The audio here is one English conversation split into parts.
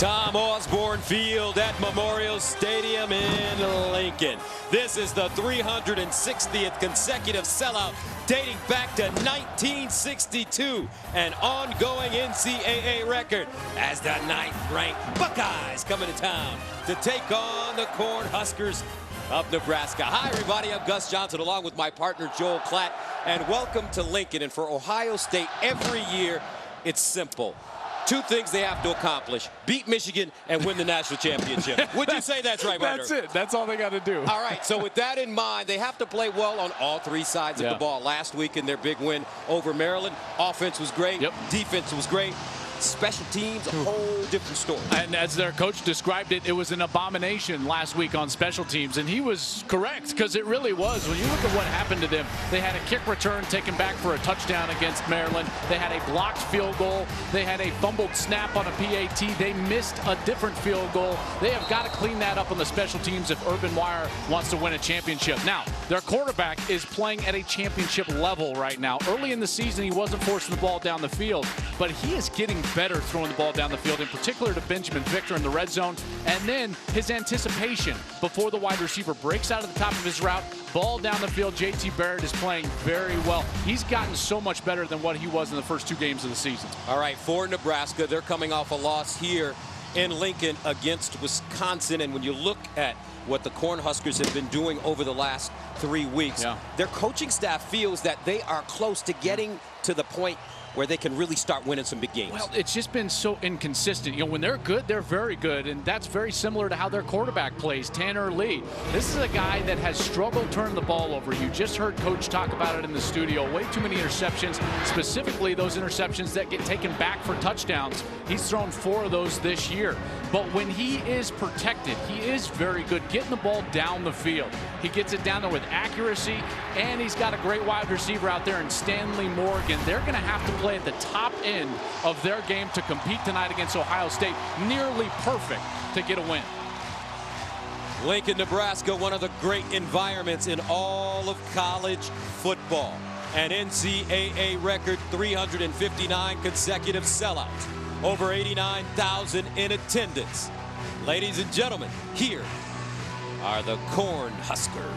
Tom Osborne Field at Memorial Stadium in Lincoln. This is the 360th consecutive sellout dating back to 1962, an ongoing NCAA record as the 9th-ranked Buckeyes coming to town to take on the Cornhuskers of Nebraska. Hi, everybody. I'm Gus Johnson along with my partner Joel Klatt, and welcome to Lincoln. And for Ohio State, every year it's simple. Two things they have to accomplish: beat Michigan and win the national championship. Would you say that's right, Ryder? That's it. That's all they got to do. All right, so with that in mind, they have to play well on all three sides of the ball. Last week in their big win over Maryland, offense was great, defense was great. Special teams, a whole different story. And as their coach described it, it was an abomination last week on special teams. And he was correct, because it really was. When you look at what happened to them, they had a kick return taken back for a touchdown against Maryland. They had a blocked field goal. They had a fumbled snap on a PAT. They missed a different field goal. They have got to clean that up on the special teams if Urban Meyer wants to win a championship. Now, their quarterback is playing at a championship level right now. Early in the season, he wasn't forcing the ball down the field, but he is getting better throwing the ball down the field, in particular to Benjamin Victor in the red zone. And then his anticipation before the wide receiver breaks out of the top of his route, ball down the field. JT Barrett is playing very well. He's gotten so much better than what he was in the first two games of the season. All right, for Nebraska, they're coming off a loss here in Lincoln against Wisconsin. And when you look at what the Cornhuskers have been doing over the last 3 weeks, their coaching staff feels that they are close to getting to the point where they can really start winning some big games. Well, it's just been so inconsistent. You know, when they're good, they're very good, and that's very similar to how their quarterback plays, Tanner Lee. This is a guy that has struggled turning the ball over. You just heard Coach talk about it in the studio. Way too many interceptions, specifically those interceptions that get taken back for touchdowns. He's thrown 4 of those this year. But when he is protected, he is very good getting the ball down the field. He gets it down there with accuracy, and he's got a great wide receiver out there in Stanley Morgan. They're going to have to play at the top end of their game to compete tonight against Ohio State. Nearly perfect to get a win. Lincoln, Nebraska, one of the great environments in all of college football. An NCAA record 359 consecutive sellouts. Over 89,000 in attendance. Ladies and gentlemen, here are the Cornhuskers.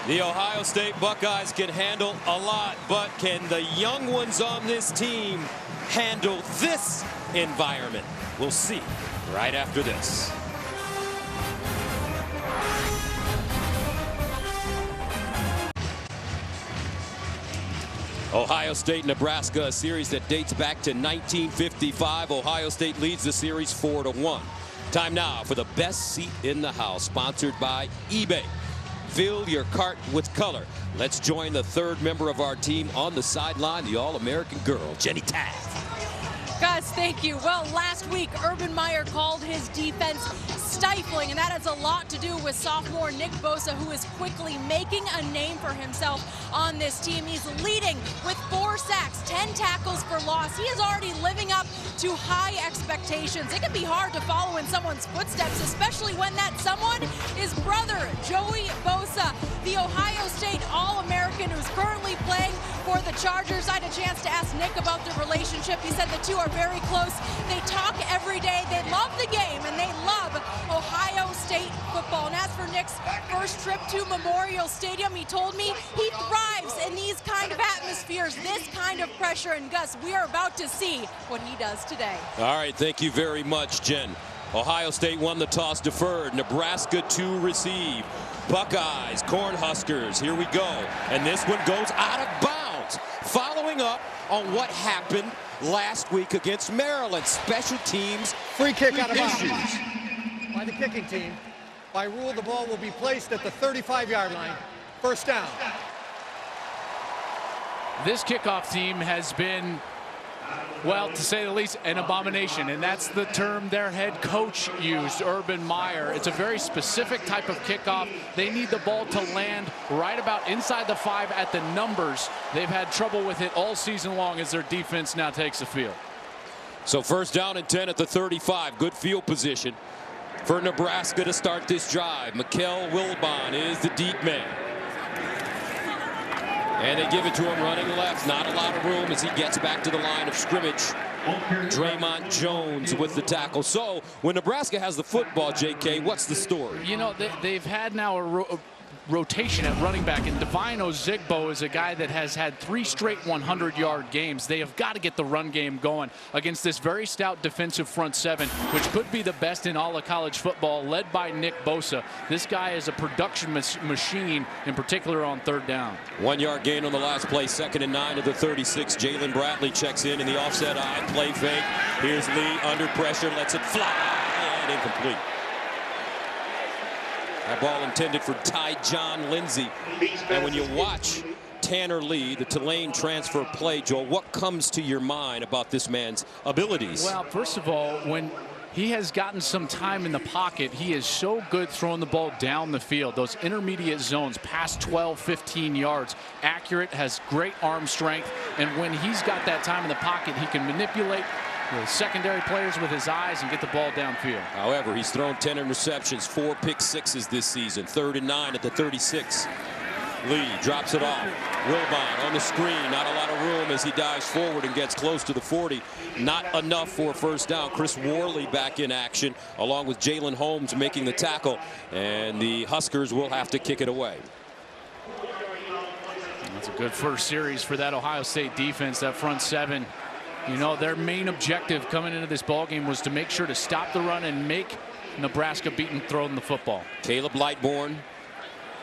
The Ohio State Buckeyes can handle a lot, but can the young ones on this team handle this environment? We'll see right after this. Ohio State, Nebraska, a series that dates back to 1955. Ohio State leads the series 4-1. Time now for the best seat in the house, sponsored by eBay. Fill your cart with color. Let's join the third member of our team on the sideline, the All-American girl, Jenny Taft. Gus, thank you. Well, last week, Urban Meyer called his defense stifling, and that has a lot to do with sophomore Nick Bosa, who is quickly making a name for himself on this team. He's leading with 4 sacks, 10 tackles for loss. He is already living up to high expectations. It can be hard to follow in someone's footsteps, especially when that someone is brother Joey Bosa, the Ohio State All-American who's currently playing for the Chargers. I had a chance to ask Nick about their relationship. He said the two are very close. They talk every day. They love the game, and they love Ohio State football. And as for Nick's first trip to Memorial Stadium. He told me he thrives in these kind of atmospheres, this kind of pressure. And Gus, we are about to see what he does today. All right, thank you very much, Jen. Ohio State won the toss, deferred. Nebraska to receive. Buckeyes, Cornhuskers, here we go. And this one goes out of bounds. Following up on what happened last week against Maryland. Special teams. Free kick out of bounds by the kicking team. By rule, the ball will be placed at the 35-yard line. First down. This kickoff team has been, well, to say the least, an abomination, and that's the term their head coach used, Urban Meyer. It's a very specific type of kickoff. They need the ball to land right about inside the 5 at the numbers. They've had trouble with it all season long as their defense now takes the field. So first down and 10 at the 35. Good field position for Nebraska to start this drive. Mikel Wilbon is the deep man. And they give it to him running left. Not a lot of room as he gets back to the line of scrimmage. Draymond Jones with the tackle. So when Nebraska has the football, JK, what's the story? You know, they've had now a rotation at running back, and Devine Ozigbo is a guy that has had 3 straight 100-yard games. They have got to get the run game going against this very stout defensive front 7, which could be the best in all of college football, led by Nick Bosa. This guy is a production machine, in particular on third down. 1-yard gain on the last play, 2nd and 9 to the 36. Jalen Bradley checks in the offset eye, play fake. Here's Lee under pressure, lets it fly, and incomplete. That ball intended for Ty John Lindsay. And when you watch Tanner Lee, the Tulane transfer play, Joel, what comes to your mind about this man's abilities? Well, first of all, when he has gotten some time in the pocket, he is so good throwing the ball down the field. Those intermediate zones, past 12, 15 yards, accurate, has great arm strength. And when he's got that time in the pocket, he can manipulate the secondary players with his eyes and get the ball downfield. However, he's thrown 10 interceptions, 4 pick sixes this season. 3rd and 9 at the 36. Lee drops it off. Wilbon on the screen. Not a lot of room as he dives forward and gets close to the 40. Not enough for a first down. Chris Worley back in action, along with Jalen Holmes making the tackle. And the Huskers will have to kick it away. That's a good first series for that Ohio State defense, that front 7. You know, their main objective coming into this ballgame was to make sure to stop the run and make Nebraska beat and throwing the football. Caleb Lightbourne,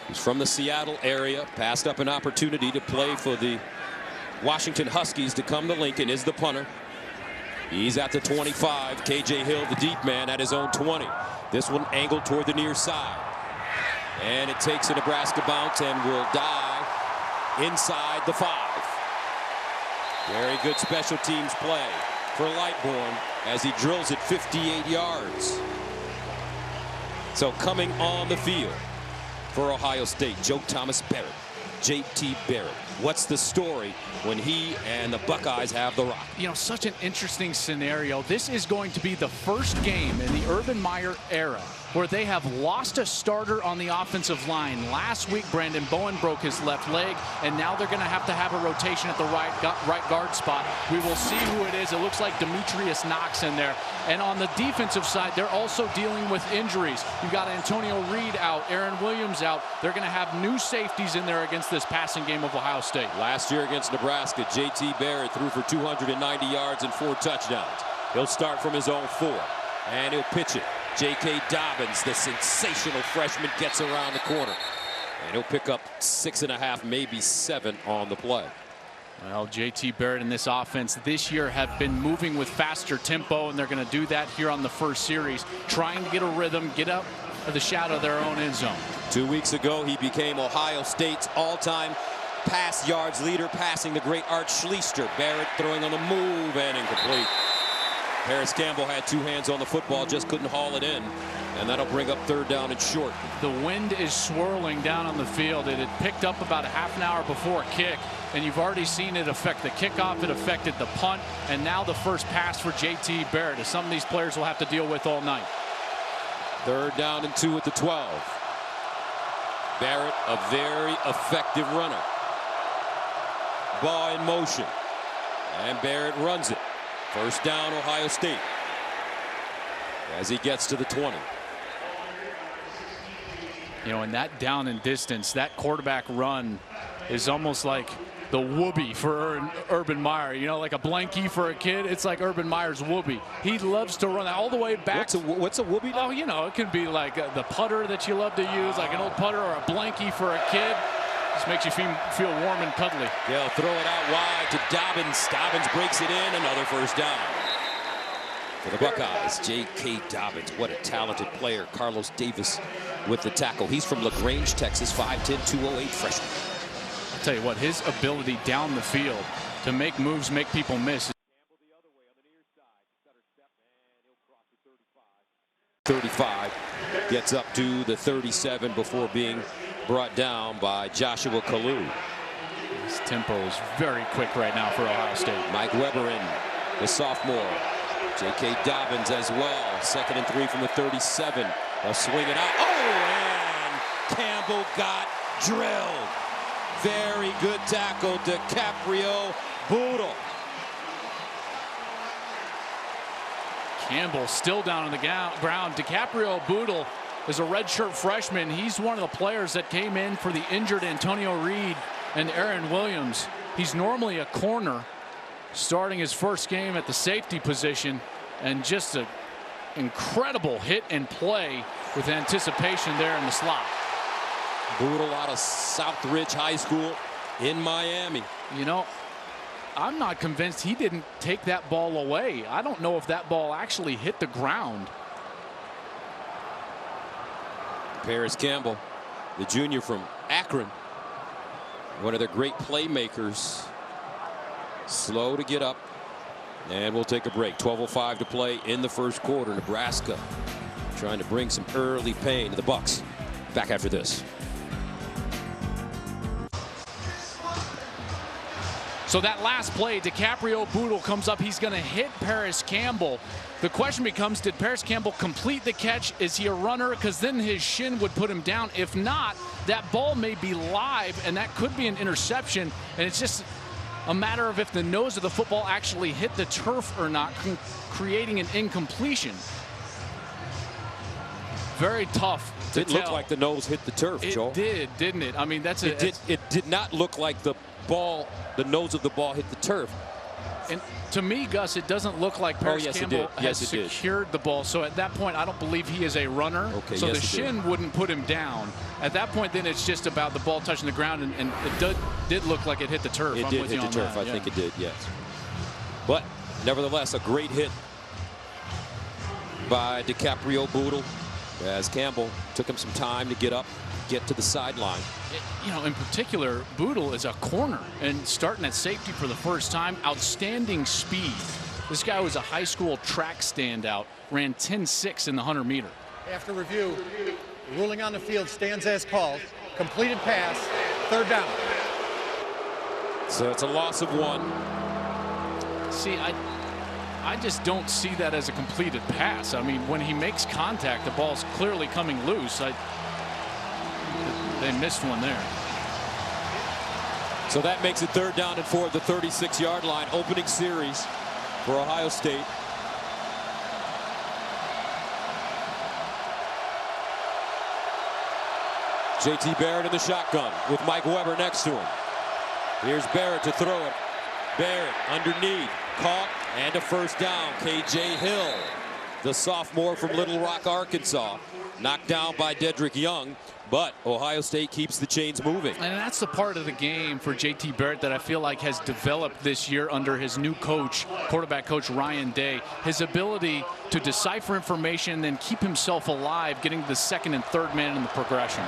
who's from the Seattle area, passed up an opportunity to play for the Washington Huskies to come to Lincoln, is the punter. He's at the 25. KJ Hill, the deep man, at his own 20. This one angled toward the near side. And it takes a Nebraska bounce and will die inside the 5. Very good special teams play for Lightbourne as he drills it 58 yards. So coming on the field for Ohio State, Joe Thomas Barrett, JT Barrett. What's the story when he and the Buckeyes have the rock? You know, such an interesting scenario. This is going to be the first game in the Urban Meyer era where they have lost a starter on the offensive line. Last week, Brandon Bowen broke his left leg, and now they're going to have a rotation at the right guard spot. We will see who it is. It looks like Demetrius Knox in there. And on the defensive side, they're also dealing with injuries. You've got Antonio Reed out, Aaron Williams out. They're going to have new safeties in there against this passing game of Ohio State. Last year against Nebraska, JT Barrett threw for 290 yards and 4 touchdowns. He'll start from his own 4, and he'll pitch it. J.K. Dobbins, the sensational freshman, gets around the corner. And he'll pick up 6.5, maybe 7 on the play. Well, J.T. Barrett and this offense this year have been moving with faster tempo, and they're going to do that here on the first series, trying to get a rhythm, get up of the shadow of their own end zone. 2 weeks ago, he became Ohio State's all-time pass yards leader, passing the great Art Schlichter. Barrett throwing on the move and incomplete. Harris Campbell had 2 hands on the football, just couldn't haul it in. And that'll bring up 3rd down and short. The wind is swirling down on the field. It had picked up about a half an hour before kick, and you've already seen it affect the kickoff. It affected the punt, and now the first pass for J.T. Barrett, as some of these players will have to deal with all night. 3rd down and 2 at the 12. Barrett, a very effective runner. Ball in motion, and Barrett runs it. First down, Ohio State, as he gets to the 20. You know, in that down and distance, that quarterback run is almost like the whoopee for Urban Meyer. You know, like a blankie for a kid. It's like Urban Meyer's whoopee. He loves to run all the way back. What's a whoopee? Oh, you know, it can be like the putter that you love to use, like an old putter, or a blankie for a kid. Just makes you feel warm and cuddly. They'll throw it out wide to Dobbins. Dobbins breaks it in. Another first down for the Buckeyes. J.K. Dobbins, what a talented player. Carlos Davis with the tackle. He's from LaGrange, Texas, 5'10", 208 freshman. I'll tell you what, his ability down the field to make moves, make people miss. 35, gets up to the 37 before being brought down by Joshua Kalu. His tempo is very quick right now for Ohio State. Mike Weber in, the sophomore. J.K. Dobbins as well. 2nd and 3 from the 37. They'll swing it out. Oh, and Campbell got drilled. Very good tackle to DiCaprio Boodle. Campbell still down on the ground. DiCaprio Boodle is a redshirt freshman. He's one of the players that came in for the injured Antonio Reed and Aaron Williams. He's normally a corner, starting his first game at the safety position, and just an incredible hit and play with anticipation there in the slot. Boodle out of Southridge High School in Miami. You know, I'm not convinced he didn't take that ball away. I don't know if that ball actually hit the ground. Paris Campbell, the junior from Akron, one of their great playmakers. Slow to get up, and we'll take a break. 12:05 to play in the first quarter. Nebraska trying to bring some early pain to the Bucks. Back after this. So that last play, DiCaprio Boodle comes up. He's going to hit Paris Campbell. The question becomes, did Paris Campbell complete the catch? Is he a runner? Because then his shin would put him down. If not, that ball may be live, and that could be an interception. And it's just a matter of if the nose of the football actually hit the turf or not, creating an incompletion. Very tough to tell. It looked like the nose hit the turf, Joel. It did, didn't it? I mean, it did not look like the nose of the ball hit the turf. And to me, Gus, it doesn't look like Paris Campbell has secured the ball. So at that point, I don't believe he is a runner. Okay, so the shin wouldn't put him down. At that point, then it's just about the ball touching the ground, and it did look like it hit the turf. It did hit the turf. I think it did, yes. But nevertheless, a great hit by DiCaprio Boodle, as Campbell took him some time to get up, get to the sideline. You know, in particular, Boodle is a corner and starting at safety for the first time. Outstanding speed. This guy was a high school track standout, ran 10.6 in the 100-meter. After review, the ruling on the field stands as called. Completed pass, 3rd down. So it's a loss of 1. See, I just don't see that as a completed pass. I mean, when he makes contact, the ball's clearly coming loose. They missed one there. So that makes it 3rd down and 4 at the 36-yard line. Opening series for Ohio State. J.T. Barrett in the shotgun with Mike Weber next to him. Here's Barrett to throw it. Barrett underneath, caught, and a first down. K.J. Hill, the sophomore from Little Rock, Arkansas, knocked down by Dedrick Young, but Ohio State keeps the chains moving. And that's the part of the game for J.T. Barrett that I feel like has developed this year under his new coach, quarterback coach Ryan Day. His ability to decipher information and then keep himself alive, getting the 2nd and 3rd man in the progression.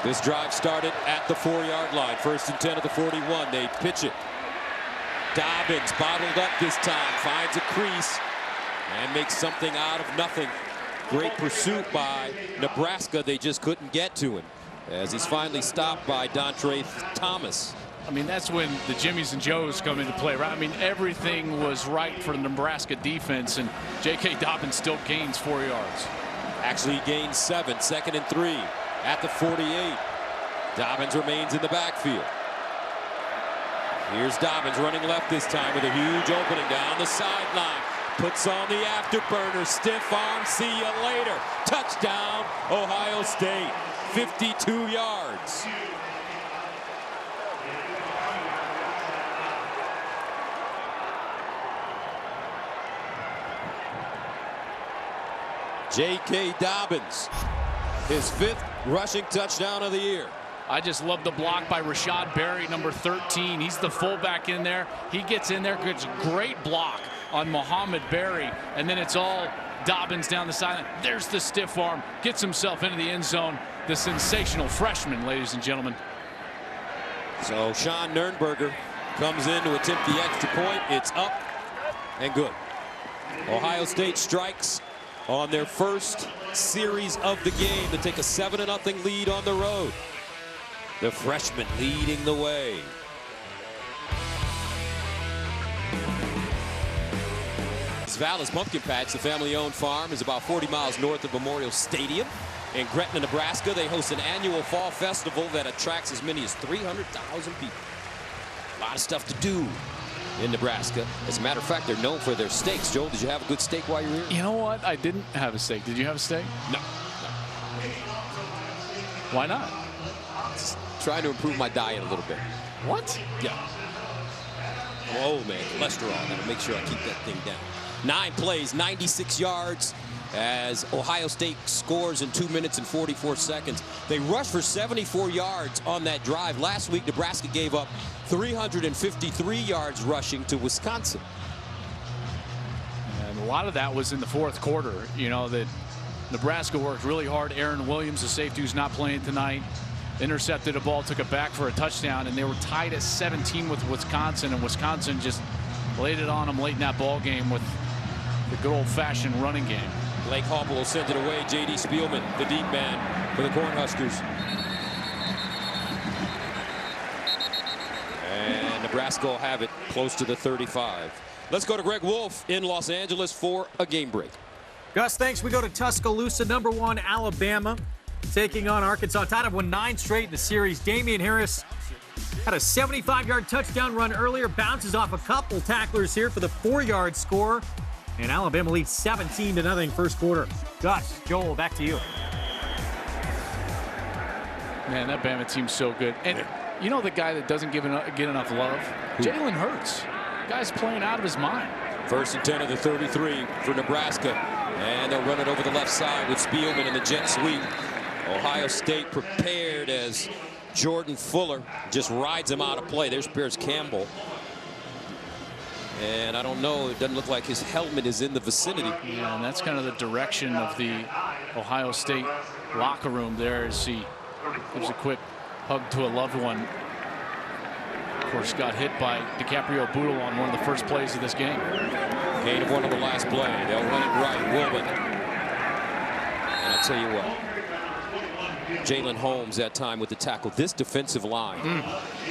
This drive started at the 4-yard line. 1st and 10 at the 41. They pitch it. Dobbins bottled up this time, finds a crease and makes something out of nothing. Great pursuit by Nebraska. They just couldn't get to him as he's finally stopped by Dontre Thomas. I mean, that's when the Jimmies and Joes come into play, right? I mean, everything was right for the Nebraska defense, and J.K. Dobbins still gains 4 yards. Actually gains 7. 2nd and 3 at the 48. Dobbins remains in the backfield. Here's Dobbins running left this time with a huge opening down the sideline. Puts on the afterburner, stiff arm, see you later. Touchdown, Ohio State. 52 yards. J.K. Dobbins, his 5th rushing touchdown of the year. I just love the block by Rashad Berry, number 13. He's the fullback in there. He gets in there, gets a great block on Muhammad Berry, and then it's all Dobbins down the sideline. There's the stiff arm, gets himself into the end zone. The sensational freshman, ladies and gentlemen. So Sean Nurnberger comes in to attempt the extra point. It's up and good. Ohio State strikes on their first series of the game to take a 7-0 lead on the road. The freshman leading the way. Vallis Pumpkin Patch, the family-owned farm, is about 40 miles north of Memorial Stadium. In Gretna, Nebraska, they host an annual fall festival that attracts as many as 300,000 people. A lot of stuff to do in Nebraska. As a matter of fact, they're known for their steaks. Joel, did you have a good steak while you were here? You know what? I didn't have a steak. Did you have a steak? No. Why not? Just trying to improve my diet a little bit. What? Yeah. I'm old, man. Cholesterol. Gotta make sure I keep that thing down. 9 plays, 96 yards as Ohio State scores in 2 minutes and 44 seconds. They rushed for 74 yards on that drive. Last week, Nebraska gave up 353 yards rushing to Wisconsin. And a lot of that was in the 4th quarter. You know, that Nebraska worked really hard. Aaron Williams, the safety who's not playing tonight, intercepted a ball, took it back for a touchdown, and they were tied at 17 with Wisconsin, and Wisconsin just laid it on them late in that ball game with the good old-fashioned running game. Blake Hopple will send it away. J.D. Spielman, the deep man for the Cornhuskers. And Nebraska will have it close to the 35. Let's go to Greg Wolf in Los Angeles for a game break. Gus, thanks. We go to Tuscaloosa, #1 Alabama, taking on Arkansas. Tide won 9 straight in the series. Damian Harris had a 75-yard touchdown run earlier, bounces off a couple tacklers here for the 4-yard score. And Alabama leads 17-0 first quarter. Gus, Joel, back to you. Man, that Bama team's so good. And you know the guy that doesn't get enough love? Jalen Hurts. The guy's playing out of his mind. 1st and 10 of the 33 for Nebraska. And they'll run it over the left side with Spielman in the jet sweep. Ohio State prepared as Jordan Fuller just rides him out of play. There's Pierce Campbell. And I don't know, it doesn't look like his helmet is in the vicinity. Yeah, and that's kind of the direction of the Ohio State locker room there as he gives a quick hug to a loved one. Of course, got hit by DiCaprio Boodle on one of the first plays of this game. Gain of 1 on the last play. They'll run it right. Wilman. And I'll tell you what. Jalen Holmes that time with the tackle. This defensive line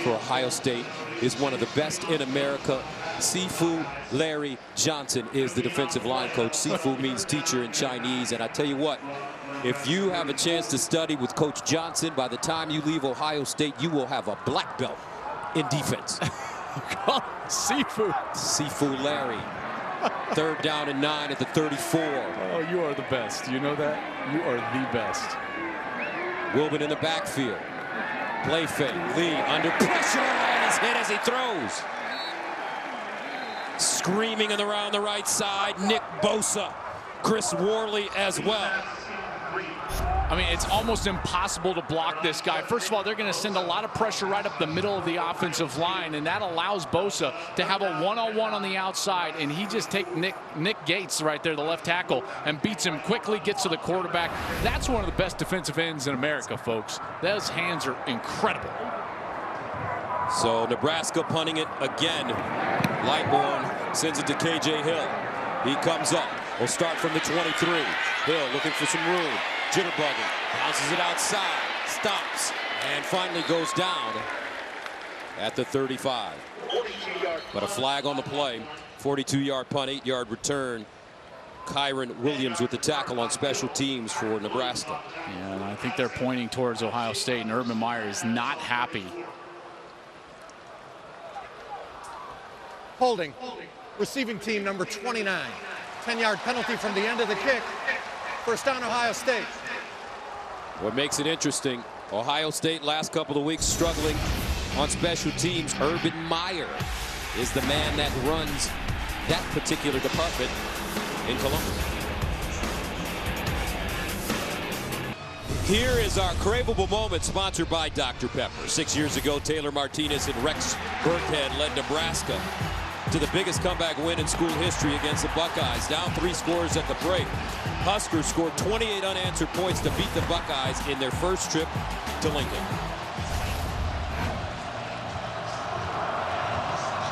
for Ohio State is one of the best in America. Sifu Larry Johnson is the defensive line coach. Sifu means teacher in Chinese. And I tell you what, if you have a chance to study with Coach Johnson, by the time you leave Ohio State, you will have a black belt in defense. Sifu. Sifu Larry. 3rd down and 9 at the 34. Oh, you are the best. You know that? You are the best. Wilman in the backfield. Play fake. Lee under pressure and is hit as he throws. Screaming around the right side. Nick Bosa. Chris Worley as well. I mean, it's almost impossible to block this guy. First of all, they're going to send a lot of pressure right up the middle of the offensive line, and that allows Bosa to have a one-on-one on the outside, and he just takes Nick Gates right there, the left tackle, and beats him quickly, gets to the quarterback. That's one of the best defensive ends in America, folks. Those hands are incredible. So Nebraska punting it again. Lightborn sends it to K.J. Hill. He comes up. We'll start from the 23. Hill looking for some room. Jitterbugging, bounces it outside, stops, and finally goes down at the 35. But a flag on the play. 42-yard punt, 8-yard return. Kyron Williams with the tackle on special teams for Nebraska. Yeah, and I think they're pointing towards Ohio State, and Urban Meyer is not happy. Holding. Receiving team number 29. 10-yard penalty from the end of the kick. First down, Ohio State. What makes it interesting, Ohio State last couple of weeks struggling on special teams. Urban Meyer is the man that runs that particular department in Columbus. Here is our craveable moment, sponsored by Dr. Pepper. 6 years ago, Taylor Martinez and Rex Burkhead led Nebraska to the biggest comeback win in school history against the Buckeyes. Down 3 scores at the break. Huskers scored 28 unanswered points to beat the Buckeyes in their first trip to Lincoln.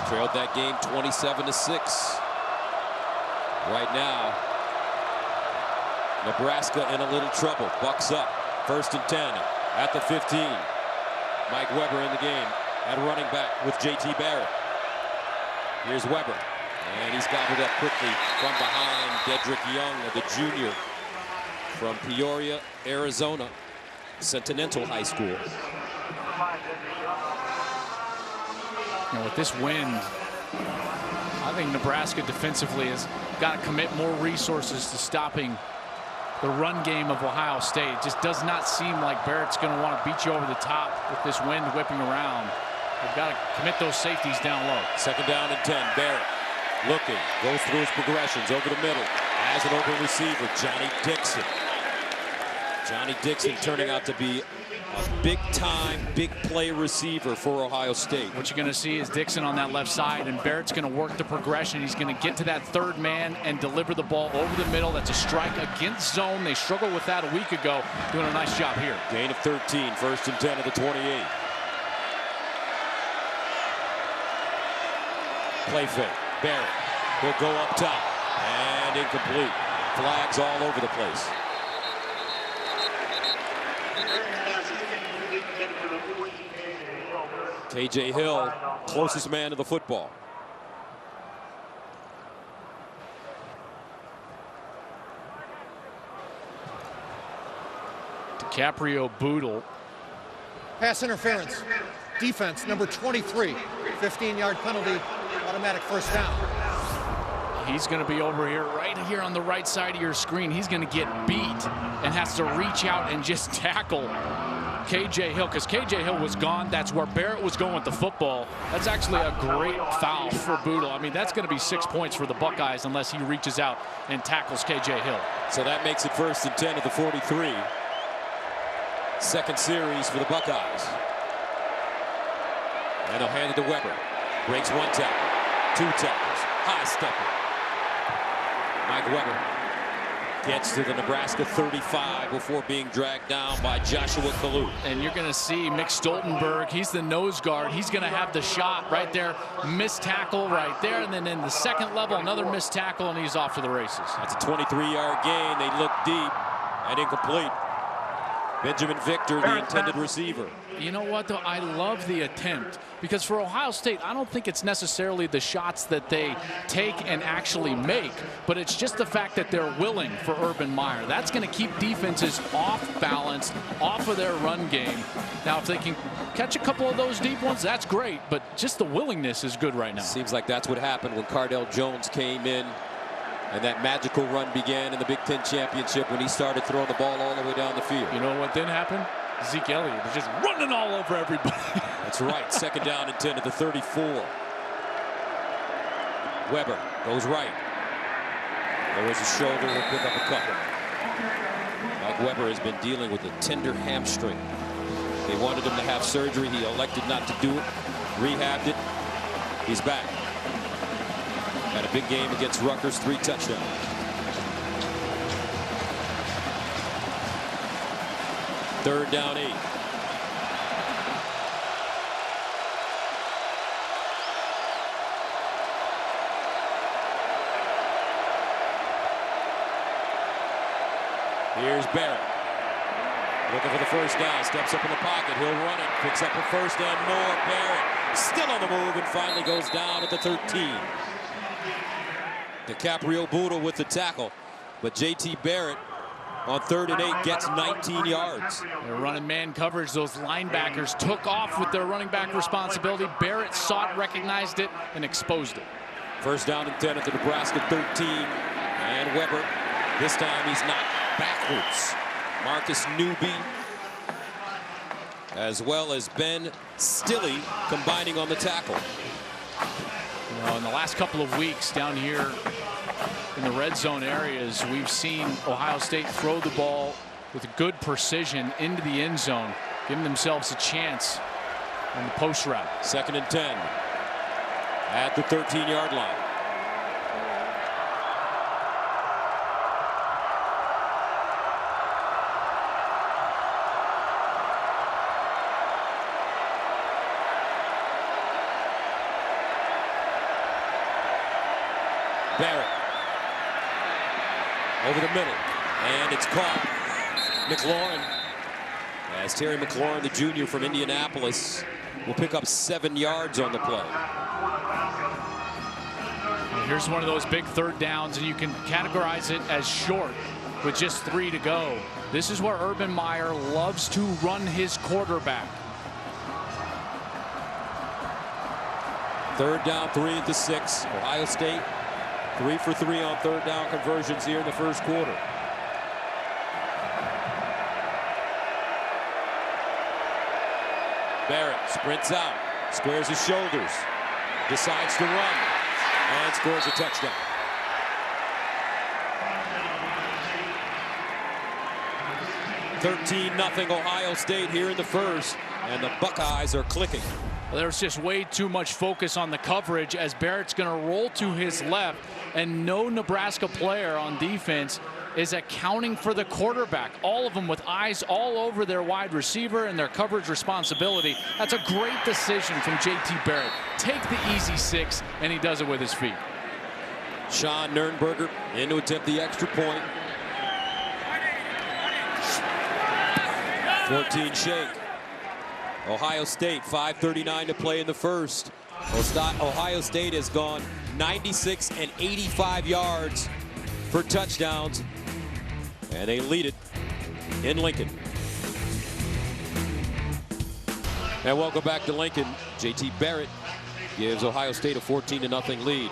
Trailed that game 27-6. Right now, Nebraska in a little trouble. Bucks up. 1st and 10 at the 15. Mike Weber in the game at running back with J.T. Barrett. Here's Weber, and he's gobbled up quickly from behind. Dedrick Young, the junior from Peoria, Arizona, Continental High School. You know, with this wind, I think Nebraska defensively has got to commit more resources to stopping the run game of Ohio State. It just does not seem like Barrett's going to want to beat you over the top with this wind whipping around. They've got to commit those safeties down low. 2nd down and 10. Barrett looking, goes through his progressions over the middle. Has an open receiver, Johnny Dixon. Johnny Dixon turning out to be a big-time, big-play receiver for Ohio State. What you're going to see is Dixon on that left side, and Barrett's going to work the progression. He's going to get to that 3rd man and deliver the ball over the middle. That's a strike against zone. They struggled with that a week ago. Doing a nice job here. Gain of 13, 1st and 10 at the 28. Play fake. Barrett will go up top, and incomplete. Flags all over the place. KJ Hill, closest man to the football. DiCaprio Boodle. Pass interference. Defense, number 23. 15-yard penalty, automatic 1st down. He's going to be over here, right here on the right side of your screen. He's going to get beat and has to reach out and just tackle KJ Hill, because KJ Hill was gone. That's where Barrett was going with the football. That's actually a great foul for Boodle. I mean, that's going to be 6 points for the Buckeyes unless he reaches out and tackles KJ Hill. So that makes it 1st and 10 at the 43. 2nd series for the Buckeyes. And they'll hand it to Weber. Breaks 1 tackle, 2 tackles, high stepper. Mike Weber gets to the Nebraska 35 before being dragged down by Joshua Kalu. And you're going to see Mick Stoltenberg. He's the nose guard. He's going to have the shot right there. Missed tackle right there. And then in the 2nd level, another missed tackle, and he's off to the races. That's a 23-yard gain. They look deep and incomplete. Benjamin Victor, the intended receiver. You know what, though? I love the attempt, because for Ohio State, I don't think it's necessarily the shots that they take and actually make, but it's just the fact that they're willing for Urban Meyer. That's going to keep defenses off balance, off of their run game. Now, if they can catch a couple of those deep ones, that's great, but just the willingness is good right now. Seems like that's what happened when Cardell Jones came in. And that magical run began in the Big Ten Championship when he started throwing the ball all the way down the field. You know what then happened? Zeke Elliott was just running all over everybody. That's right. 2nd down and 10 at the 34. Weber goes right. There is a shoulder. He'll pick up a couple. Mike Weber has been dealing with a tender hamstring. They wanted him to have surgery. He elected not to do it. Rehabbed it. He's back. Had a big game against Rutgers, 3 touchdowns. Third down 8. Here's Barrett. Looking for the 1st down. Steps up in the pocket. He'll run it. Picks up a 1st and more. Barrett still on the move and finally goes down at the 13. DiCaprio Boodle with the tackle, but J.T. Barrett on 3rd and 8 gets 19 yards. They're running man coverage. Those linebackers took off with their running back responsibility. Barrett saw it, recognized it, and exposed it. 1st down and 10 at the Nebraska 13. And Weber, this time he's not backwards. Marcus Newby as well as Ben Stilley combining on the tackle. You know, in the last couple of weeks down here in the red zone areas, we've seen Ohio State throw the ball with good precision into the end zone, giving themselves a chance on the post route. 2nd and 10 at the 13-yard line. Barrett over the middle, and it's caught. McLaurin, as Terry McLaurin, the junior from Indianapolis, will pick up 7 yards on the play. Here's one of those big 3rd downs, and you can categorize it as short with just 3 to go. This is where Urban Meyer loves to run his quarterback. 3rd down, 3 at the 6. Ohio State 3 for 3 on 3rd down conversions here in the first quarter. Barrett sprints out, squares his shoulders, decides to run, and scores a touchdown. (13-0) Ohio State here in the first, and the Buckeyes are clicking. There's just way too much focus on the coverage as Barrett's going to roll to his left, and no Nebraska player on defense is accounting for the quarterback. All of them with eyes all over their wide receiver and their coverage responsibility. That's a great decision from J.T. Barrett. Take the easy 6, and he does it with his feet. Sean Nurnberger in to attempt the extra point. 14 shake. Ohio State, 5:39 to play in the first. Ohio State has gone 96 and 85 yards for touchdowns, and they lead it in Lincoln. And welcome back to Lincoln. J.T. Barrett gives Ohio State a 14-0 lead.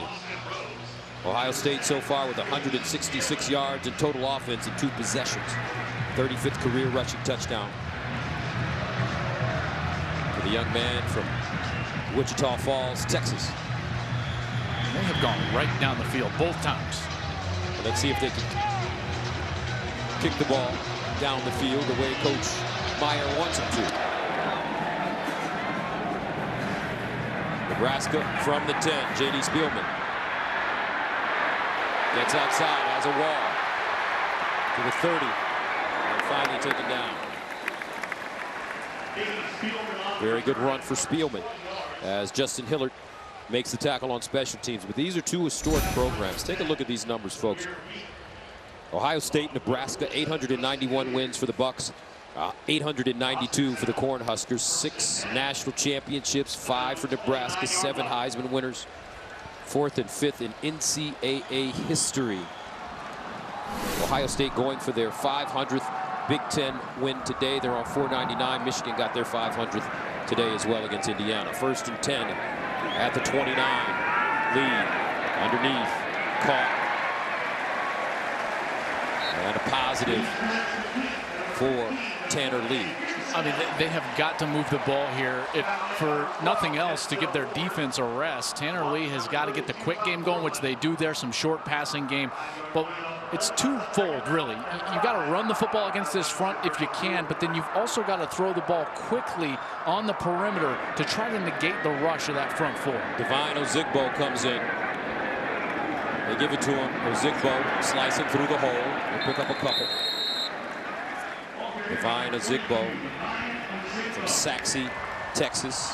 Ohio State so far with 166 yards in total offense in 2 possessions. 35th career rushing touchdown for the young man from Wichita Falls, Texas. They have gone right down the field both times. Let's see if they can kick the ball down the field the way Coach Meyer wants them to. Nebraska from the 10, J.D. Spielman. Gets outside, has a wall to the 30, and finally taken down. Very good run for Spielman as Justin Hillard makes the tackle on special teams. But these are 2 historic programs. Take a look at these numbers, folks. Ohio State, Nebraska, 891 wins for the Bucks, 892 for the Cornhuskers, 6 national championships, 5 for Nebraska, 7 Heisman winners, 4th and 5th in NCAA history. Ohio State going for their 500th Big Ten win today. They're on 499. Michigan got their 500th today as well against Indiana. 1st and 10 at the 29. Lead underneath. Caught. And a positive for Tanner Lee. I mean, they have got to move the ball here, if for nothing else, to give their defense a rest. Tanner Lee has got to get the quick game going, which they do there, some short passing game. But it's twofold, really. You've got to run the football against this front if you can, but then you've also got to throw the ball quickly on the perimeter to try to negate the rush of that front 4. Divine Ozigbo comes in. They give it to him. Ozigbo slicing through the hole. He'll pick up a couple. Divine Ozigbo from Saxe, Texas.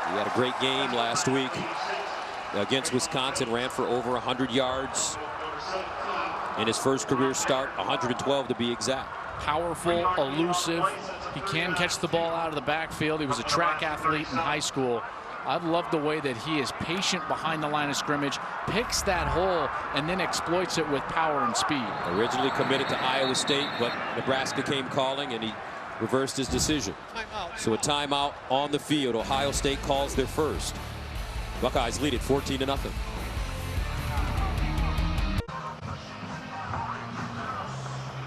He had a great game last week against Wisconsin. Ran for over 100 yards in his first career start, 112 to be exact. Powerful, elusive. He can catch the ball out of the backfield. He was a track athlete in high school. I've loved the way that he is patient behind the line of scrimmage, picks that hole, and then exploits it with power and speed. Originally committed to Iowa State, but Nebraska came calling, and he reversed his decision. So a timeout on the field. Ohio State calls their first. Buckeyes lead it 14-0.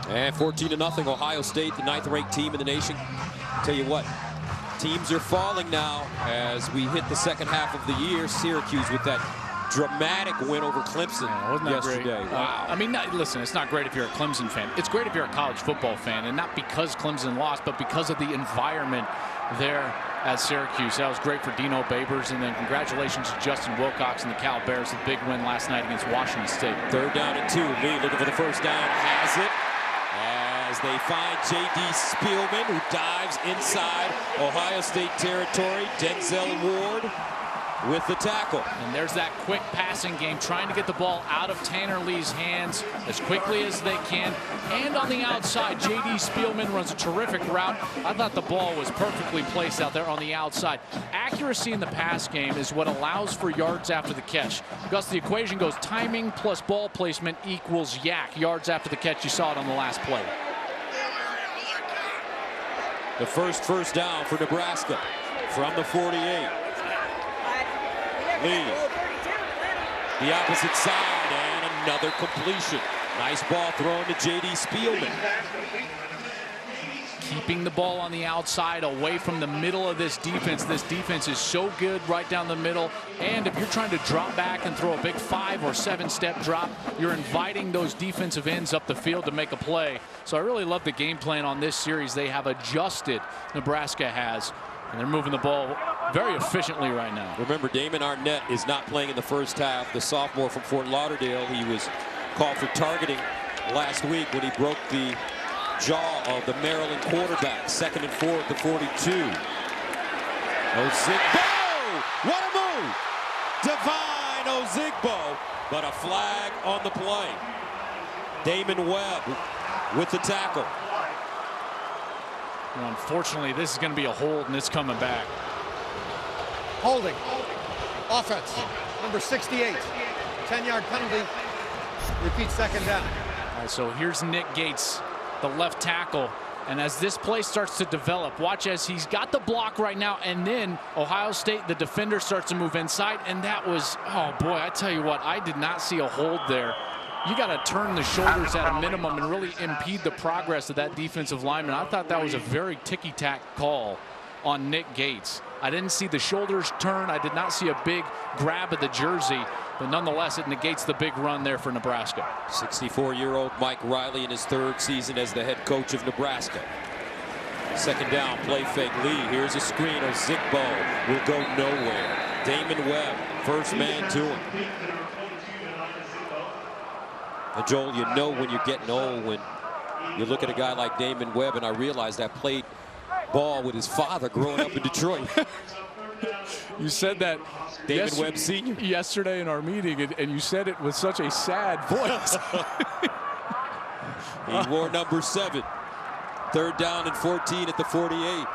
And 14-0, Ohio State, the 9th-ranked team in the nation. Tell you what, Teams are falling now as we hit the second half of the year. Syracuse with that dramatic win over Clemson yesterday. Wow. I mean, listen, it's not great if you're a Clemson fan. It's great if you're a college football fan, and not because Clemson lost, but because of the environment there at Syracuse. That was great for Dino Babers, and then congratulations to Justin Wilcox and the Cal Bears, the big win last night against Washington State. 3rd down and 2. Lee looking for the first down, has it. As they find J.D. Spielman, who dives inside Ohio State territory. Denzel Ward with the tackle. And there's that quick passing game, trying to get the ball out of Tanner Lee's hands as quickly as they can. And on the outside, J.D. Spielman runs a terrific route. I thought the ball was perfectly placed out there on the outside. Accuracy in the pass game is what allows for yards after the catch. Gus, the equation goes timing plus ball placement equals yards after the catch. You saw it on the last play. The first down for Nebraska from the 48. Lee, the opposite side, and another completion. Nice ball thrown to J.D. Spielman. Keeping the ball on the outside away from the middle of this defense. This defense is so good right down the middle. And if you're trying to drop back and throw a big 5 or 7 step drop, you're inviting those defensive ends up the field to make a play. So I really love the game plan on this series. They have adjusted, Nebraska has, and they're moving the ball very efficiently right now. Remember, Damon Arnett is not playing in the first half. The sophomore from Fort Lauderdale, he was called for targeting last week when he broke the jaw of the Maryland quarterback. 2nd and 4 at the 42. Ozigbo! What a move! Divine Ozigbo, but a flag on the play. Damon Webb with the tackle. Well, unfortunately, this is going to be a hold, and it's coming back. Holding. Offense. Number 68. 10-yard penalty. Repeat 2nd down. All right, so here's Nick Gates, the left tackle. And as this play starts to develop, watch as he's got the block right now, and then Ohio State, the defender, starts to move inside. And that was, oh boy, I tell you what, I did not see a hold there. You got to turn the shoulders at a minimum and really impede the progress of that defensive lineman. I thought that was a very ticky-tack call on Nick Gates. I didn't see the shoulders turn. I did not see a big grab of the jersey. But nonetheless, it negates the big run there for Nebraska. 64-year-old Mike Riley in his 3rd season as the head coach of Nebraska. 2nd down, play fake. Lee, here's a screen. Ozigbo will go nowhere. Damon Webb, first man to him. And Joel, you know when you're getting old when you look at a guy like Damon Webb, and I realized I played ball with his father growing up in Detroit. You said that David Webb Sr. yesterday in our meeting, and you said it with such a sad voice. He wore number 7. 3rd down and 14 at the 48.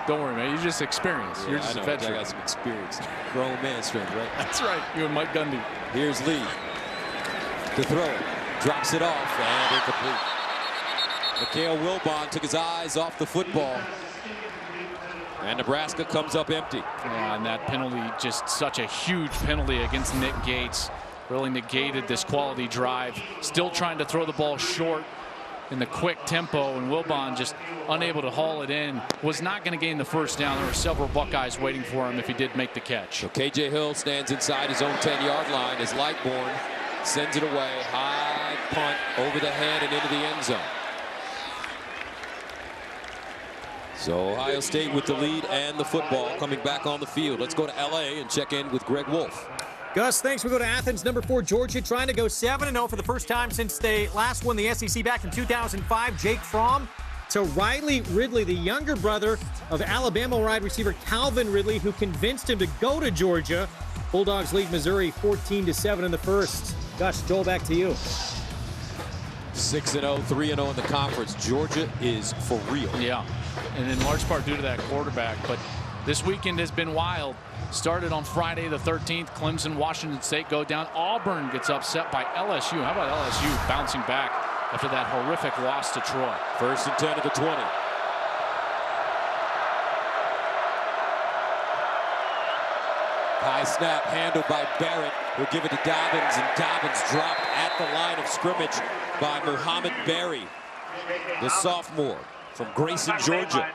Don't worry, man. You just experienced. You're just a veteran. I got some experience. Grown man strength, right? That's right. You and Mike Gundy. Here's Lee to throw it. Drops it off and incomplete. Mikhail Wilbon took his eyes off the football. And Nebraska comes up empty. Yeah, and that penalty, just such a huge penalty against Nick Gates. Really negated this quality drive. Still trying to throw the ball short in the quick tempo, and Wilbon just unable to haul it in. Was not going to gain the first down. There were several Buckeyes waiting for him if he did make the catch. So KJ Hill stands inside his own 10-yard line as Lightbourne sends it away. High punt over the head and into the end zone. So Ohio State with the lead and the football coming back on the field. Let's go to L.A. and check in with Greg Wolf. Gus, thanks. We go to Athens. Number 4, Georgia, trying to go 7-0 for the first time since they last won the SEC back in 2005. Jake Fromm to Riley Ridley, the younger brother of Alabama wide receiver Calvin Ridley, who convinced him to go to Georgia. Bulldogs lead Missouri 14-7 in the first. Gus, Joel, back to you. 6-0, 3-0 in the conference. Georgia is for real. Yeah, and in large part due to that quarterback. But this weekend has been wild. Started on Friday the 13th. Clemson, Washington State go down. Auburn gets upset by LSU. How about LSU bouncing back after that horrific loss to Troy? 1st and 10 at the 20. High snap handled by Barrett. He'll give it to Dobbins, and Dobbins dropped at the line of scrimmage by Muhammad Berry, the sophomore. from Grayson, Georgia.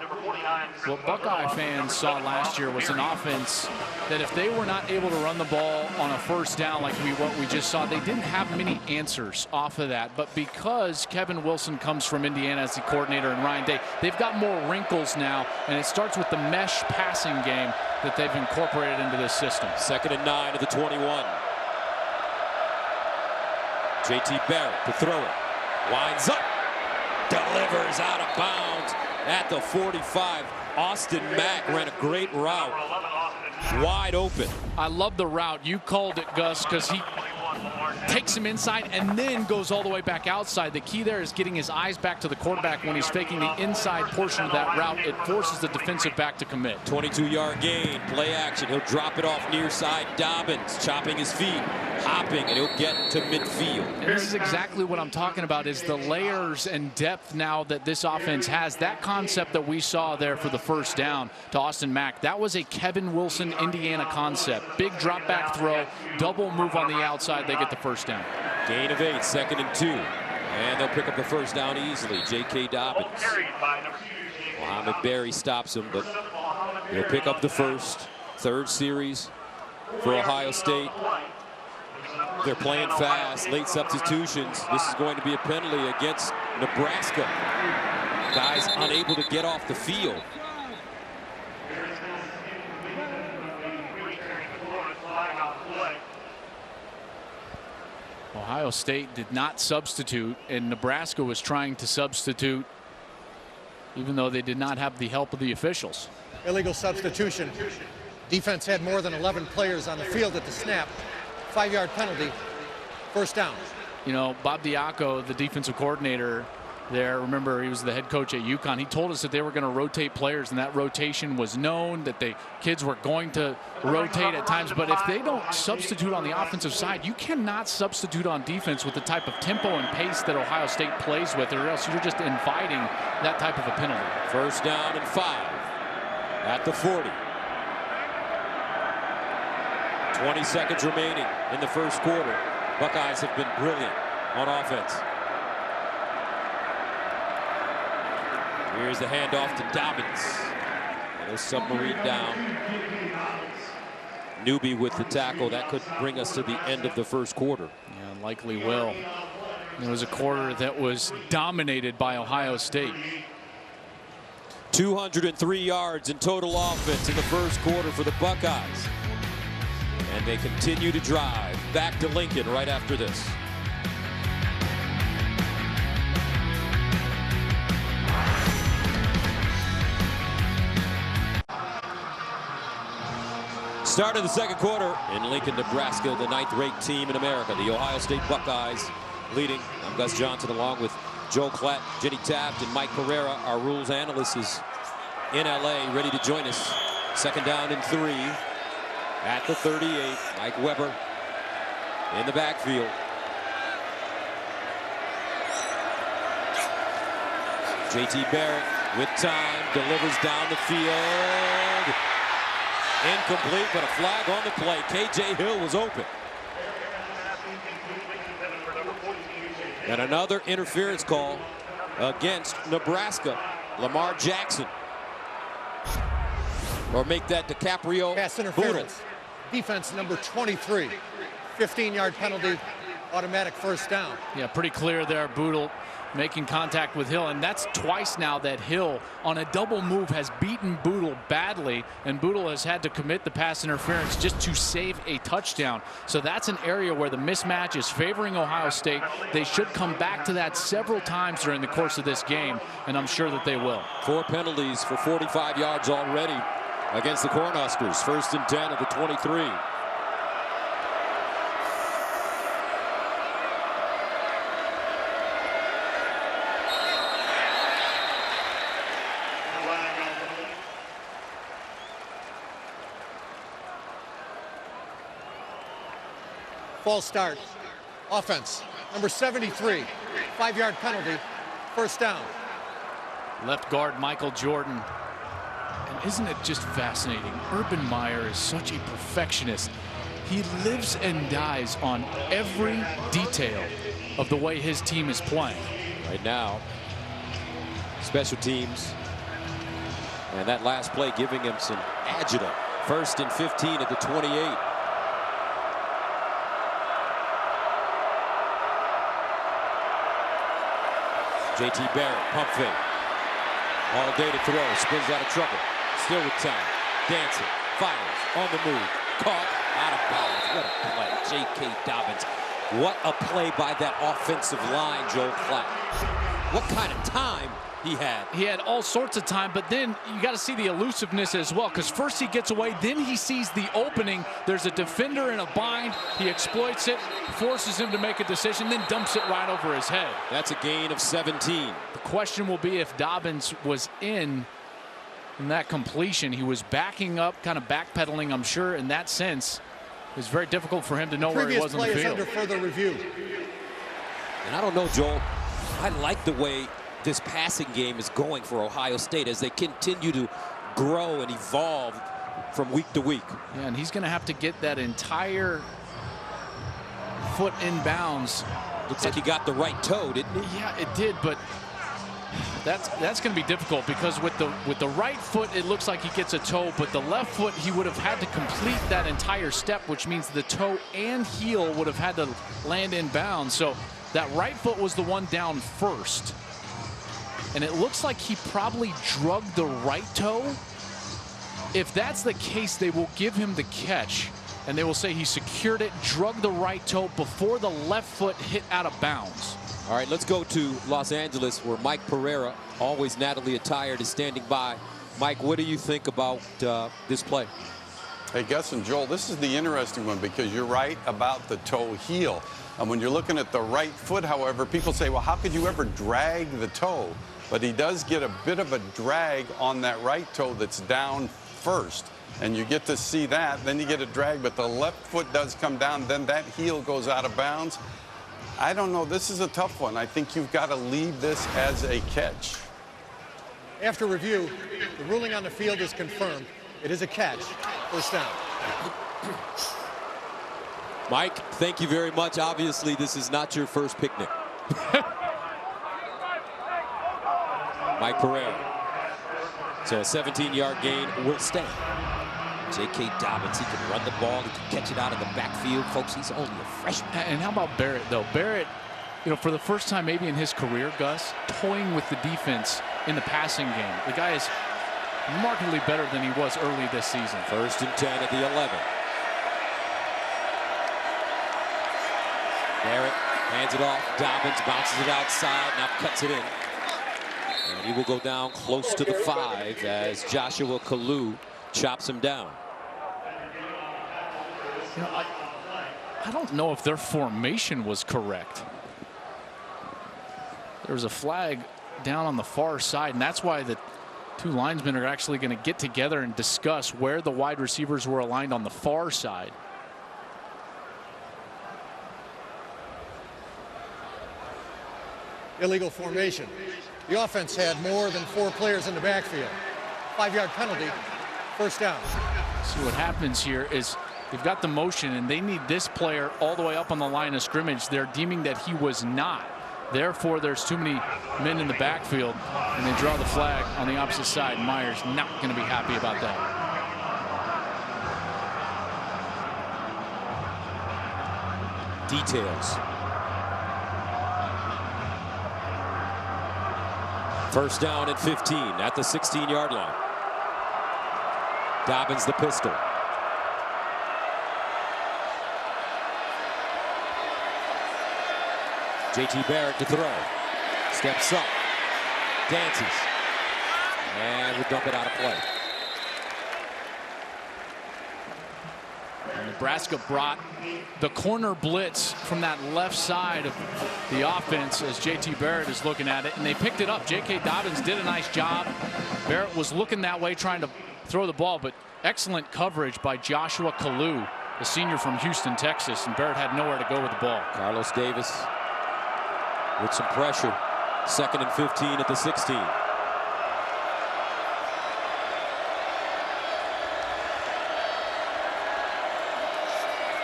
What Buckeye fans saw last year was an offense that if they were not able to run the ball on a first down like what we just saw, they didn't have many answers off of that. But because Kevin Wilson comes from Indiana as the coordinator and Ryan Day, they've got more wrinkles now, and it starts with the mesh passing game that they've incorporated into this system. 2nd and 9 to the 21. J.T. Barrett to throw it. Winds up. Delivers out of bounds at the 45. Austin Mack ran a great route. Wide open. I love the route. You called it, Gus, because he takes him inside and then goes all the way back outside. The key there is getting his eyes back to the quarterback when he's faking the inside portion of that route. It forces the defensive back to commit. 22-yard gain, play action. He'll drop it off near side. Dobbins chopping his feet, hopping, and he'll get to midfield. And this is exactly what I'm talking about, is the layers and depth now that this offense has. That concept that we saw there for the first down to Austin Mack, that was a Kevin Wilson, Indiana concept. Big drop back throw, double move on the outside, they get the first down. Gain of 8, 2nd and 2. And they'll pick up the first down easily. J.K. Dobbins. Mohamed Berry stops him, but he'll pick up the first. 3rd series for Ohio State. They're playing fast, late substitutions. This is going to be a penalty against Nebraska. Guys unable to get off the field. Ohio State did not substitute, and Nebraska was trying to substitute even though they did not have the help of the officials. Illegal substitution. Defense had more than 11 players on the field at the snap. 5-yard penalty, first down. You know, Bob Diaco, the defensive coordinator there, remember he was the head coach at UConn. He told us that they were going to rotate players, and that rotation was known, that the kids were going to rotate at times. But if they don't substitute on the offensive side, you cannot substitute on defense with the type of tempo and pace that Ohio State plays with, or else you're just inviting that type of a penalty. First down and 5 at the 40. 20 seconds remaining in the first quarter. Buckeyes have been brilliant on offense. Here's the handoff to Dobbins. And a submarine down. Newby with the tackle. That could bring us to the end of the first quarter. Yeah, likely will. It was a quarter that was dominated by Ohio State. 203 yards in total offense in the first quarter for the Buckeyes. And they continue to drive back to Lincoln right after this. Start of the second quarter in Lincoln, Nebraska, the 9th-ranked team in America, the Ohio State Buckeyes leading. I'm Gus Johnson along with Joe Klatt, Jenny Taft, and Mike Pereira. Our rules analyst is in LA, ready to join us. 2nd down and 3 at the 38. Mike Weber in the backfield. J.T. Barrett with time, delivers down the field. Incomplete, but a flag on the play. K.J. Hill was open. And another interference call against Nebraska. Lamar Jackson. Or make that DiCaprio. Pass interference. Defense number 23. 15-yard penalty, automatic first down. Yeah, pretty clear there. Boodle making contact with Hill, and that's twice now that Hill on a double move has beaten Boodle badly, and Boodle has had to commit the pass interference just to save a touchdown. So that's an area where the mismatch is favoring Ohio State. They should come back to that several times during the course of this game, and I'm sure that they will. 4 penalties for 45 yards already against the Cornhuskers. 1st and 10 at the 23. False start. Offense, number 73. 5-yard penalty, first down. Left guard Michael Jordan. And isn't it just fascinating? Urban Meyer is such a perfectionist. He lives and dies on every detail of the way his team is playing. Right now, Special teams. And that last play giving him some agita. 1st and 15 at the 28. J.T. Barrett, pump fake. All day to throw, spins out of trouble. Still with time. Dancing, fires, on the move. Caught, out of bounds. What a play. J.K. Dobbins. What a play by that offensive line, Joel Klatt. What kind of time he had. He had all sorts of time, but then you got to see the elusiveness as well, because first he gets away, then he sees the opening. There's a defender in a bind. He exploits it, forces him to make a decision, then dumps it right over his head. That's a gain of 17. The question will be if Dobbins was in that completion. He was backing up, kind of backpedaling, I'm sure, in that sense. It was very difficult for him to know where he was on the field. Previous play is under further review. And I don't know, Joel, I like the way this passing game is going for Ohio State as they continue to grow and evolve from week to week. Yeah, and he's going to have to get that entire foot in bounds. Looks like he got the right toe, didn't he? Yeah, it did, but that's going to be difficult, because with the right foot it looks like he gets a toe, but the left foot he would have had to complete that entire step, which means the toe and heel would have had to land in bounds. So that right foot was the one down first. And it looks like he probably drugged the right toe. If that's the case, they will give him the catch, and they will say he secured it, drugged the right toe before the left foot hit out of bounds. All right, let's go to Los Angeles, where Mike Pereira, always Natalie attired, is standing by. Mike, what do you think about this play? Hey, Gus and Joel, this is the interesting one, because you're right about the toe heel. And when you're looking at the right foot, however, people say, well, how could you ever drag the toe? But he does get a bit of a drag on that right toe that's down first. And you get to see that. Then you get a drag, but the left foot does come down. Then that heel goes out of bounds. I don't know. This is a tough one. I think you've got to leave this as a catch. After review, the ruling on the field is confirmed. It is a catch. First down. Mike, thank you very much. Obviously, this is not your first picnic. Mike Pereira. So a 17-yard gain will stand. J.K. Dobbins, he can run the ball, he can catch it out of the backfield. Folks, he's only a freshman. And how about Barrett, though? Barrett, you know, for the first time maybe in his career, Gus, toying with the defense in the passing game. The guy is markedly better than he was early this season. 1st and 10 at the 11. Barrett hands it off. Dobbins bounces it outside, now cuts it in. And he will go down close to the 5 as Joshua Kalu chops him down. You know, I don't know if their formation was correct. There was a flag down on the far side, and that's why the two linesmen are actually going to get together and discuss where the wide receivers were aligned on the far side. Illegal formation. The offense had more than 4 players in the backfield. 5-yard penalty. First down. See what happens here is they've got the motion, and they need this player all the way up on the line of scrimmage. They're deeming that he was not. Therefore, there's too many men in the backfield, and they draw the flag on the opposite side. Myers not going to be happy about that. Details. First down and 15 at the 16-yard line. Dobbins the pistol. J.T. Barrett to throw. Steps up. Dances. And we dump it out of play. And Nebraska brought the corner blitz from that left side of the offense as J.T. Barrett is looking at it, and they picked it up. J.K. Dobbins did a nice job. Barrett was looking that way, trying to throw the ball, but excellent coverage by Joshua Kalu, the senior from Houston, Texas, and Barrett had nowhere to go with the ball. Carlos Davis with some pressure. 2nd and 15 at the 16.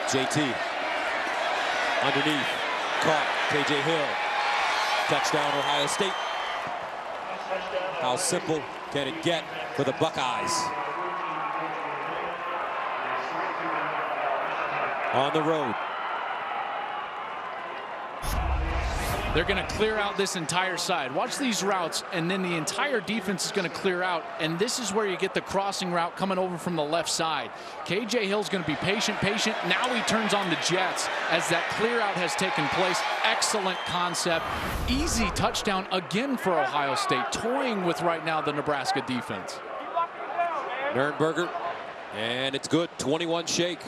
JT underneath, caught. KJ Hill, touchdown Ohio State. How simple can it get for the Buckeyes? On the road. They're going to clear out this entire side. Watch these routes, and then the entire defense is going to clear out, and this is where you get the crossing route coming over from the left side. KJ Hill's going to be patient. Now he turns on the jets as that clear out has taken place. Excellent concept. Easy touchdown again for Ohio State, toying with right now the Nebraska defense. Nurnberger, and it's good. 21 shake.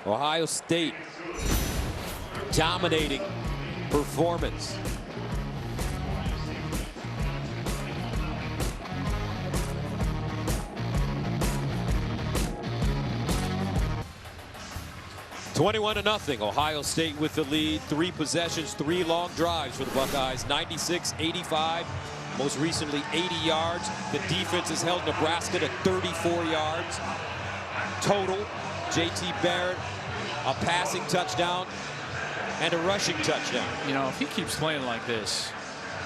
Ohio State dominating performance. (21-0). Ohio State with the lead. 3 possessions, 3 long drives for the Buckeyes. 96, 85, most recently 80 yards. The defense has held Nebraska to 34 yards total. J.T. Barrett, a passing touchdown and a rushing touchdown. You know, if he keeps playing like this,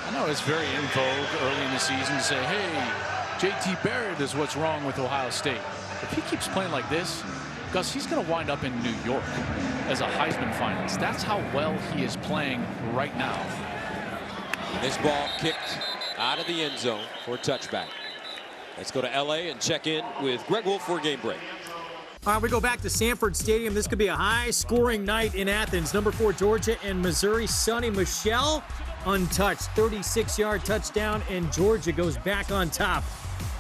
I know it's very in vogue early in the season to say, hey, J.T. Barrett is what's wrong with Ohio State. If he keeps playing like this, Gus, he's going to wind up in New York as a Heisman finalist. That's how well he is playing right now. This ball kicked out of the end zone for a touchback. Let's go to L.A. and check in with Greg Wolf for a game break. All right, we go back to Sanford Stadium. This could be a high-scoring night in Athens. Number 4, Georgia and Missouri. Sonny Michel untouched. 36-yard touchdown, and Georgia goes back on top.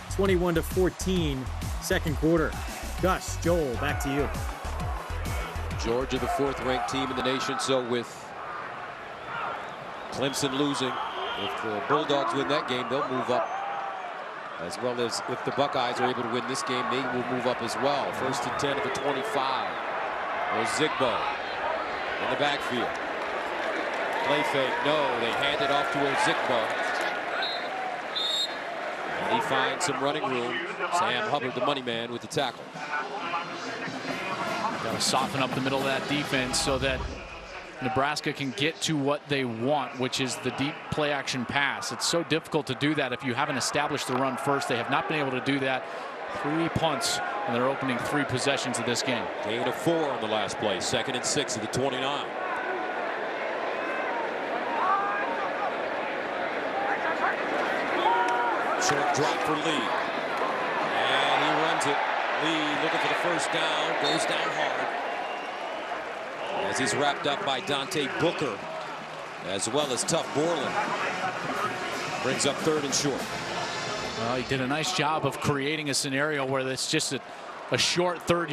21-14, second quarter. Gus, Joel, back to you. Georgia, the 4th-ranked team in the nation. So with Clemson losing, if the Bulldogs win that game, they'll move up. As well as if the Buckeyes are able to win this game, they will move up as well. 1st and 10 at the 25. Ozigbo in the backfield. Play fake. No, they hand it off to Ozigbo. And he finds some running room. Sam Hubbard, the money man, with the tackle. Got to soften up the middle of that defense so that Nebraska can get to what they want, which is the deep play action pass. It's so difficult to do that if you haven't established the run first. They have not been able to do that. 3 punts in their opening 3 possessions of this game. Gain of 4 on the last play. 2nd and 6 at the 29. Short drop for Lee. And he runs it. Lee looking for the first down. Goes down hard. As he's wrapped up by Dante Booker, as well as Tough Borland. Brings up 3rd and short. Well, he did a nice job of creating a scenario where it's just a short third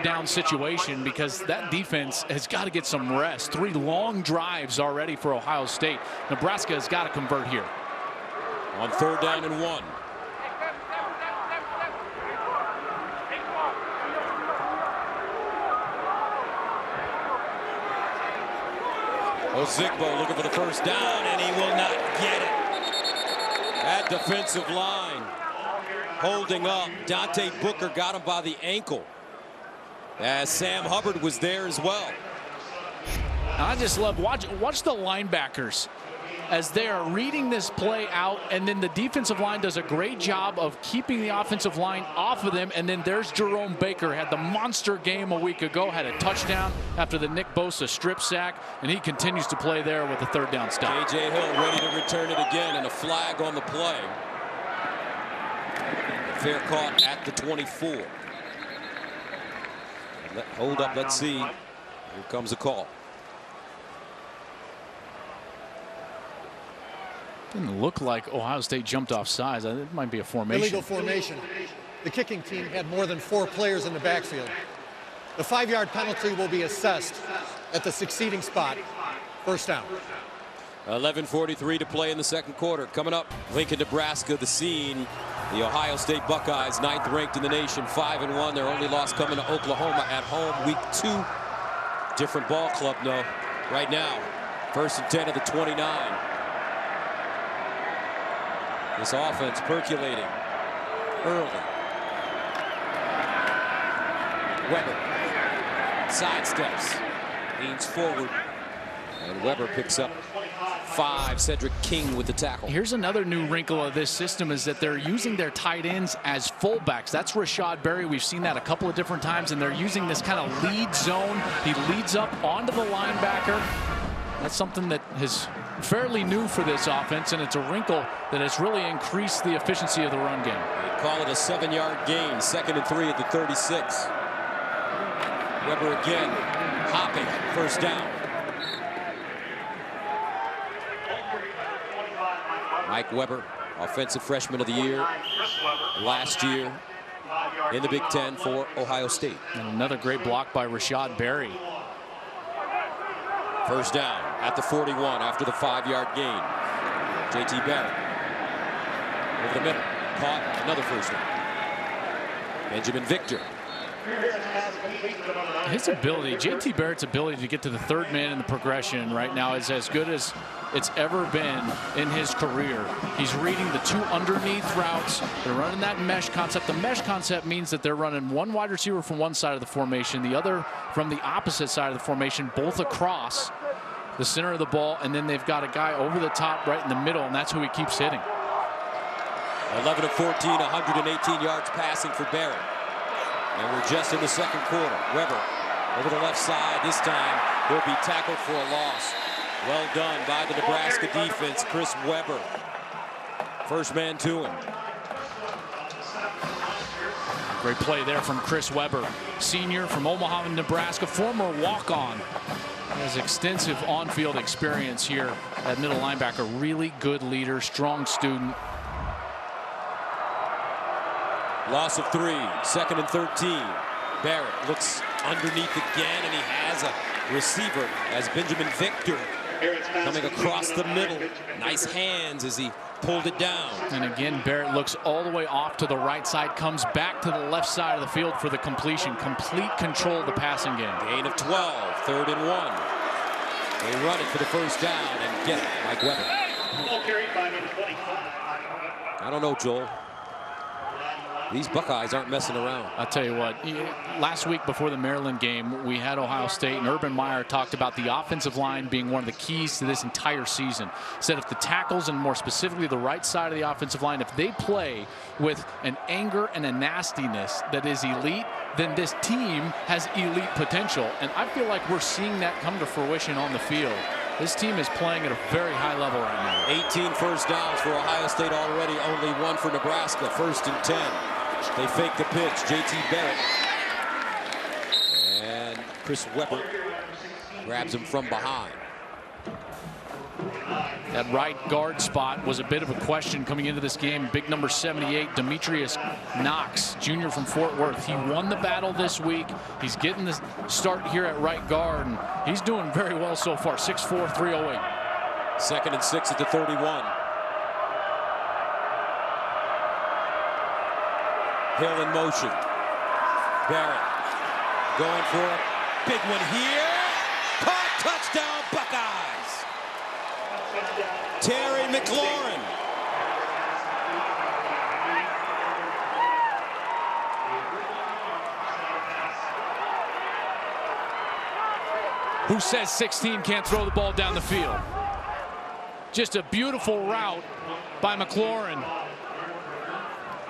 down situation, because that defense has got to get some rest. 3 long drives already for Ohio State. Nebraska has got to convert here. On 3rd down and 1. Ozigbo looking for the first down, and he will not get it. That defensive line holding up. Dante Booker got him by the ankle, as Sam Hubbard was there as well. I just love watch the linebackers as they are reading this play out, and then the defensive line does a great job of keeping the offensive line off of them. And then there's Jerome Baker, had the monster game a week ago, had a touchdown after the Nick Bosa strip sack, and he continues to play there with a 3rd down stop. KJ Hill ready to return it again, and a flag on the play. Fair caught at the 24. Hold up, let's see. Here comes a call. Didn't look like Ohio State jumped off sides. It might be a formation. Illegal formation. The kicking team had more than 4 players in the backfield. The 5-yard penalty will be assessed at the succeeding spot. First down. 11:43 to play in the second quarter. Coming up, Lincoln, Nebraska, the scene. The Ohio State Buckeyes, 9th ranked in the nation, 5-1. Their only loss coming to Oklahoma at home, week 2. Different ball club, though. Right now, 1st and 10 of the 29. This offense percolating early. Weber sidesteps, leans forward, And Weber picks up 5. Cedric King with the tackle. Here's another new wrinkle of this system is that they're using their tight ends as fullbacks. That's Rashad Berry. We've seen that a couple of different times, and they're using this kind of lead zone. He leads up onto the linebacker. That's something that is fairly new for this offense, and it's a wrinkle that has really increased the efficiency of the run game. They call it a 7-yard gain. 2nd and 3 at the 36. Weber again, hopping, 1st down. Mike Weber, offensive freshman of the year last year in the Big Ten for Ohio State. And another great block by Rashad Berry. 1st down at the 41 after the 5-yard gain. J.T. Barrett over the middle, caught, another 1st down. Benjamin Victor. His ability, J.T. Barrett's ability to get to the 3rd man in the progression right now is as good as it's ever been in his career. He's reading the 2 underneath routes. They're running that mesh concept. The mesh concept means that they're running one wide receiver from one side of the formation, the other from the opposite side of the formation, both across the center of the ball, and then they've got a guy over the top right in the middle, and that's who he keeps hitting. 11 of 14, 118 yards passing for Barrett. And we're just in the 2nd quarter. Weber over the left side. This time he'll be tackled for a loss. Well done by the Nebraska defense. Chris Weber, 1st man to him. Great play there from Chris Weber, senior from Omaha, Nebraska, former walk-on. Has extensive on-field experience here at middle linebacker. Really good leader, strong student. Loss of 3, 2nd and 13. Barrett looks underneath again, and he has a receiver as Benjamin Victor coming across the middle. Nice hands as he pulled it down. And again, Barrett looks all the way off to the right side, comes back to the left side of the field for the completion. Complete control of the passing game. Gain of 12, 3rd and 1. They run it for the 1st down and get it, Mike Weber. I don't know, Joel. These Buckeyes aren't messing around. I'll tell you what, last week before the Maryland game, we had Ohio State, and Urban Meyer talked about the offensive line being one of the keys to this entire season. Said if the tackles, and more specifically the right side of the offensive line, if they play with an anger and a nastiness that is elite, then this team has elite potential. And I feel like we're seeing that come to fruition on the field. This team is playing at a very high level right now. 18 1st downs for Ohio State already, only 1 for Nebraska. 1st and 10. They fake the pitch. J.T. Barrett. And Chris Weber grabs him from behind. That right guard spot was a bit of a question coming into this game. Big number 78, Demetrius Knox, junior from Fort Worth. He won the battle this week. He's getting the start here at right guard, and he's doing very well so far. 6'4", 308. 2nd and 6 at the 31. Hill in motion. Barrett going for a big one here. Caught, touchdown, Buckeyes. Terry McLaurin. Who says 16 can't throw the ball down the field? Just a beautiful route by McLaurin.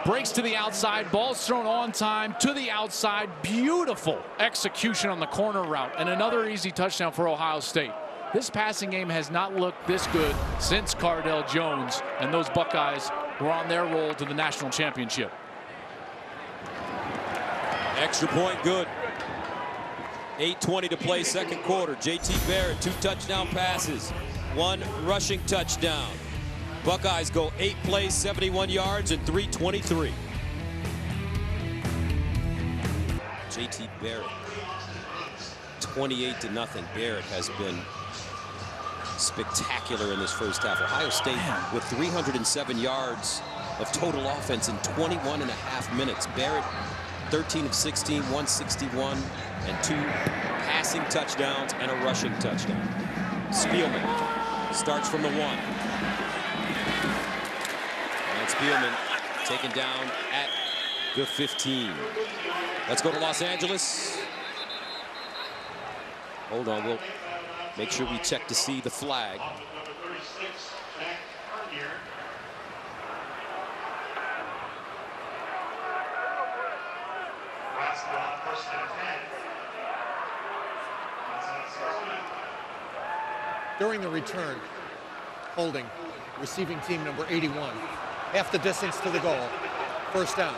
Breaks to the outside, ball's thrown on time to the outside. Beautiful execution on the corner route, and another easy touchdown for Ohio State. This passing game has not looked this good since Cardell Jones, and those Buckeyes were on their roll to the national championship. Extra point good. 8:20 to play, 2nd quarter. J.T. Barrett, 2 touchdown passes, 1 rushing touchdown. Buckeyes go 8 plays, 71 yards, and 3:23. J.T. Barrett, 28-0. Barrett has been spectacular in this 1st half. Ohio State with 307 yards of total offense in 21 and a half minutes. Barrett, 13 of 16, 161, and 2 passing touchdowns and a rushing touchdown. Spielman starts from the 1. And Spielman taken down at the 15. Let's go to Los Angeles. Hold on, Make sure we check to see the flag. During the return, holding receiving team number 81. Half the distance to the goal. First down.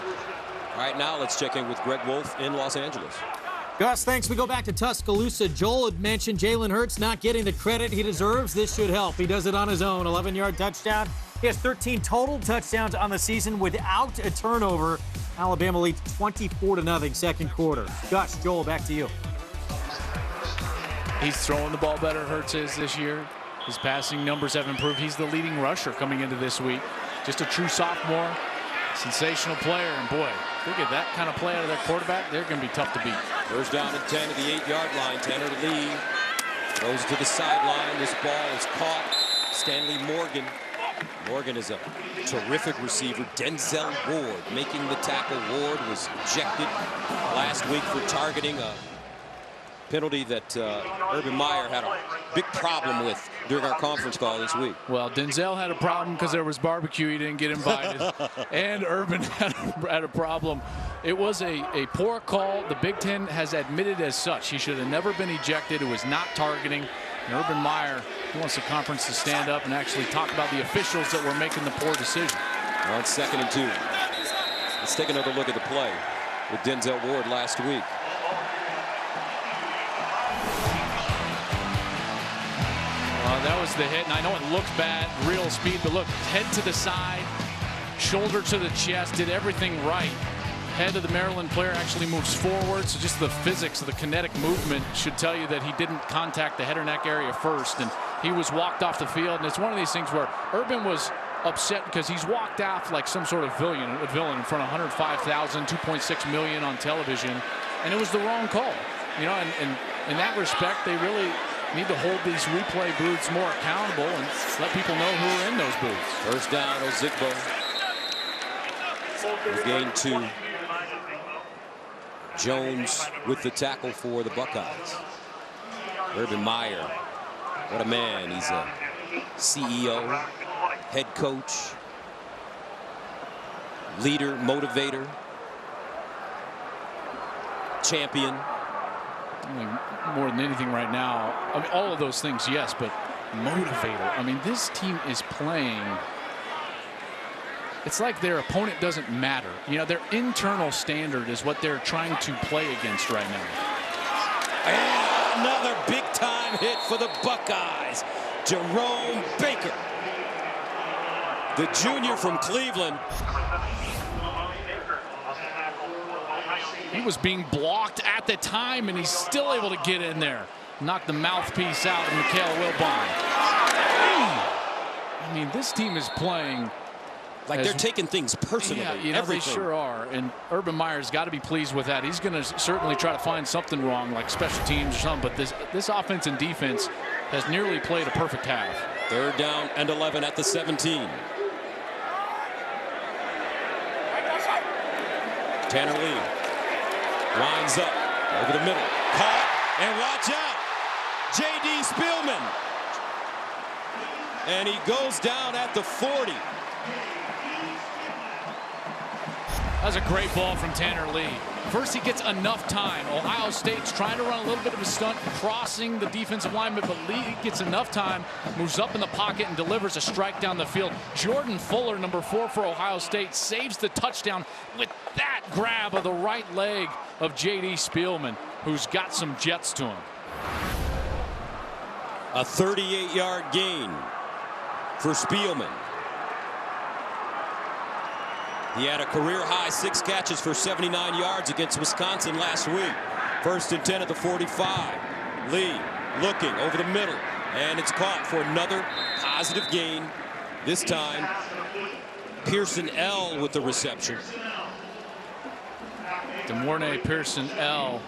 All right, now let's check in with Greg Wolf in Los Angeles. Gus, thanks. We go back to Tuscaloosa. Joel had mentioned Jalen Hurts not getting the credit he deserves. This should help. He does it on his own. 11-yard touchdown. He has 13 total touchdowns on the season without a turnover. Alabama leads 24-0 second quarter. Gus, Joel, back to you. He's throwing the ball better, Hurts is, this year. His passing numbers have improved. He's the leading rusher coming into this week. Just a true sophomore, sensational player. And boy, if they get that kind of play out of their quarterback, they're going to be tough to beat. First down and 10 at the 8-yard line. Tanner Lee throws to the sideline. This ball is caught. Stanley Morgan. Morgan is a terrific receiver. Denzel Ward making the tackle. Ward was ejected last week for targeting a penalty that Urban Meyer had a big problem with during our conference call this week. Well, Denzel had a problem because there was barbecue. He didn't get invited. And Urban had a problem. It was a poor call. The Big Ten has admitted as such. He should have never been ejected. It was not targeting. And Urban Meyer, he wants the conference to stand up and actually talk about the officials that were making the poor decision. On 2nd and 2. Let's take another look at the play with Denzel Ward last week. That was the hit, and I know it looks bad, real speed, but look, head to the side, shoulder to the chest, did everything right. Head of the Maryland player actually moves forward, so just the physics of the kinetic movement should tell you that he didn't contact the head or neck area first, and he was walked off the field. And it's one of these things where Urban was upset because he's walked off like some sort of villain in front of 105,000, 2.6 million on television, and it was the wrong call. You know, and in that respect, they really need to hold these replay booths more accountable and let people know who are in those booths. First down, Ozigbo. Gain 2. Jones with the tackle for the Buckeyes. Urban Meyer, what a man. He's a CEO, head coach, leader, motivator, champion. I mean, more than anything right now, I mean, all of those things, yes, but motivator. I mean, this team is playing. It's like their opponent doesn't matter. You know, their internal standard is what they're trying to play against right now. And another big-time hit for the Buckeyes. Jerome Baker, the junior from Cleveland. He was being blocked at the time, and he's still able to get in there. Knock the mouthpiece out of Mikhail Wilbon. I mean, this team is playing like they're taking things personally. Yeah, you know, they sure are. And Urban Meyer's got to be pleased with that. He's going to certainly try to find something wrong, like special teams or something. But this offense and defense has nearly played a perfect half. Third down and 11 at the 17. Tanner Lee lines up over the middle. Caught, and watch out. J.D. Spielman. And he goes down at the 40. That was a great ball from Tanner Lee. First, he gets enough time. Ohio State's trying to run a little bit of a stunt, crossing the defensive lineman, but Lee gets enough time, moves up in the pocket, and delivers a strike down the field. Jordan Fuller, number 4 for Ohio State, saves the touchdown with that grab of the right leg of J.D. Spielman, who's got some jets to him. A 38-yard gain for Spielman. He had a career-high 6 catches for 79 yards against Wisconsin last week. First and 10 at the 45. Lee looking over the middle, and it's caught for another positive gain. This time, Pierson-El with the reception. DeMornay Pierson-El,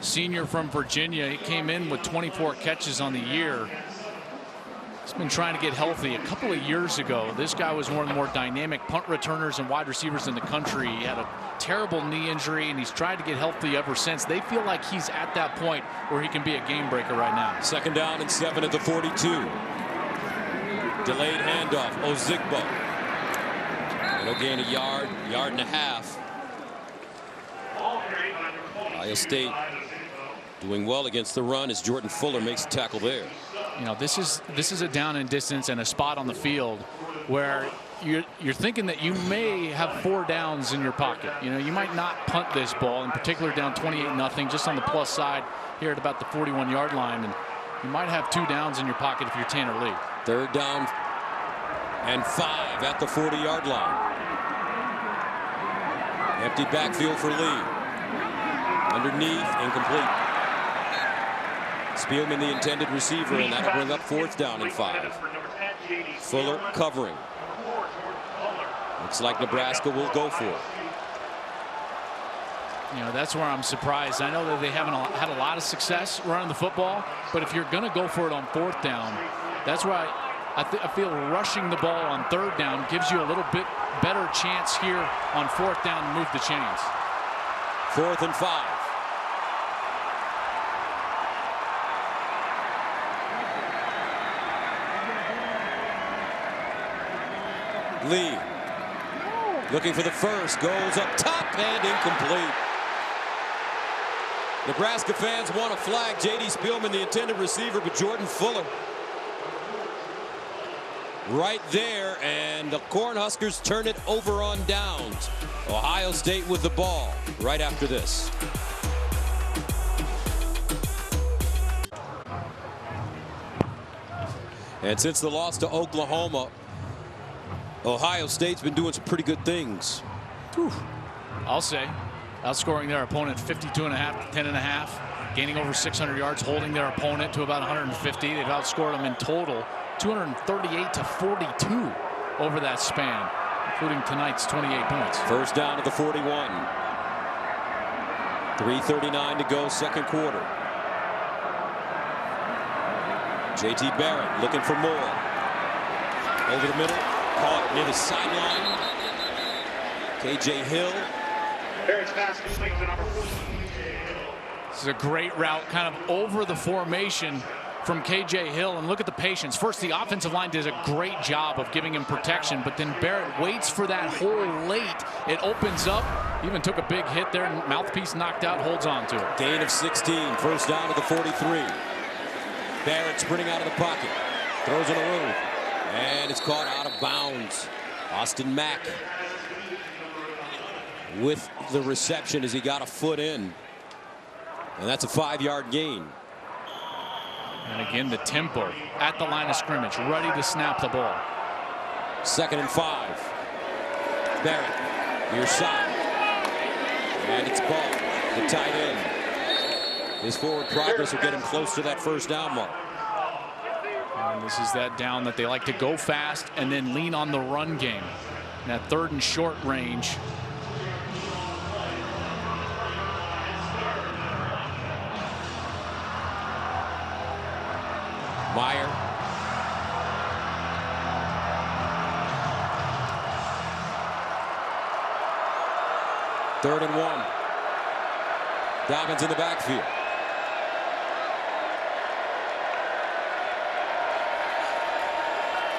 senior from Virginia. He came in with 24 catches on the year. He's been trying to get healthy. A couple of years ago, this guy was one of the more dynamic punt returners and wide receivers in the country. He had a terrible knee injury, and he's tried to get healthy ever since. They feel like he's at that point where he can be a game breaker right now. 2nd down and 7 at the 42. Delayed handoff. Ozigbo. It'll gain a yard and a half. Ohio State doing well against the run as Jordan Fuller makes a tackle there. You know, this is a down and distance and a spot on the field where you're thinking that you may have 4 downs in your pocket. You know, you might not punt this ball, in particular down 28-0, just on the plus side here at about the 41-yard line, and you might have 2 downs in your pocket if you're Tanner Lee. 3rd down and 5 at the 40-yard line. Empty backfield for Lee. Underneath, incomplete. Spielman the intended receiver, and that'll bring up 4th down and 5. Fuller covering. Looks like Nebraska will go for it. You know, that's where I'm surprised. I know that they haven't had a lot of success running the football, but if you're going to go for it on 4th down, that's why I feel rushing the ball on 3rd down gives you a little bit better chance here on 4th down to move the chains. 4th and 5. Lee looking for the first, goes up top and incomplete. Nebraska fans want a flag. J.D. Spielman, the intended receiver, but Jordan Fuller right there, and the Cornhuskers turn it over on downs. Ohio State with the ball right after this. And since the loss to Oklahoma, Ohio State's been doing some pretty good things. Whew. I'll say, outscoring their opponent 52.5 to 10.5, gaining over 600 yards, holding their opponent to about 150. They've outscored them in total 238 to 42 over that span, including tonight's 28 points. 1st down at the 41. 3:39 to go, 2nd quarter. J.T. Barrett looking for more. Over the middle, caught near the sideline. K.J. Hill. This is a great route, kind of over the formation from K.J. Hill, and look at the patience. First, the offensive line did a great job of giving him protection, but then Barrett waits for that hole late. It opens up, even took a big hit there, and mouthpiece knocked out, holds on to it. Gain of 16, 1st down at the 43. Barrett sprinting out of the pocket, throws in a room, and it's caught out of bounds. Austin Mack with the reception as he got a foot in, and that's a 5-yard gain. And again, the tempo at the line of scrimmage, ready to snap the ball. 2nd and 5. Barrett, near side. And it's ball, the tight end. His forward progress will get him close to that 1st down mark. And this is that down that they like to go fast and then lean on the run game. And that 3rd and short range. Meyer. Third and 1. Dobbins in the backfield.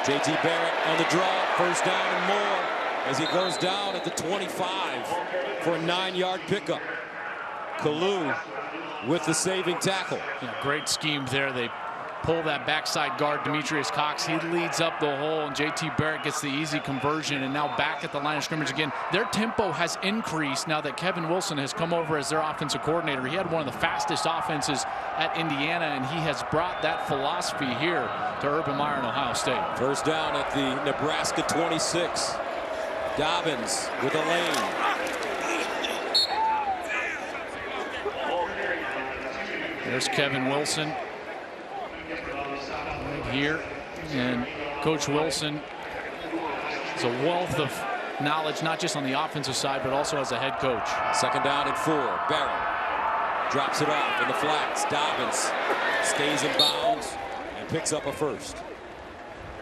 J.T. Barrett on the drop. 1st down and more as he goes down at the 25 for a 9-yard pickup. Kalu with the saving tackle. Yeah, great scheme there. They pull that backside guard, Demetrius Cox. He leads up the hole, and J.T. Barrett gets the easy conversion, and now back at the line of scrimmage again. Their tempo has increased now that Kevin Wilson has come over as their offensive coordinator. He had one of the fastest offenses at Indiana, and he has brought that philosophy here to Urban Meyer and Ohio State. 1st down at the Nebraska 26. Dobbins with a lane. There's Kevin Wilson right here, and Coach Wilson is a wealth of knowledge, not just on the offensive side, but also as a head coach. 2nd down and 4. Barrett drops it off in the flats. Dobbins stays in bounds and picks up a 1st.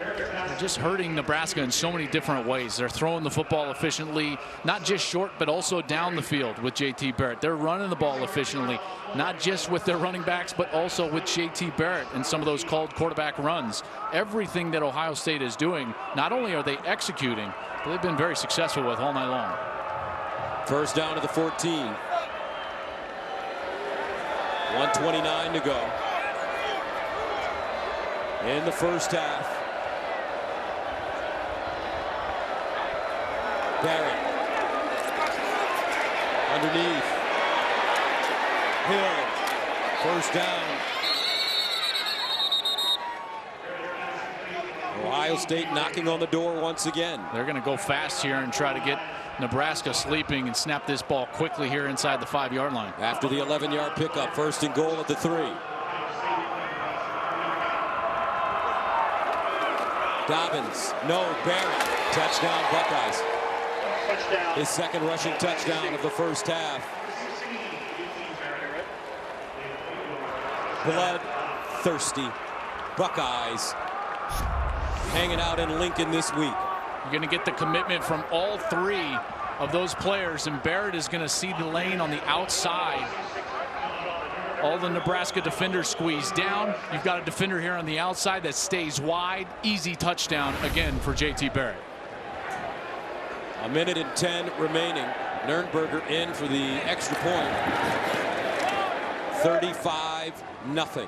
They're just hurting Nebraska in so many different ways. They're throwing the football efficiently, not just short, but also down the field with J.T. Barrett. They're running the ball efficiently, not just with their running backs, but also with J.T. Barrett and some of those called quarterback runs. Everything that Ohio State is doing, not only are they executing, but they've been very successful with all night long. First down to the 14. 1:29 to go in the first half. Barrett underneath. Hill. First down. Ohio State knocking on the door once again. They're going to go fast here and try to get Nebraska sleeping and snap this ball quickly here inside the 5-yard line. After the 11-yard pickup, first and goal at the 3. Dobbins, no, Barrett, touchdown Buckeyes. His second rushing touchdown of the first half. Bloodthirsty Buckeyes hanging out in Lincoln this week. You're going to get the commitment from all 3 of those players, and Barrett is going to see the lane on the outside. All the Nebraska defenders squeeze down. You've got a defender here on the outside that stays wide. Easy touchdown again for J.T. Barrett. A minute and 10 remaining. Nurnberger in for the extra point. 35-0.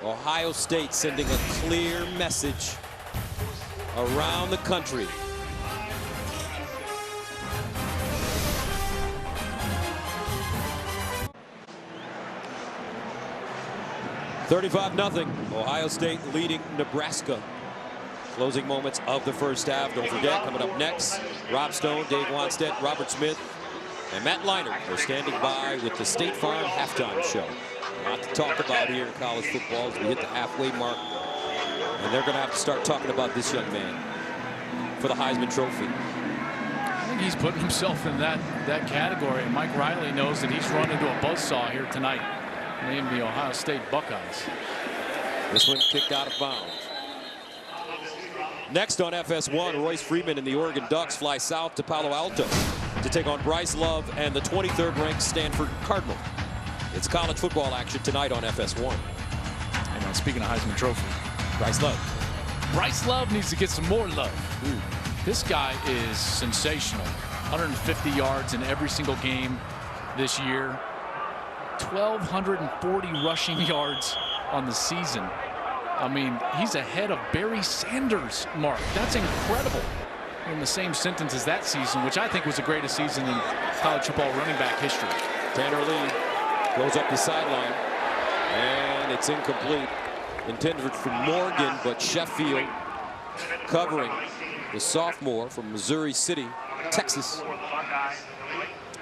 Ohio State sending a clear message around the country. $35-0. Ohio State leading Nebraska. Closing moments of the first half. Don't forget, coming up next, Rob Stone, Dave Wanstead, Robert Smith, and Matt Leinart are standing by with the State Farm halftime show. A lot to talk about here in college football as we hit the halfway mark. And they're going to have to start talking about this young man for the Heisman Trophy. I think he's putting himself in that category. And Mike Riley knows that he's run into a buzzsaw here tonight, named the Ohio State Buckeyes. This one kicked out of bounds. Next on FS1, Royce Freeman and the Oregon Ducks fly south to Palo Alto to take on Bryce Love and the 23rd ranked Stanford Cardinal. It's college football action tonight on FS1. And speaking of Heisman Trophy, Bryce Love. Bryce Love needs to get some more love. This guy is sensational. 150 yards in every single game this year. 1,240 rushing yards on the season. I mean, he's ahead of Barry Sanders' mark. That's incredible. In the same sentence as that season, which I think was the greatest season in college football running back history. Tanner Lee goes up the sideline, and it's incomplete. Intended for Morgan, but Sheffield covering the sophomore from Missouri City, Texas.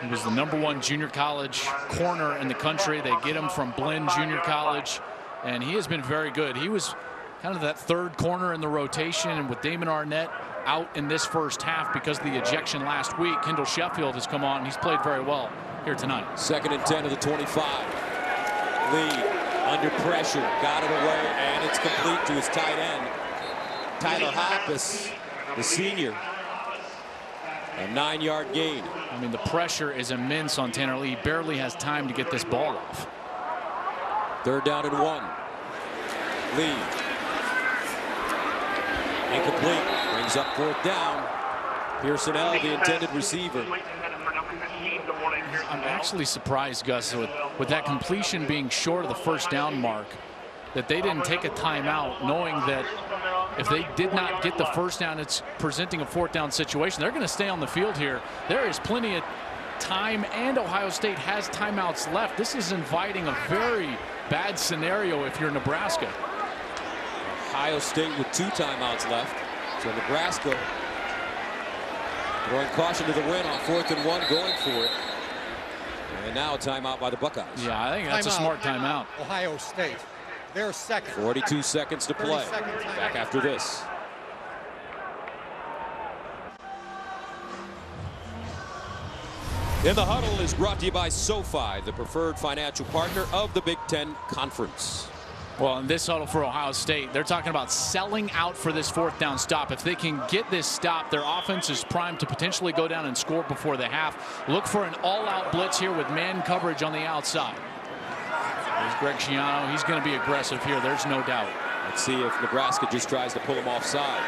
He was the #1 junior college corner in the country. They get him from Blinn Junior College, and he has been very good. He was kind of that third corner in the rotation, and with Damon Arnett out in this first half because of the ejection last week, Kendall Sheffield has come on, and he's played very well here tonight. 2nd and 10 to the 25. Lee under pressure, got it away, and it's complete to his tight end, Tyler Hoppus, the senior. A 9-yard gain. I mean, the pressure is immense on Tanner Lee. He barely has time to get this ball off. 3rd down and 1. Lee. Incomplete. Brings up 4th down. Pierson-El, the intended receiver. I'm actually surprised, Gus, with that completion being short of the 1st down mark, that they didn't take a timeout, knowing that if they did not get the 1st down, it's presenting a 4th down situation. They're going to stay on the field here. There is plenty of time, and Ohio State has timeouts left. This is inviting a very bad scenario if you're Nebraska. Ohio State with 2 timeouts left. So Nebraska throwing caution to the wind on 4th and 1, going for it. And now a timeout by the Buckeyes. Yeah, I think that's a smart timeout. Ohio State. They're second. 42 seconds to play. Back after this. In the Huddle is brought to you by SoFi, the preferred financial partner of the Big Ten Conference. Well, in this huddle for Ohio State, they're talking about selling out for this 4th down stop. If they can get this stop, their offense is primed to potentially go down and score before the half. Look for an all-out blitz here with man coverage on the outside. There's Greg Schiano. He's going to be aggressive here. There's no doubt. Let's see if Nebraska just tries to pull him offside.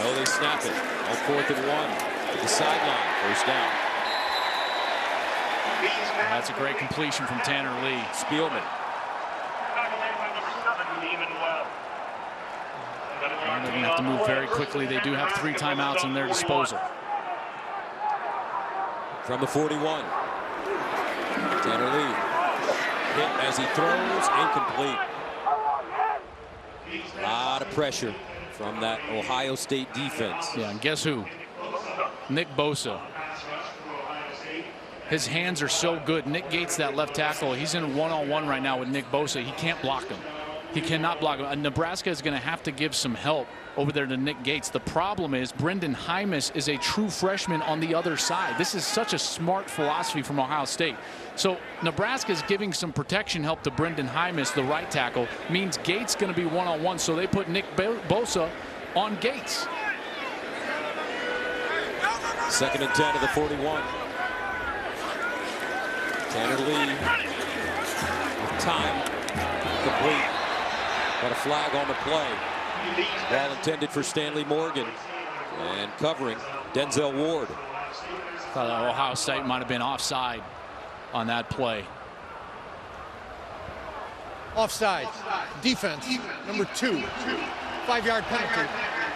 No, they snap it. On 4th and 1 to the sideline. First down. That's a great completion from Tanner Lee. Spielman. They're going to have to move very quickly. They do have 3 timeouts in their disposal. From the 41. Tanner Lee. Hit as he throws. Incomplete. A lot of pressure from that Ohio State defense. Yeah, and guess who? Nick Bosa. His hands are so good. Nick Gates, that left tackle, he's in one-on-one right now with Nick Bosa. He can't block him. He cannot block him. Nebraska is going to have to give some help over there to Nick Gates. The problem is Brendan Hymas is a true freshman on the other side. This is such a smart philosophy from Ohio State. So Nebraska is giving some protection help to Brendan Hymas, the right tackle. Means Gates going to be one-on-one, so they put Nick Bosa on Gates. 2nd and 10 to the 41. Tanner Lee with time complete. Got a flag on the play. Ball intended for Stanley Morgan. And covering Denzel Ward. Thought Ohio State might have been offside on that play. Offside. Defense, number 2. 5-yard penalty.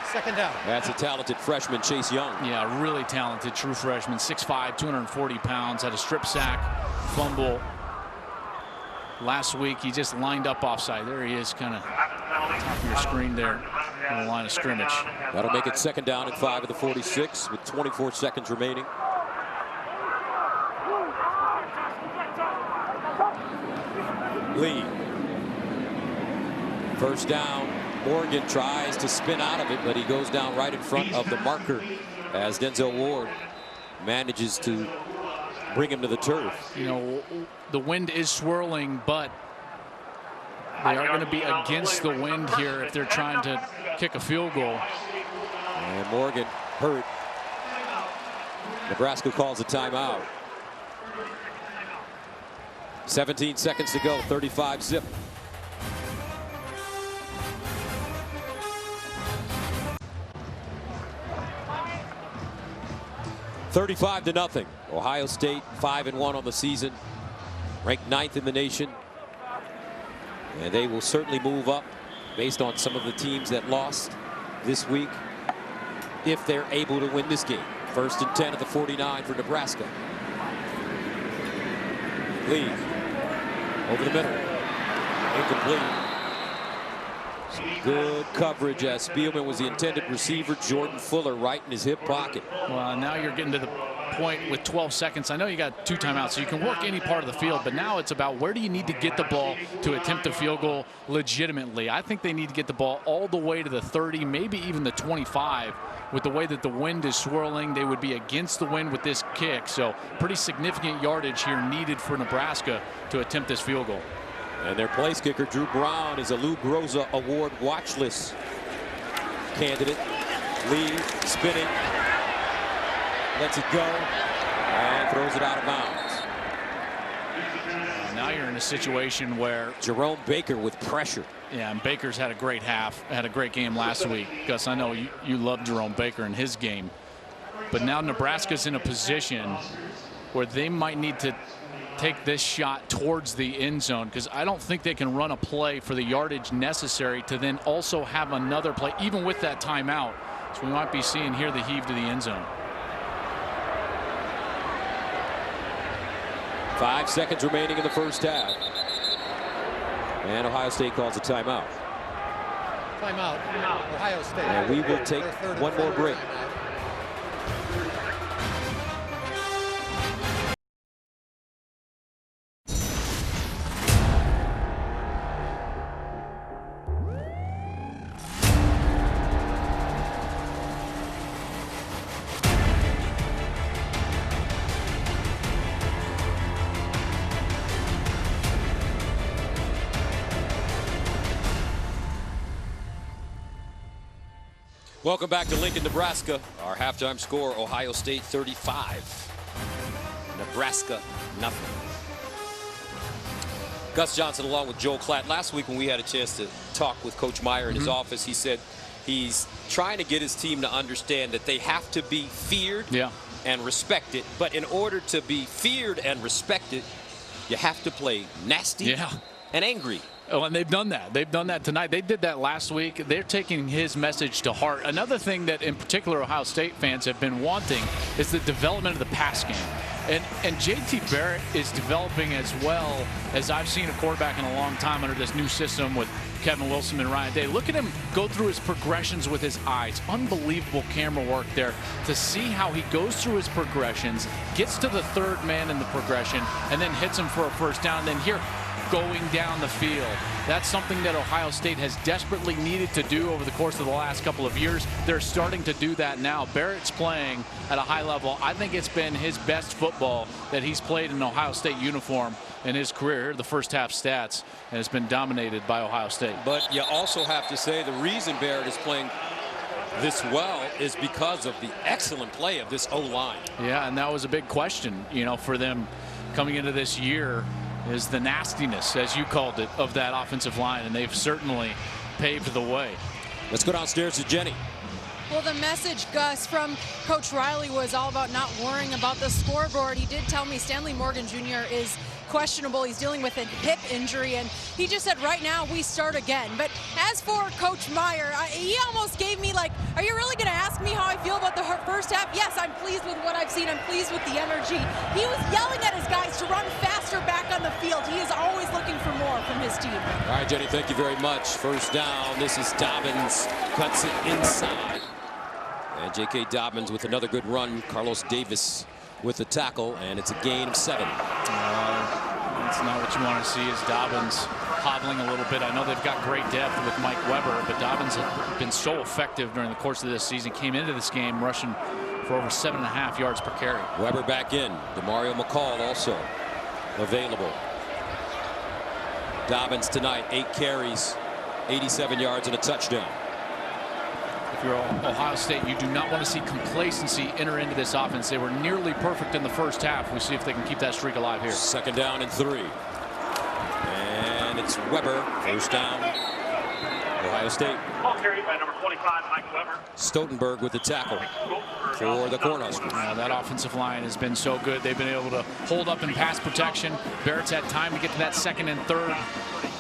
2nd down. That's a talented freshman, Chase Young. Yeah, really talented true freshman. 6'5", 240 pounds. Had a strip sack, fumble. Last week, he just lined up offside. There he is, kind of top of your screen there on the line of scrimmage. That'll make it 2nd down and 5 of the 46 with 24 seconds remaining. Lee. First down. Morgan tries to spin out of it, but he goes down right in front of the marker as Denzel Ward manages to bring him to the turf. You know, the wind is swirling, but they are going to be against the wind here if they're trying to kick a field goal. And Morgan hurt. Nebraska calls a timeout. 17 seconds to go, 35-zip. $35-0. Ohio State 5-1 on the season, ranked 9th in the nation, and they will certainly move up based on some of the teams that lost this week if they're able to win this game. 1st and 10 at the 49 for Nebraska. Lee over the middle, incomplete. Some good coverage as Spielman was the intended receiver. Jordan Fuller right in his hip pocket. Well, now you're getting to the point with 12 seconds. I know you got 2 timeouts, so you can work any part of the field, but now it's about where do you need to get the ball to attempt a field goal legitimately. I think they need to get the ball all the way to the 30, maybe even the 25. With the way that the wind is swirling, they would be against the wind with this kick. So pretty significant yardage here needed for Nebraska to attempt this field goal. And their place kicker, Drew Brown, is a Lou Groza Award watch list candidate. Lee spinning, lets it go, and throws it out of bounds. Now you're in a situation where Jerome Baker with pressure. Yeah, and Baker's had a great half, had a great game last week. Gus, I know you love Jerome Baker in his game. But now Nebraska's in a position where they might need to take this shot towards the end zone, because I don't think they can run a play for the yardage necessary to then also have another play, even with that timeout. So we might be seeing here the heave to the end zone. 5 seconds remaining in the first half. And Ohio State calls a timeout. Timeout, Ohio State. And we will take one more break. Welcome back to Lincoln, Nebraska. Our halftime score, Ohio State 35. Nebraska, nothing. Gus Johnson along with Joel Klatt. Last week when we had a chance to talk with Coach Meyer in his office, he said he's trying to get his team to understand that they have to be feared and respected. But in order to be feared and respected, you have to play nasty and angry. Oh, and they've done that. They've done that tonight. They did that last week. They're taking his message to heart. Another thing that, in particular, Ohio State fans have been wanting is the development of the pass game. And J.T. Barrett is developing as well as I've seen a quarterback in a long time under this new system with Kevin Wilson and Ryan Day. Look at him go through his progressions with his eyes. Unbelievable camera work there to see how he goes through his progressions, gets to the third man in the progression, and then hits him for a first down. And then here, going down the field. That's something that Ohio State has desperately needed to do over the course of the last couple of years. They're starting to do that now. Barrett's playing at a high level. I think it's been his best football that he's played in an Ohio State uniform in his career. The first half stats, and it's been dominated by Ohio State. But you also have to say the reason Barrett is playing this well is because of the excellent play of this O-line. Yeah, and that was a big question, you know, for them coming into this year, is the nastiness, as you called it, of that offensive line, and they've certainly paved the way. Let's go downstairs to Jenny. Well, the message, Gus, from Coach Riley was all about not worrying about the scoreboard. He did tell me Stanley Morgan Jr. is questionable. He's dealing with a hip injury, and he just said right now we start again. But as for Coach Meyer, he almost gave me like, are you really going to ask me how I feel about the first half? Yes, I'm pleased with what I've seen. I'm pleased with the energy. He was yelling at his guys to run faster back on the field. He is always looking for more from his team. All right, Jenny, thank you very much. First down. This is Dobbins, cuts it inside. And J.K. Dobbins with another good run. Carlos Davis with the tackle, and it's a gain of 7. That's not what you want to see, is Dobbins hobbling a little bit. I know they've got great depth with Mike Weber, but Dobbins has been so effective during the course of this season. Came into this game rushing for over 7.5 yards per carry. Weber back in. DeMario McCall also available. Dobbins tonight, 8 carries, 87 yards and a touchdown. If you're Ohio State, you do not want to see complacency enter into this offense. They were nearly perfect in the first half. We'll see if they can keep that streak alive here. Second down and 3. And it's Weber. First down. Ohio State. Ball carried by number 25, Mike Weber. Stoutenberg with the tackle for the Cornhuskers. That offensive line has been so good. They've been able to hold up in pass protection. Barrett's had time to get to that second and third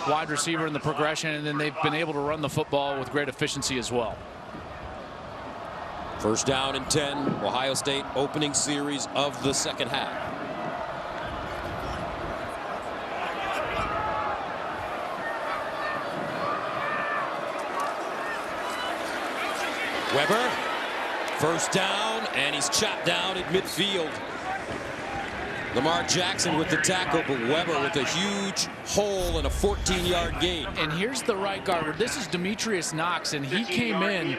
wide receiver in the progression, and then they've been able to run the football with great efficiency as well. First down and 10. Ohio State opening series of the second half. Weber, first down, and he's chopped down at midfield. Lamar Jackson with the tackle, but Weber with a huge hole and a 14-yard gain. And here's the right guard. This is Demetrius Knox, and he came in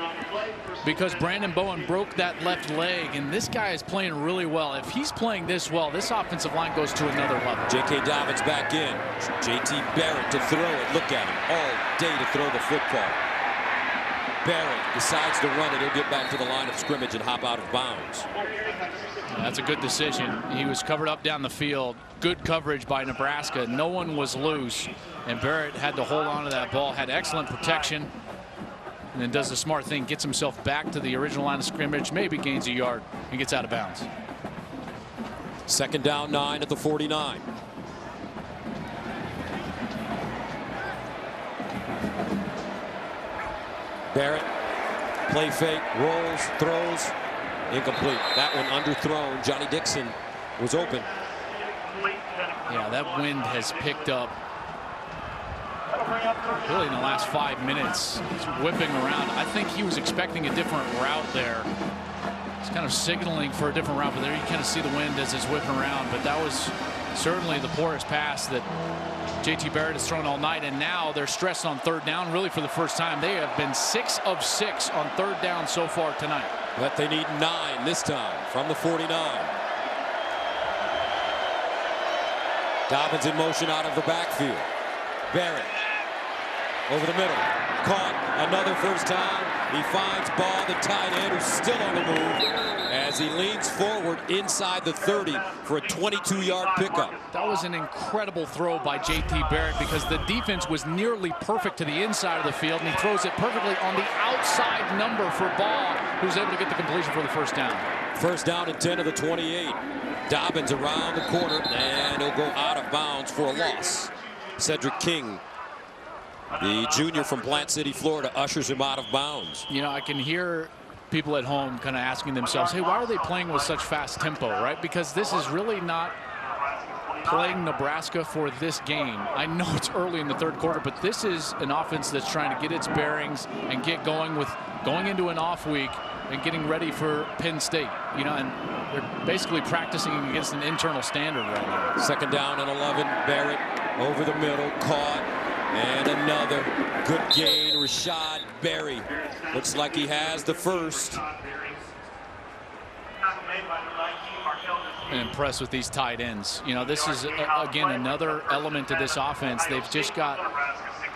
because Brandon Bowen broke that left leg, and this guy is playing really well. If he's playing this well, this offensive line goes to another level. J.K. Dobbins back in. J.T. Barrett to throw it. Look at him all day to throw the football. Barrett decides to run it. He'll get back to the line of scrimmage and hop out of bounds. That's a good decision. He was covered up down the field. Good coverage by Nebraska. No one was loose, and Barrett had to hold on to that ball. Had excellent protection, and then does the smart thing, gets himself back to the original line of scrimmage, maybe gains a yard, and gets out of bounds. Second down 9 at the 49. Barrett, play fake, rolls, throws, incomplete. That one underthrown. Johnny Dixon was open. Yeah, that wind has picked up really in the last 5 minutes. He's whipping around. I think he was expecting a different route there. He's kind of signaling for a different route, but there you kind of see the wind as it's whipping around. But that was certainly the poorest pass that J.T. Barrett has thrown all night, and now they're stressed on third down really for the first time. They have been 6 of 6 on third down so far tonight. But they need 9 this time from the 49. Dobbins in motion out of the backfield. Barrett Over the middle. Caught. Another first down. He finds Ball, the tight end, who's still on the move, as he leans forward inside the 30 for a 22-yard pickup. That was an incredible throw by J.T. Barrett because the defense was nearly perfect to the inside of the field, and he throws it perfectly on the outside number for Ball, who's able to get the completion for the first down. First down and 10 of the 28. Dobbins around the corner, and he'll go out of bounds for a loss. Cedric King, the junior from Plant City, Florida, ushers him out of bounds. You know, I can hear people at home kind of asking themselves, hey, why are they playing with such fast tempo, right? Because this is really not playing Nebraska for this game. I know it's early in the third quarter, but this is an offense that's trying to get its bearings and get going into an off week and getting ready for Penn State. You know, and they're basically practicing against an internal standard right now. Second down and 11. Barrett over the middle, caught. And another good gain. Rashad Berry looks like he has the first. I'm impressed with these tight ends. You know, this is again another element to this offense. They've just got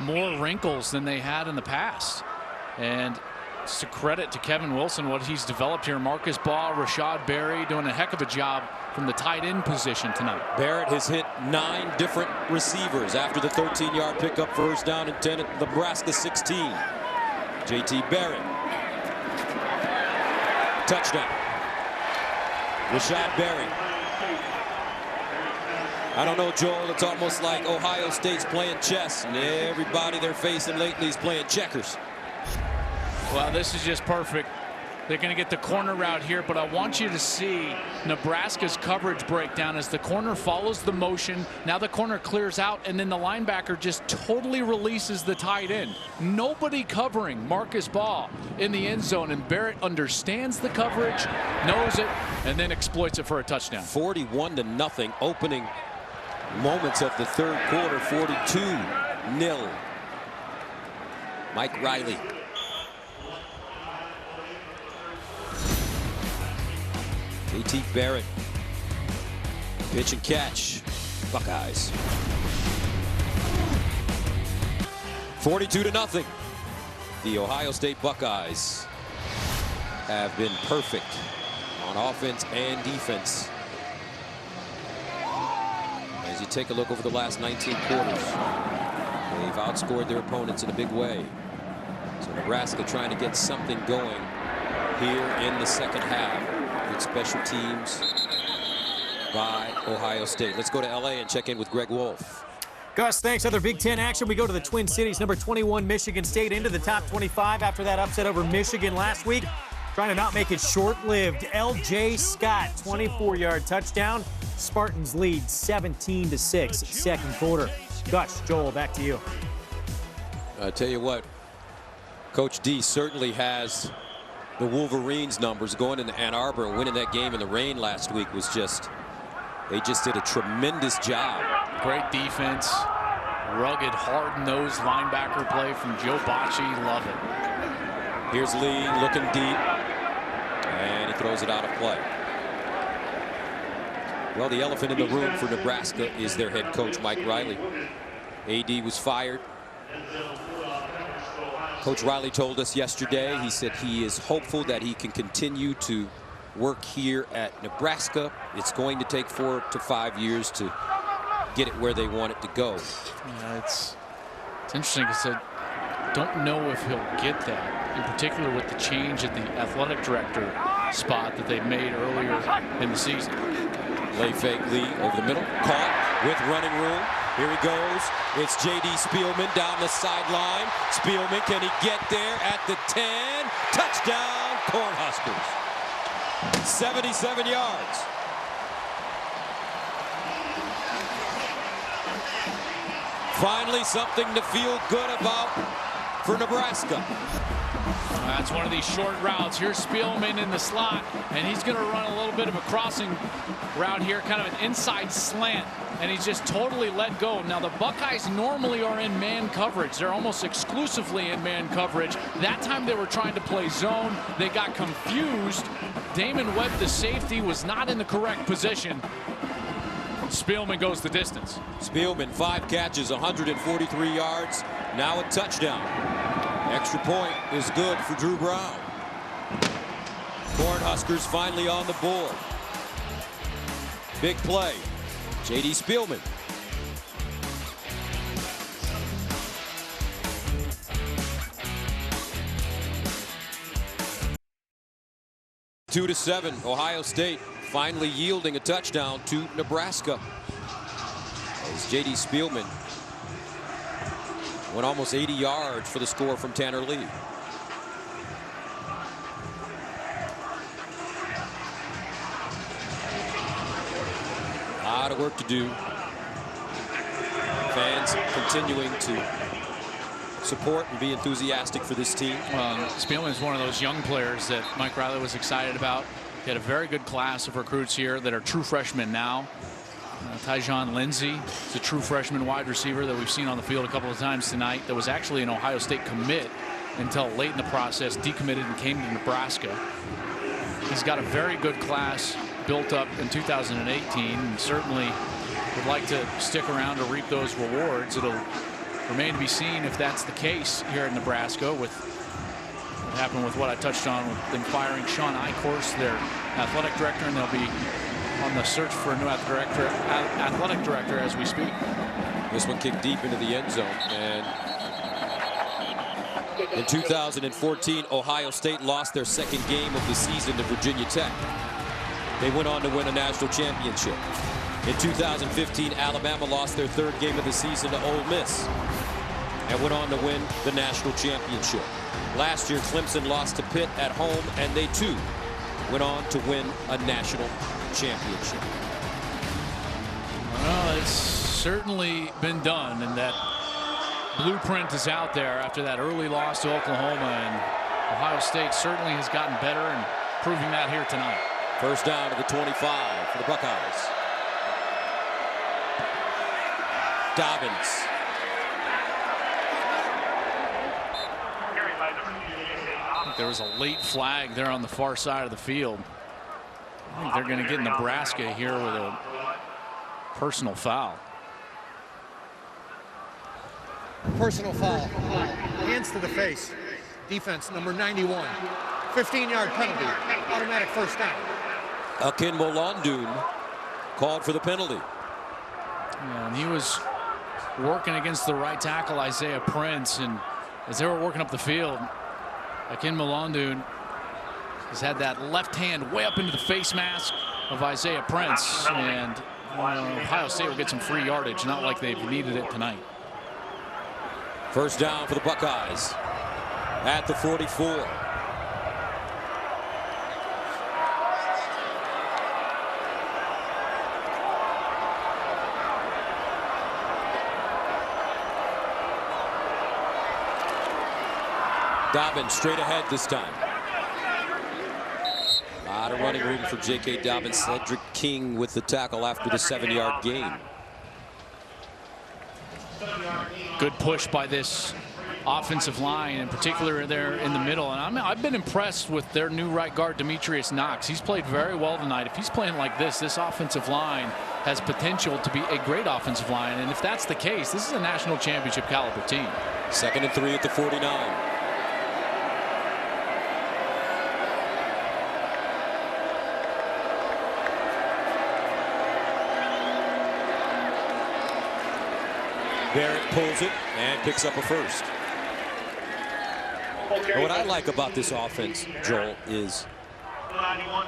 more wrinkles than they had in the past, and it's a credit to Kevin Wilson what he's developed here. Marcus Ball, Rashad Berry doing a heck of a job from the tight end position tonight. Barrett has hit 9 different receivers after the 13-yard pickup, first down and 10 at Nebraska 16. J.T. Barrett. Touchdown. Rashad Berry. I don't know, Joel, it's almost like Ohio State's playing chess, and everybody they're facing lately is playing checkers. Well, this is just perfect. They're going to get the corner route here, but I want you to see Nebraska's coverage breakdown as the corner follows the motion. Now the corner clears out, and then the linebacker just totally releases the tight end. Nobody covering Marcus Ball in the end zone, and Barrett understands the coverage, knows it, and then exploits it for a touchdown. 41-0 opening moments of the third quarter. 42-0. Mike Riley. J.T. Barrett. Pitch and catch. Buckeyes. 42-0. The Ohio State Buckeyes have been perfect on offense and defense. As you take a look over the last 19 quarters, they've outscored their opponents in a big way. So Nebraska trying to get something going here in the second half. Good special teams by Ohio State. Let's go to L.A. and check in with Greg Wolf. Gus, thanks. Other Big Ten action. We go to the Twin Cities. Number 21, Michigan State, into the top 25 after that upset over Michigan last week. Trying to not make it short-lived. L.J. Scott, 24-yard touchdown. Spartans lead 17-6, second quarter. Gus, Joel, back to you. I tell you what, Coach D certainly has the Wolverines numbers. Going into Ann Arbor and winning that game in the rain last week was just, they just did a tremendous job. Great defense, rugged, hard-nosed linebacker play from Joe Bocci. Love it. Here's Lee looking deep, and he throws it out of play. Well, the elephant in the room for Nebraska is their head coach, Mike Riley. AD was fired. Coach Riley told us yesterday, he said he is hopeful that he can continue to work here at Nebraska. It's going to take 4 to 5 years to get it where they want it to go. Yeah, it's interesting because I don't know if he'll get that, in particular with the change at the athletic director spot that they made earlier in the season. Lay fake Lee over the middle, caught with running room. Here he goes. It's J.D. Spielman down the sideline. Spielman, can he get there at the 10? Touchdown, Cornhuskers. 77 yards. Finally, something to feel good about for Nebraska. That's one of these short routes. Here's Spielman in the slot, and he's going to run a little bit of a crossing route here, kind of an inside slant, and he's just totally let go. Now, the Buckeyes normally are in man coverage. They're almost exclusively in man coverage. That time they were trying to play zone. They got confused. Damon Webb, the safety, was not in the correct position. Spielman goes the distance. Spielman, 5 catches, 143 yards, Now a touchdown. Extra point is good for Drew Brown. Cornhuskers finally on the board. Big play. J.D. Spielman. Two to 7. Ohio State finally yielding a touchdown to Nebraska. As J.D. Spielman went almost 80 yards for the score from Tanner Lee. A lot of work to do. Fans continuing to support and be enthusiastic for this team. Spielman is one of those young players that Mike Riley was excited about. He had a very good class of recruits here that are true freshmen now. Tyjon Lindsey is a true freshman wide receiver that we've seen on the field a couple of times tonight. That was actually an Ohio State commit until late in the process, decommitted and came to Nebraska. He's got a very good class built up in 2018 and certainly would like to stick around to reap those rewards. It'll remain to be seen if that's the case here in Nebraska with what happened with what I touched on with them firing Sean Eichhorst, their athletic director, and they'll be on the search for a new athletic director as we speak. This one kicked deep into the end zone, and in 2014 Ohio State lost their second game of the season to Virginia Tech. They went on to win a national championship. In 2015 Alabama lost their third game of the season to Ole Miss and went on to win the national championship. Last year Clemson lost to Pitt at home, and they too went on to win a national championship. Well, it's certainly been done, and that blueprint is out there after that early loss to Oklahoma, and Ohio State certainly has gotten better and proving that here tonight. First down to the 25 for the Buckeyes. Dobbins. I think there was a late flag there on the far side of the field. I think they're going to get Nebraska here with a personal foul. Personal foul. Hands to the face. Defense number 91. 15-yard penalty. Automatic first down. Akin Molandun called for the penalty. Yeah, and he was working against the right tackle Isaiah Prince, and as they were working up the field, Akin Molandun has had that left hand way up into the face mask of Isaiah Prince, and Ohio State will get some free yardage, not like they've needed it tonight. First down for the Buckeyes at the 44. Dobbins straight ahead this time. A lot of running room for J.K. Dobbins. Cedric King with the tackle after the 7-yard gain. Good push by this offensive line, in particular there in the middle. And I've been impressed with their new right guard, Demetrius Knox. He's played very well tonight. If he's playing like this offensive line has potential to be a great offensive line. And if that's the case, this is a national championship caliber team. 2nd and 3 at the 49. Barrett pulls it and picks up a first. And what I like about this offense, Joel, is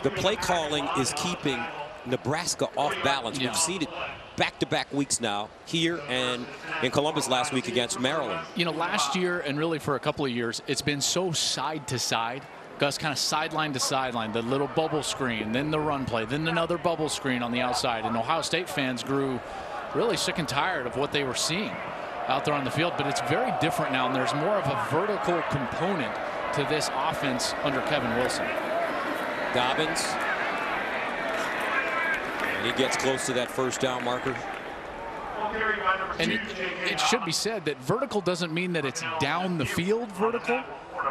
the play calling is keeping Nebraska off balance. We've seen it back-to-back weeks now, here and in Columbus last week against Maryland. You know, last year and really for a couple of years, it's been so side to side. Gus kind of sideline to sideline, the little bubble screen, then the run play, then another bubble screen on the outside. And Ohio State fans grew really sick and tired of what they were seeing out there on the field, but it's very different now, and there's more of a vertical component to this offense under Kevin Wilson. Dobbins, and he gets close to that first down marker. And it should be said that vertical doesn't mean that it's down the field vertical,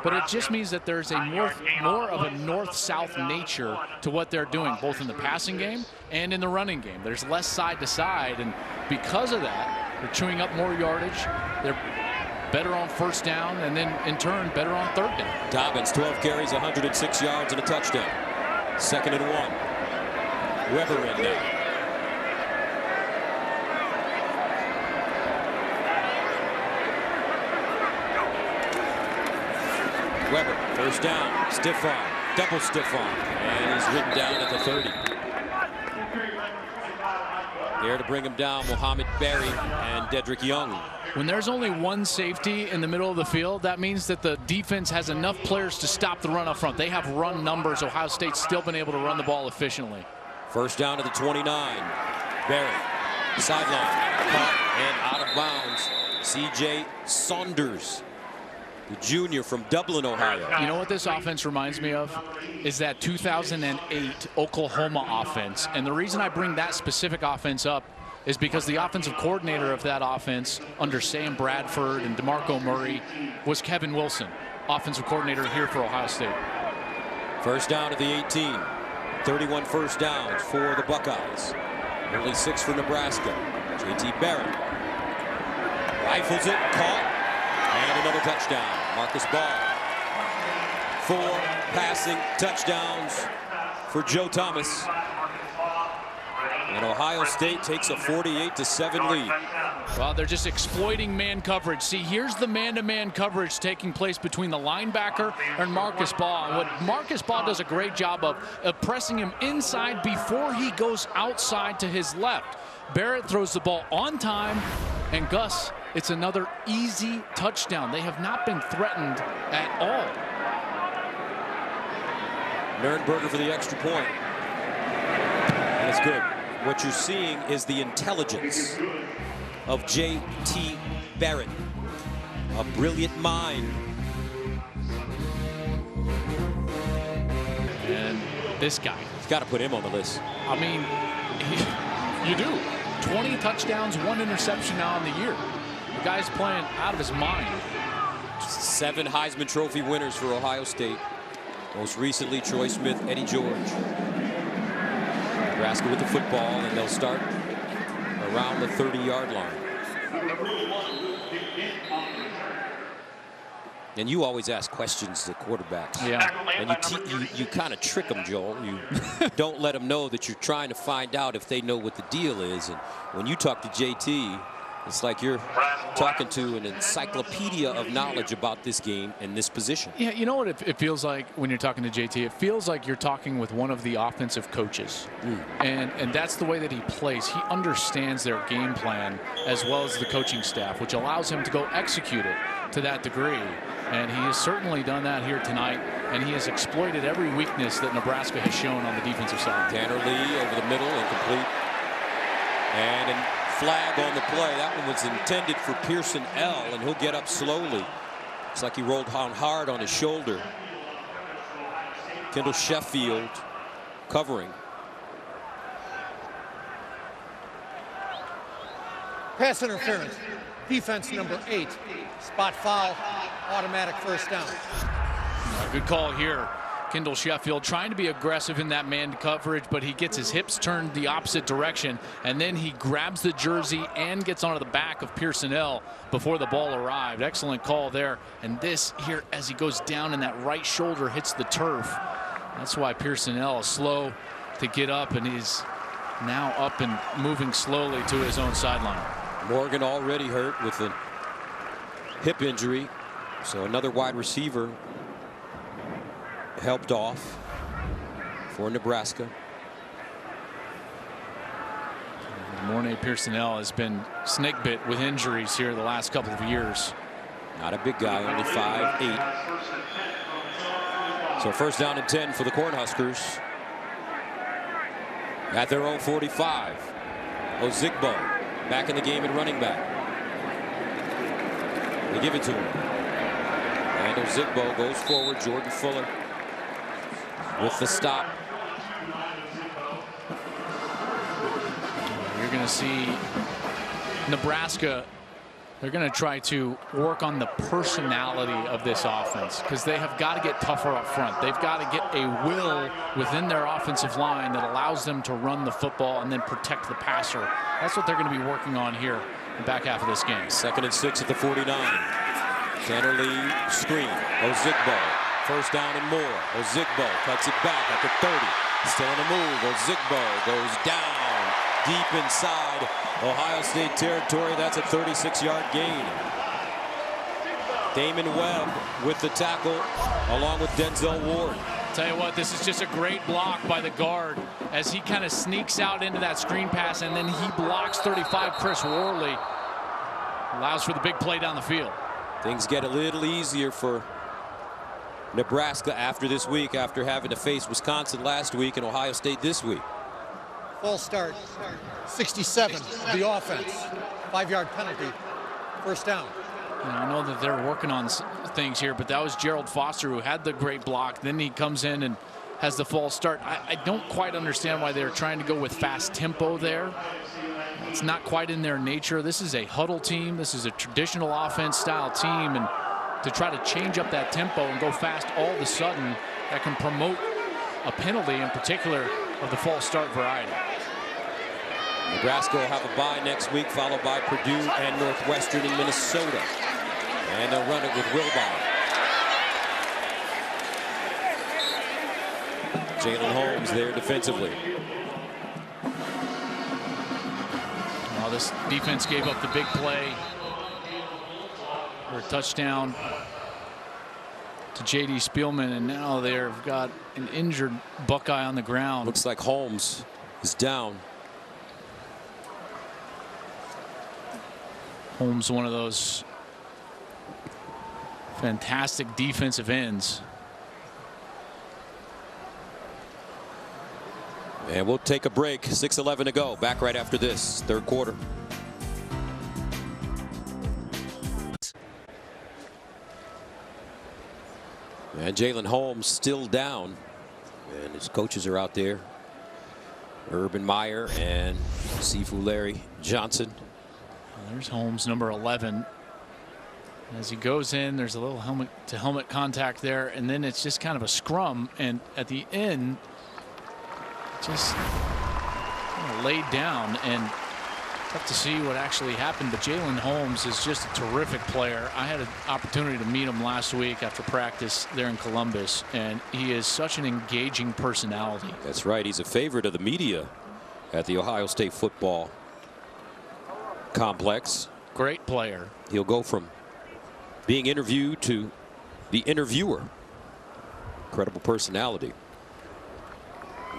but it just means that there's a more of a north-south nature to what they're doing, both in the passing game and in the running game. There's less side to side, and because of that, they're chewing up more yardage. They're better on first down, and then in turn better on third down. Dobbins, 12 carries, 106 yards, and a touchdown. 2nd and 1. Weber in now. Weber, first down, stiff arm, double stiff arm, and he's ridden down at the 30. There to bring him down, Mohamed Berry and Dedrick Young. When there's only one safety in the middle of the field, that means that the defense has enough players to stop the run up front. They have run numbers. Ohio State's still been able to run the ball efficiently. First down to the 29. Berry, sideline, caught and out of bounds. C.J. Saunders, the junior from Dublin, Ohio. You know what this offense reminds me of? Is that 2008 Oklahoma offense. And the reason I bring that specific offense up is because the offensive coordinator of that offense under Sam Bradford and DeMarco Murray was Kevin Wilson, offensive coordinator here for Ohio State. First down to the 18. 31 first downs for the Buckeyes. Only 6 for Nebraska. J.T. Barrett rifles it, caught, and another touchdown. Marcus Ball. 4 passing touchdowns for Joe Thomas. And Ohio State takes a 48-7 lead. Well, they're just exploiting man coverage. See, here's the man-to-man coverage taking place between the linebacker and Marcus Ball. And what Marcus Ball does a great job of pressing him inside before he goes outside to his left. Barrett throws the ball on time, and Gus, it's another easy touchdown. They have not been threatened at all. Nurnberger for the extra point. And it's good. What you're seeing is the intelligence of J.T. Barrett, a brilliant mind. And this guy. You've got to put him on the list. I mean, you do. 20 touchdowns, 1 interception now in the year. The guy's playing out of his mind. 7 Heisman Trophy winners for Ohio State. Most recently, Troy Smith, Eddie George. Nebraska with the football, and they'll start around the 30-yard line. And you always ask questions to quarterbacks. Yeah. And you kind of trick them, Joel. You don't let them know that you're trying to find out if they know what the deal is. And when you talk to JT, it's like you're talking to an encyclopedia of knowledge about this game and this position. Yeah, you know what it feels like when you're talking to JT? It feels like you're talking with one of the offensive coaches. And that's the way that he plays. He understands their game plan as well as the coaching staff, which allows him to go execute it to that degree. And he has certainly done that here tonight, and he has exploited every weakness that Nebraska has shown on the defensive side. Tanner Lee over the middle, incomplete. And a flag on the play. That one was intended for Pierson-El, and he'll get up slowly. Looks like he rolled down hard on his shoulder. Kendall Sheffield covering. Pass interference. Defense number 8. Spot foul. Automatic first down. Good call here. Kendall Sheffield trying to be aggressive in that man coverage, but he gets his hips turned the opposite direction, and then he grabs the jersey and gets onto the back of Pierson-El before the ball arrived. Excellent call there. And this here, as he goes down and that right shoulder hits the turf. That's why Pierson-El is slow to get up, and he's now up and moving slowly to his own sideline. Morgan already hurt with a hip injury, so another wide receiver helped off for Nebraska. Mornay Pierson-El has been snake bit with injuries here the last couple of years. Not a big guy, only 5'8". So first down and 10 for the Cornhuskers at their own 45. Ozigbo back in the game at running back. They give it to him. And Ozigbo goes forward. Jordan Fuller with the stop. You're going to see Nebraska. They're going to try to work on the personality of this offense because they have got to get tougher up front. They've got to get a will within their offensive line that allows them to run the football and then protect the passer. That's what they're going to be working on here in the back half of this game. 2nd and 6 at the 49. Kennerly screen. Ozigbo. First down and more. Ozigbo cuts it back at the 30. Still on the move. Ozigbo goes down deep inside Ohio State territory. That's a 36-yard gain. Damon Webb with the tackle along with Denzel Ward. Tell you what, this is just a great block by the guard as he kind of sneaks out into that screen pass, and then he blocks 35 Chris Worley. Allows for the big play down the field. Things get a little easier for Nebraska after this week, after having to face Wisconsin last week and Ohio State this week. False start, 67, the offense. 5-yard penalty, first down. And I know that they're working on things here, but that was Gerald Foster who had the great block. Then he comes in and has the false start. I don't quite understand why they're trying to go with fast tempo there. It's not quite in their nature. This is a huddle team. This is a traditional offense style team, and to try to change up that tempo and go fast all of a sudden, that can promote a penalty, in particular of the false start variety. Nebraska will have a bye next week, followed by Purdue and Northwestern in Minnesota. And they'll run it with Wilbon. Jalen Holmes there defensively. Well, this defense gave up the big play for a touchdown to J.D. Spielman, and now they've got an injured Buckeye on the ground. Looks like Holmes is down. Holmes, one of those fantastic defensive ends. And we'll take a break. 6:11 to go. Back right after this, third quarter. And Jalen Holmes still down. And his coaches are out there. Urban Meyer and Sifu Larry Johnson. There's Holmes, number 11. As he goes in, there's a little helmet-to-helmet contact there, and then it's just kind of a scrum. And at the end, just kind of laid down, and tough to see what actually happened. But Jalen Holmes is just a terrific player. I had an opportunity to meet him last week after practice there in Columbus, and he is such an engaging personality. That's right. He's a favorite of the media at the Ohio State football complex. Great player. He'll go from being interviewed to the interviewer. Incredible personality.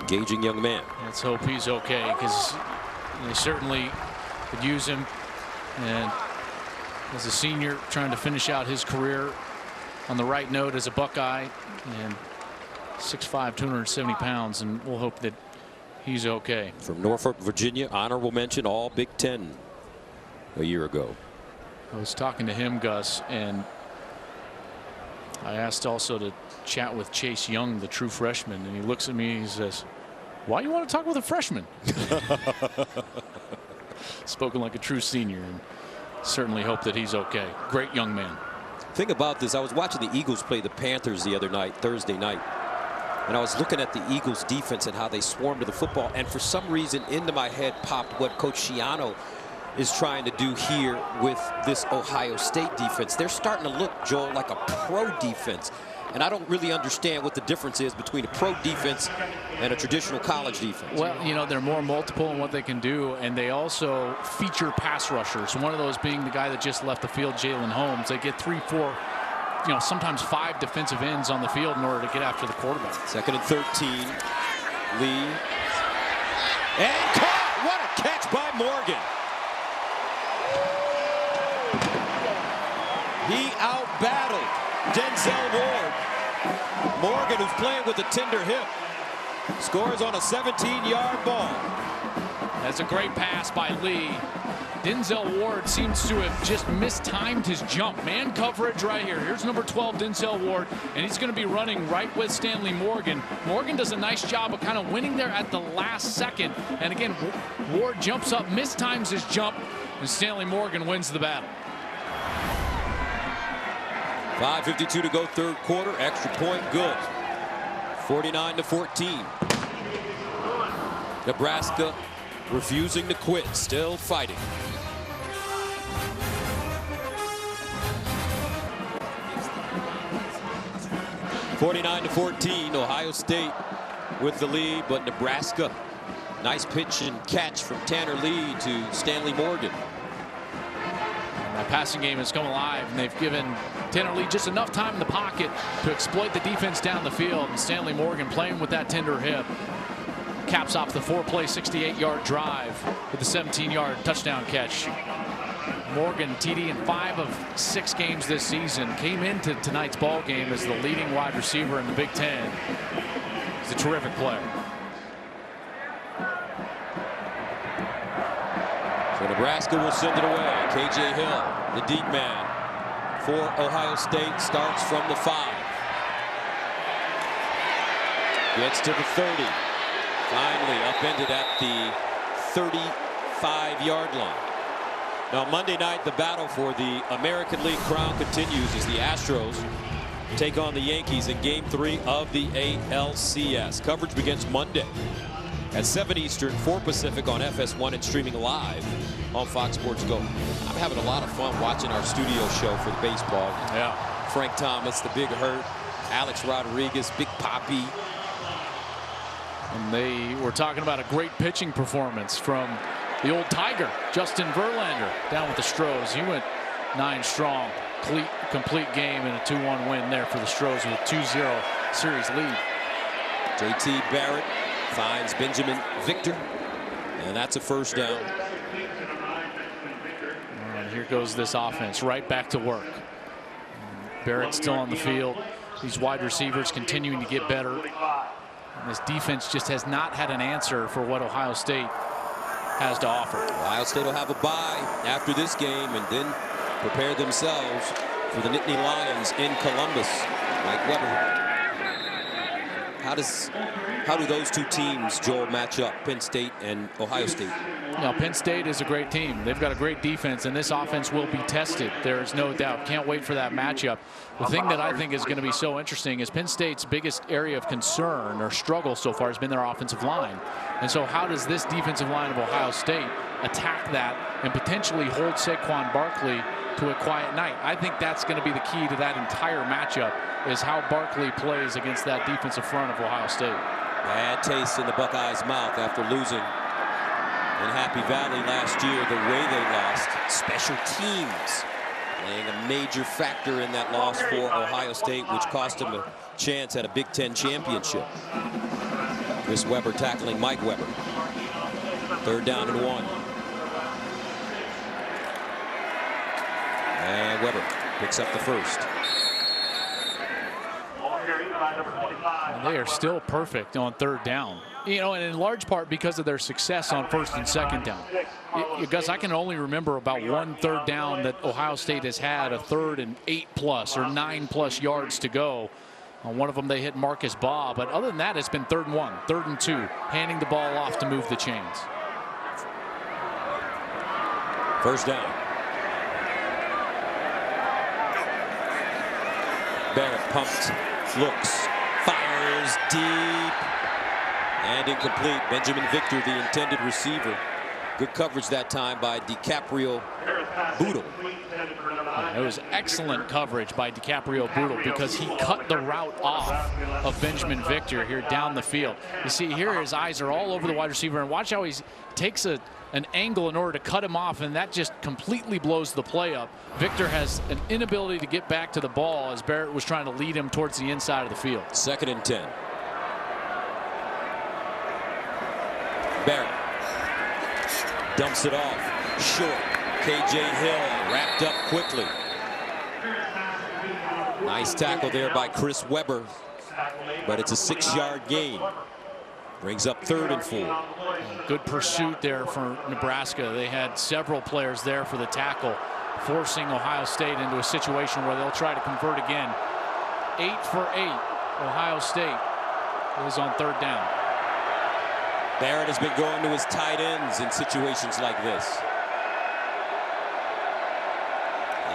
Engaging young man. Let's hope he's okay, because they certainly could use him. And as a senior, trying to finish out his career on the right note as a Buckeye, and 6'5", 270 pounds, and we'll hope that he's okay. From Norfolk, Virginia, honorable mention, all Big Ten a year ago. I was talking to him, Gus, and I asked also to chat with Chase Young, the true freshman, and he looks at me and he says, "Why do you want to talk with a freshman?" Spoken like a true senior, and certainly hope that he's okay. Great young man. Think about this. I was watching the Eagles play the Panthers the other night, Thursday night, and I was looking at the Eagles defense and how they swarmed to the football, and for some reason into my head popped what Coach Schiano is trying to do here with this Ohio State defense. They're starting to look, Joel, like a pro defense. And I don't really understand what the difference is between a pro defense and a traditional college defense. Well, you know, they're more multiple in what they can do, and they also feature pass rushers. One of those being the guy that just left the field, Jalen Holmes. They get 3, 4, you know, sometimes 5 defensive ends on the field in order to get after the quarterback. 2nd and 13. Lee. And caught! What a catch by Morgan. He out-battled Denzel Ward. Morgan, who's playing with a tender hip, scores on a 17-yard ball. That's a great pass by Lee. Denzel Ward seems to have just mistimed his jump. Man coverage right here. Here's number 12, Denzel Ward, and he's going to be running right with Stanley Morgan. Morgan does a nice job of kind of winning there at the last second. And again, Ward jumps up, mistimes his jump, and Stanley Morgan wins the battle. 5:52 to go, third quarter. Extra point, good. 49-14. Nebraska refusing to quit, still fighting. 49-14, Ohio State with the lead, but Nebraska, nice pitch and catch from Tanner Lee to Stanley Morgan. That passing game has come alive, and they've given Tanner Lee just enough time in the pocket to exploit the defense down the field. And Stanley Morgan, playing with that tender hip, caps off the 4-play 68-yard drive with a 17-yard touchdown catch. Morgan, TD in 5 of 6 games this season, came into tonight's ball game as the leading wide receiver in the Big Ten. He's a terrific player. So Nebraska will send it away. KJ Hill, the deep man for Ohio State, starts from the 5. Gets to the 30. Finally upended at the 35-yard line. Now Monday night, the battle for the American League crown continues as the Astros take on the Yankees in Game 3 of the ALCS. Coverage begins Monday at 7 Eastern, 4 Pacific on FS1 and streaming live on Fox Sports Go. I'm having a lot of fun watching our studio show for the baseball. Yeah. Frank Thomas, the Big Hurt, Alex Rodriguez, Big Papi. And they were talking about a great pitching performance from the old Tiger, Justin Verlander, down with the Stros. He went 9 strong, complete game, and a 2-1 win there for the Stros with a 2-0 series lead. JT Barrett finds Benjamin Victor, and that's a first down. And here goes this offense right back to work. Barrett still on the field. These wide receivers continuing to get better. And this defense just has not had an answer for what Ohio State has to offer. Ohio State will have a bye after this game and then prepare themselves for the Nittany Lions in Columbus. Mike Weber. How do those two teams, Joel, match up, Penn State and Ohio State? Now, Penn State is a great team. They've got a great defense, and this offense will be tested. There is no doubt. Can't wait for that matchup. The thing that I think is going to be so interesting is Penn State's biggest area of concern or struggle so far has been their offensive line. And so how does this defensive line of Ohio State attack that and potentially hold Saquon Barkley to a quiet night? I think that's going to be the key to that entire matchup, is how Barkley plays against that defensive front of Ohio State. Bad taste in the Buckeyes' mouth after losing in Happy Valley last year the way they lost. Special teams playing a major factor in that loss for Ohio State, which cost them a chance at a Big Ten championship. Chris Webber tackling Mike Weber. 3rd down and 1. And Weber picks up the first. And they are still perfect on 3rd down. You know, and in large part because of their success on 1st and 2nd down. Gus, I can only remember about 1 3rd down that Ohio State has had a 3rd and 8+ or 9+ yards to go. On one of them, they hit Marcus Baugh, but other than that, it's been 3rd and 1, 3rd and 2, handing the ball off to move the chains. First down. Barrett pumped, looks, fires deep, and incomplete. Benjamin Victor, the intended receiver. Good coverage that time by DiCaprio Boodle. It was excellent coverage by DiCaprio Boodle because he cut the route off of Benjamin Victor here down the field. You see here his eyes are all over the wide receiver, and watch how he takes an angle in order to cut him off, and that just completely blows the play up. Victor has an inability to get back to the ball as Barrett was trying to lead him towards the inside of the field. 2nd and 10. Barrett dumps it off short. KJ Hill wrapped up quickly. Nice tackle there by Chris Webber, but it's a 6-yard gain. Brings up 3rd and 4. Good pursuit there for Nebraska. They had several players there for the tackle, forcing Ohio State into a situation where they'll try to convert again. 8 for 8. Ohio State is on 3rd down. Barrett has been going to his tight ends in situations like this.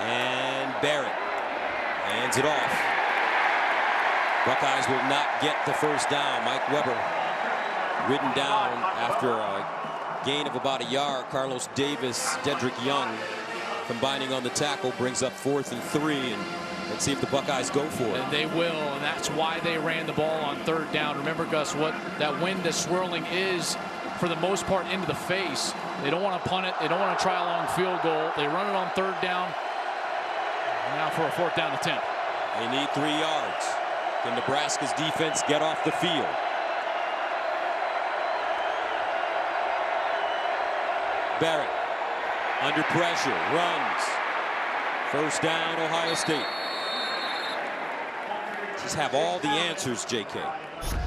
And Barrett hands it off. Buckeyes will not get the first down. Mike Weber ridden down after a gain of about a yard. Carlos Davis, Dedrick Young combining on the tackle brings up 4th and 3, and Let's see if the Buckeyes go for it. And they will, and that's why they ran the ball on 3rd down. Remember, Gus, what that wind is swirling is, for the most part, into the face. They don't want to punt it. They don't want to try a long field goal. They run it on 3rd down. Now for a 4th down attempt. They need 3 yards. Can Nebraska's defense get off the field? Barrett under pressure, runs. 1st down, Ohio State. Just have all the answers, J.K.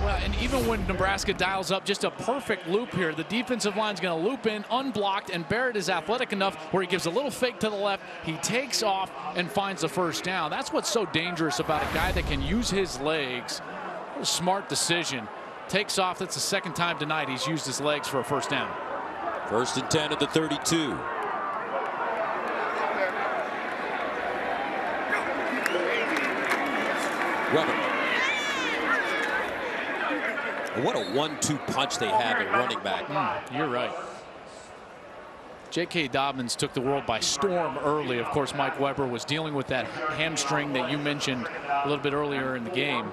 Well, and even when Nebraska dials up just a perfect loop here, the defensive line's going to loop in unblocked, and Barrett is athletic enough where he gives a little fake to the left. He takes off and finds the 1st down. That's what's so dangerous about a guy that can use his legs. What a smart decision. Takes off. That's the 2nd time tonight he's used his legs for a 1st down. 1st and 10 at the 32. Weber. What a 1-2 punch they have at running back. You're right. J.K. Dobbins took the world by storm early. Of course, Mike Weber was dealing with that hamstring that you mentioned a little bit earlier in the game.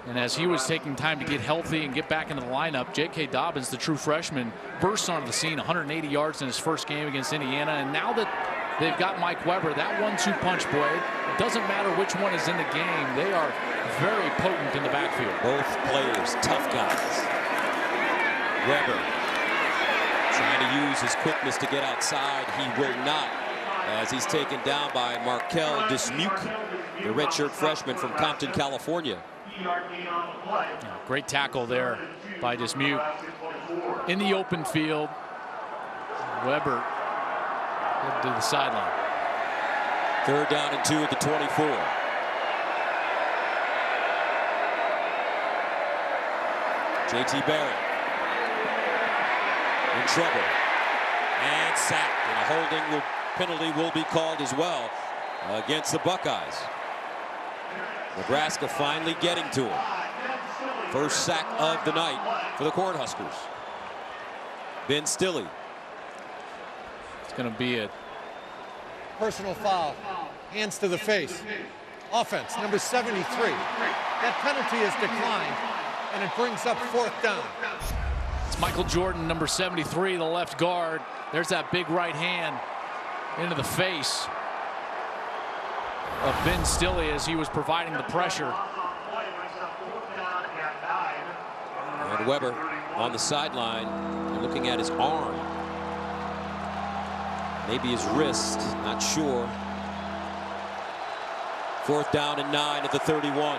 And as he was taking time to get healthy and get back into the lineup, J.K. Dobbins, the true freshman, bursts onto the scene, 180 yards in his 1st game against Indiana. And now that they've got Mike Weber, that 1-2 punch, boy, it doesn't matter which one is in the game. They are very potent in the backfield. Both players, tough guys. Weber trying to use his quickness to get outside. He will not, as he's taken down by Markel Dismuke, the redshirt freshman from Compton, California. Great tackle there by Dismuke. In the open field, Weber to the sideline. 3rd down and 2 at the 24. J.T. Barrett in trouble and sacked, and a holding penalty will be called as well against the Buckeyes. Nebraska finally getting to him. 1st sack of the night for the Cornhuskers. Ben Stilley. It's going to be a Personal foul. Hands to the face. Offense, number 73. That penalty is declined, and it brings up 4th down. It's Michael Jordan, number 73, the left guard. There's that big right hand into the face of Ben Stilley as he was providing the pressure. And Weber on the sideline, looking at his arm. Maybe his wrist, not sure. 4th down and 9 at the 31.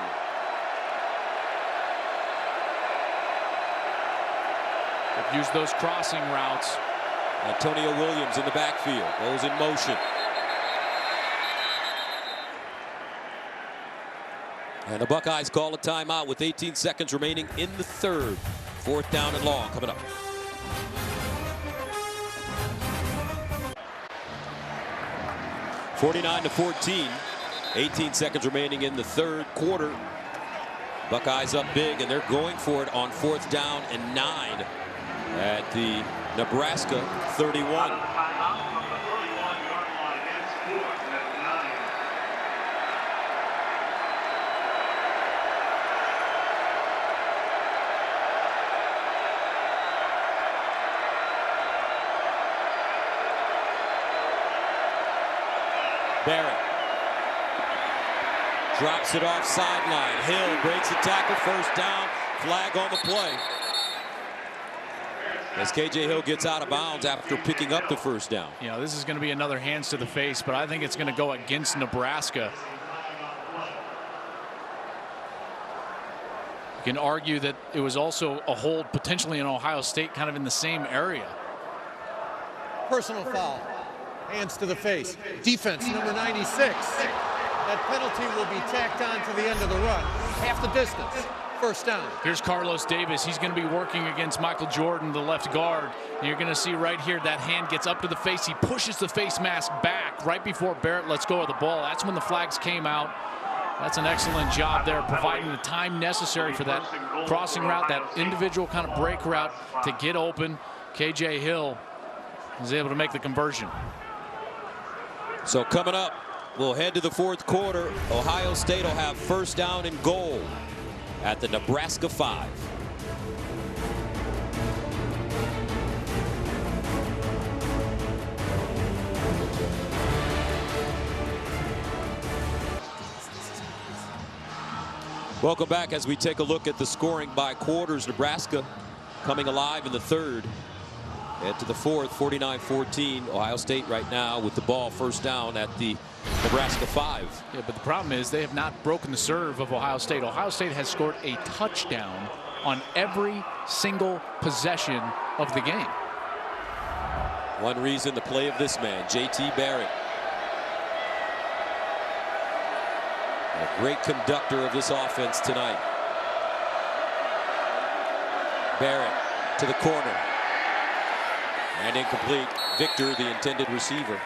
They've used those crossing routes. Antonio Williams in the backfield, goes in motion. And the Buckeyes call a timeout with 18 seconds remaining in the 3rd. 4th down and long coming up. (49-14). 18 seconds remaining in the 3rd quarter. Buckeyes up big, and they're going for it on 4th down and 9 at the Nebraska 31. Barrett drops it off sideline. Hill breaks the tackle, 1st down, flag on the play. As K.J. Hill gets out of bounds after picking up the 1st down. You know, this is going to be another hands to the face, but I think it's going to go against Nebraska. You can argue that it was also a hold potentially in Ohio State, kind of in the same area. Personal foul. Hands to the face. Defense, number 96. That penalty will be tacked on to the end of the run. Half the distance. 1st down. Here's Carlos Davis. He's going to be working against Michael Jordan, the left guard. And you're going to see right here that hand gets up to the face. He pushes the face mask back right before Barrett lets go of the ball. That's when the flags came out. That's an excellent job there, providing the time necessary for that crossing route, that individual kind of break route to get open. K.J. Hill is able to make the conversion. So coming up, We'll head to the fourth quarter. Ohio State will have first down and goal at the Nebraska 5. Welcome back as we take a look at the scoring by quarters. Nebraska coming alive in the third. Head to the fourth, 49-14. Ohio State right now with the ball first down at the Nebraska 5. Yeah, but the problem is they have not broken the serve of Ohio State. Ohio State has scored a touchdown on every single possession of the game. One reason, the play of this man, J.T. Barrett. A great conductor of this offense tonight. Barrett to the corner. And incomplete. Victor, the intended receiver.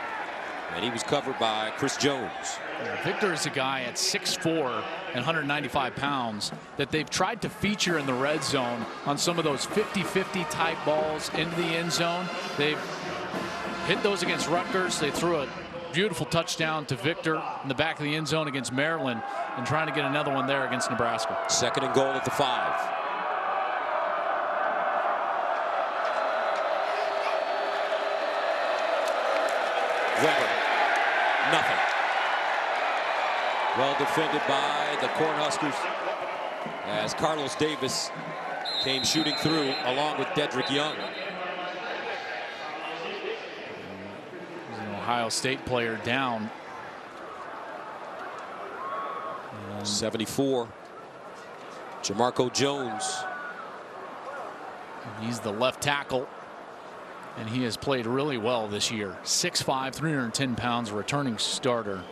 And he was covered by Chris Jones. Victor is a guy at 6'4" and 195 pounds that they've tried to feature in the red zone on some of those 50-50 type balls into the end zone. They've hit those against Rutgers. They threw a beautiful touchdown to Victor in the back of the end zone against Maryland, and trying to get another one there against Nebraska. Second and goal at the 5. Weber, nothing. Well defended by the Cornhuskers as Carlos Davis came shooting through along with Dedrick Young. An Ohio State player down. 74. Jamarco Jones. He's the left tackle, and he has played really well this year. 6'5", 310 pounds, returning starter.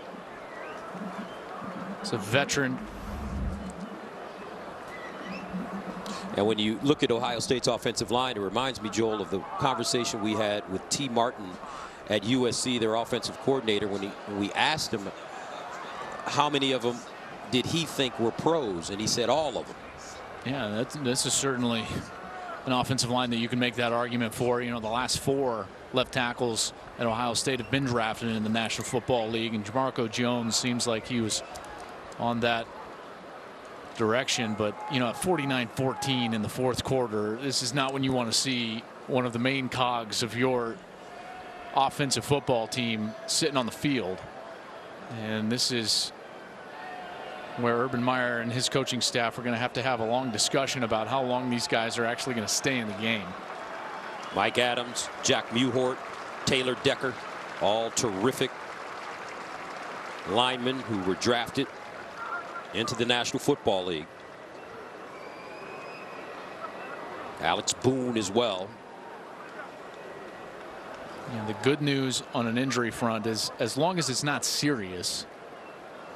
It's a veteran. And when you look at Ohio State's offensive line, it reminds me, Joel, of the conversation we had with T. Martin at USC, their offensive coordinator, when we asked him how many of them did he think were pros, and he said all of them. Yeah, this is certainly an offensive line that you can make that argument for. You know, the last 4 left tackles at Ohio State have been drafted in the National Football League, and Jamarco Jones seems like he was on that direction. But, you know, at 49-14 in the fourth quarter, this is not when you want to see one of the main cogs of your offensive football team sitting on the field. And this is where Urban Meyer and his coaching staff are going to have a long discussion about how long these guys are actually going to stay in the game. Mike Adams, Jack Muhort, Taylor Decker, all terrific linemen who were drafted into the National Football League. Alex Boone as well. Yeah, the good news on an injury front is, as long as it's not serious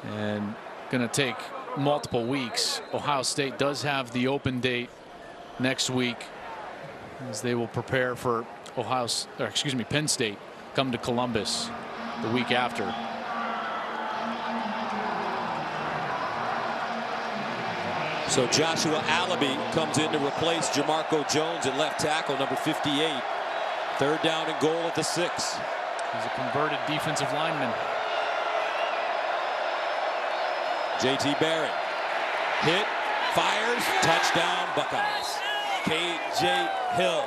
and going to take multiple weeks, Ohio State does have the open date next week as they will prepare for Penn State come to Columbus the week after. So Joshua Alabi comes in to replace Jamarco Jones at left tackle, number 58. Third down and goal at the 6. He's a converted defensive lineman. J.T. Barrett hit, fires, touchdown Buckeyes. K.J. Hill,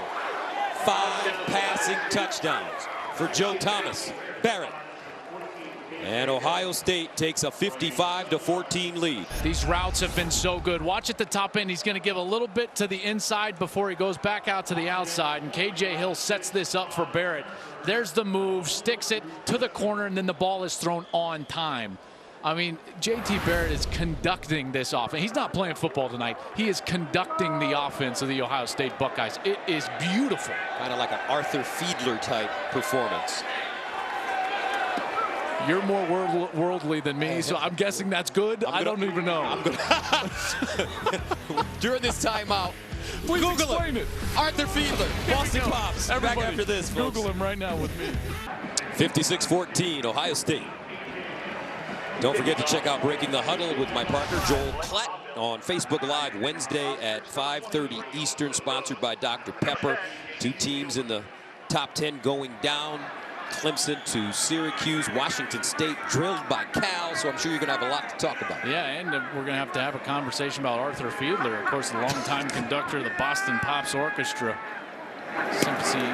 5 passing touchdowns for Joe Thomas. Barrett. And Ohio State takes a 55-14 lead. These routes have been so good. Watch at the top end. He's going to give a little bit to the inside before he goes back out to the outside. And K.J. Hill sets this up for Barrett. There's the move, sticks it to the corner, and then the ball is thrown on time. I mean, J.T. Barrett is conducting this offense. He's not playing football tonight. He is conducting the offense of the Ohio State Buckeyes. It is beautiful. Kind of like an Arthur Fiedler type performance. You're more worldly than me, so I'm guessing that's good. I don't even know. During this timeout, please Google explain it. Arthur Fiedler, Boston Pops. Everybody, back after this, folks. Google him right now with me. 56-14, Ohio State. Don't forget to check out Breaking the Huddle with my partner, Joel Klatt, on Facebook Live Wednesday at 5:30 Eastern, sponsored by Dr. Pepper. 2 teams in the top 10 going down Clemson to Syracuse, Washington State drilled by Cal, so I'm sure you're going to have a lot to talk about. Yeah, and we're going to have a conversation about Arthur Fiedler, of course, the longtime conductor of the Boston Pops Orchestra,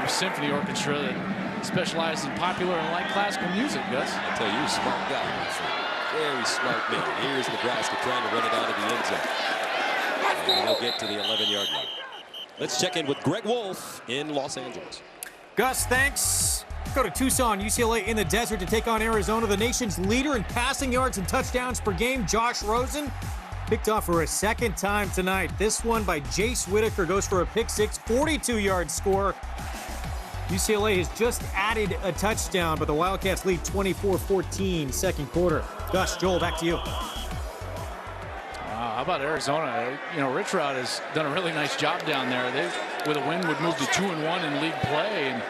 symphony orchestra that specializes in popular and light classical music, Gus. I tell you, smart guy. Very smart man. Here's Nebraska trying to run it out of the end zone. And they'll get to the 11-yard line. Let's check in with Greg Wolf in Los Angeles. Gus, thanks. Go to Tucson, UCLA in the desert to take on Arizona. The nation's leader in passing yards and touchdowns per game, Josh Rosen, picked off for a second time tonight. This one by Jace Whitaker goes for a pick six, 42-yard score. UCLA has just added a touchdown, but the Wildcats lead 24-14 second quarter. Gus, Joel, back to you. How about Arizona? You know, Rich Rod has done a really nice job down there. They, with a win, would move to 2-1 in league play, and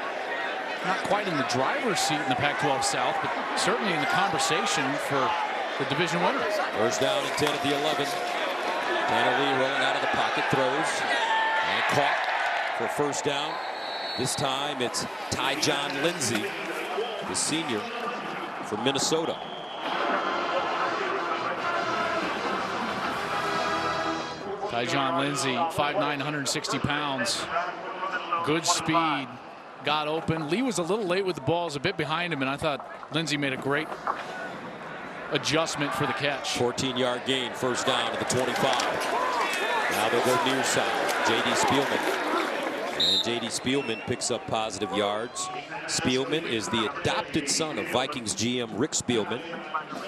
not quite in the driver's seat in the Pac-12 South, but certainly in the conversation for the division winner. First down and 10 at the 11. Tanner Lee rolling out of the pocket, throws, and caught for first down. This time it's Tyjon Lindsey, the senior from Minnesota. Tyjon Lindsey, 5'9", 160 pounds. Good speed. Got open. Lee was a little late with the ball, was a bit behind him, and I thought Lindsey made a great adjustment for the catch. 14-yard gain, first down at the 25. Now they'll go near side. J.D. Spielman. And J.D. Spielman picks up positive yards. Spielman is the adopted son of Vikings GM Rick Spielman.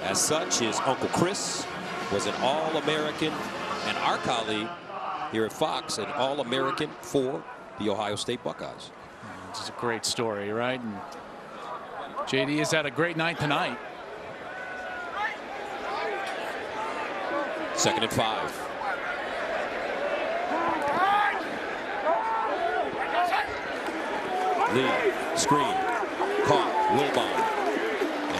As such, his uncle Chris was an All-American, and our colleague here at Fox, an All-American for the Ohio State Buckeyes. This is a great story, right? And JD has had a great night tonight. 2nd and 5. Lee, screen, caught, Wilbon.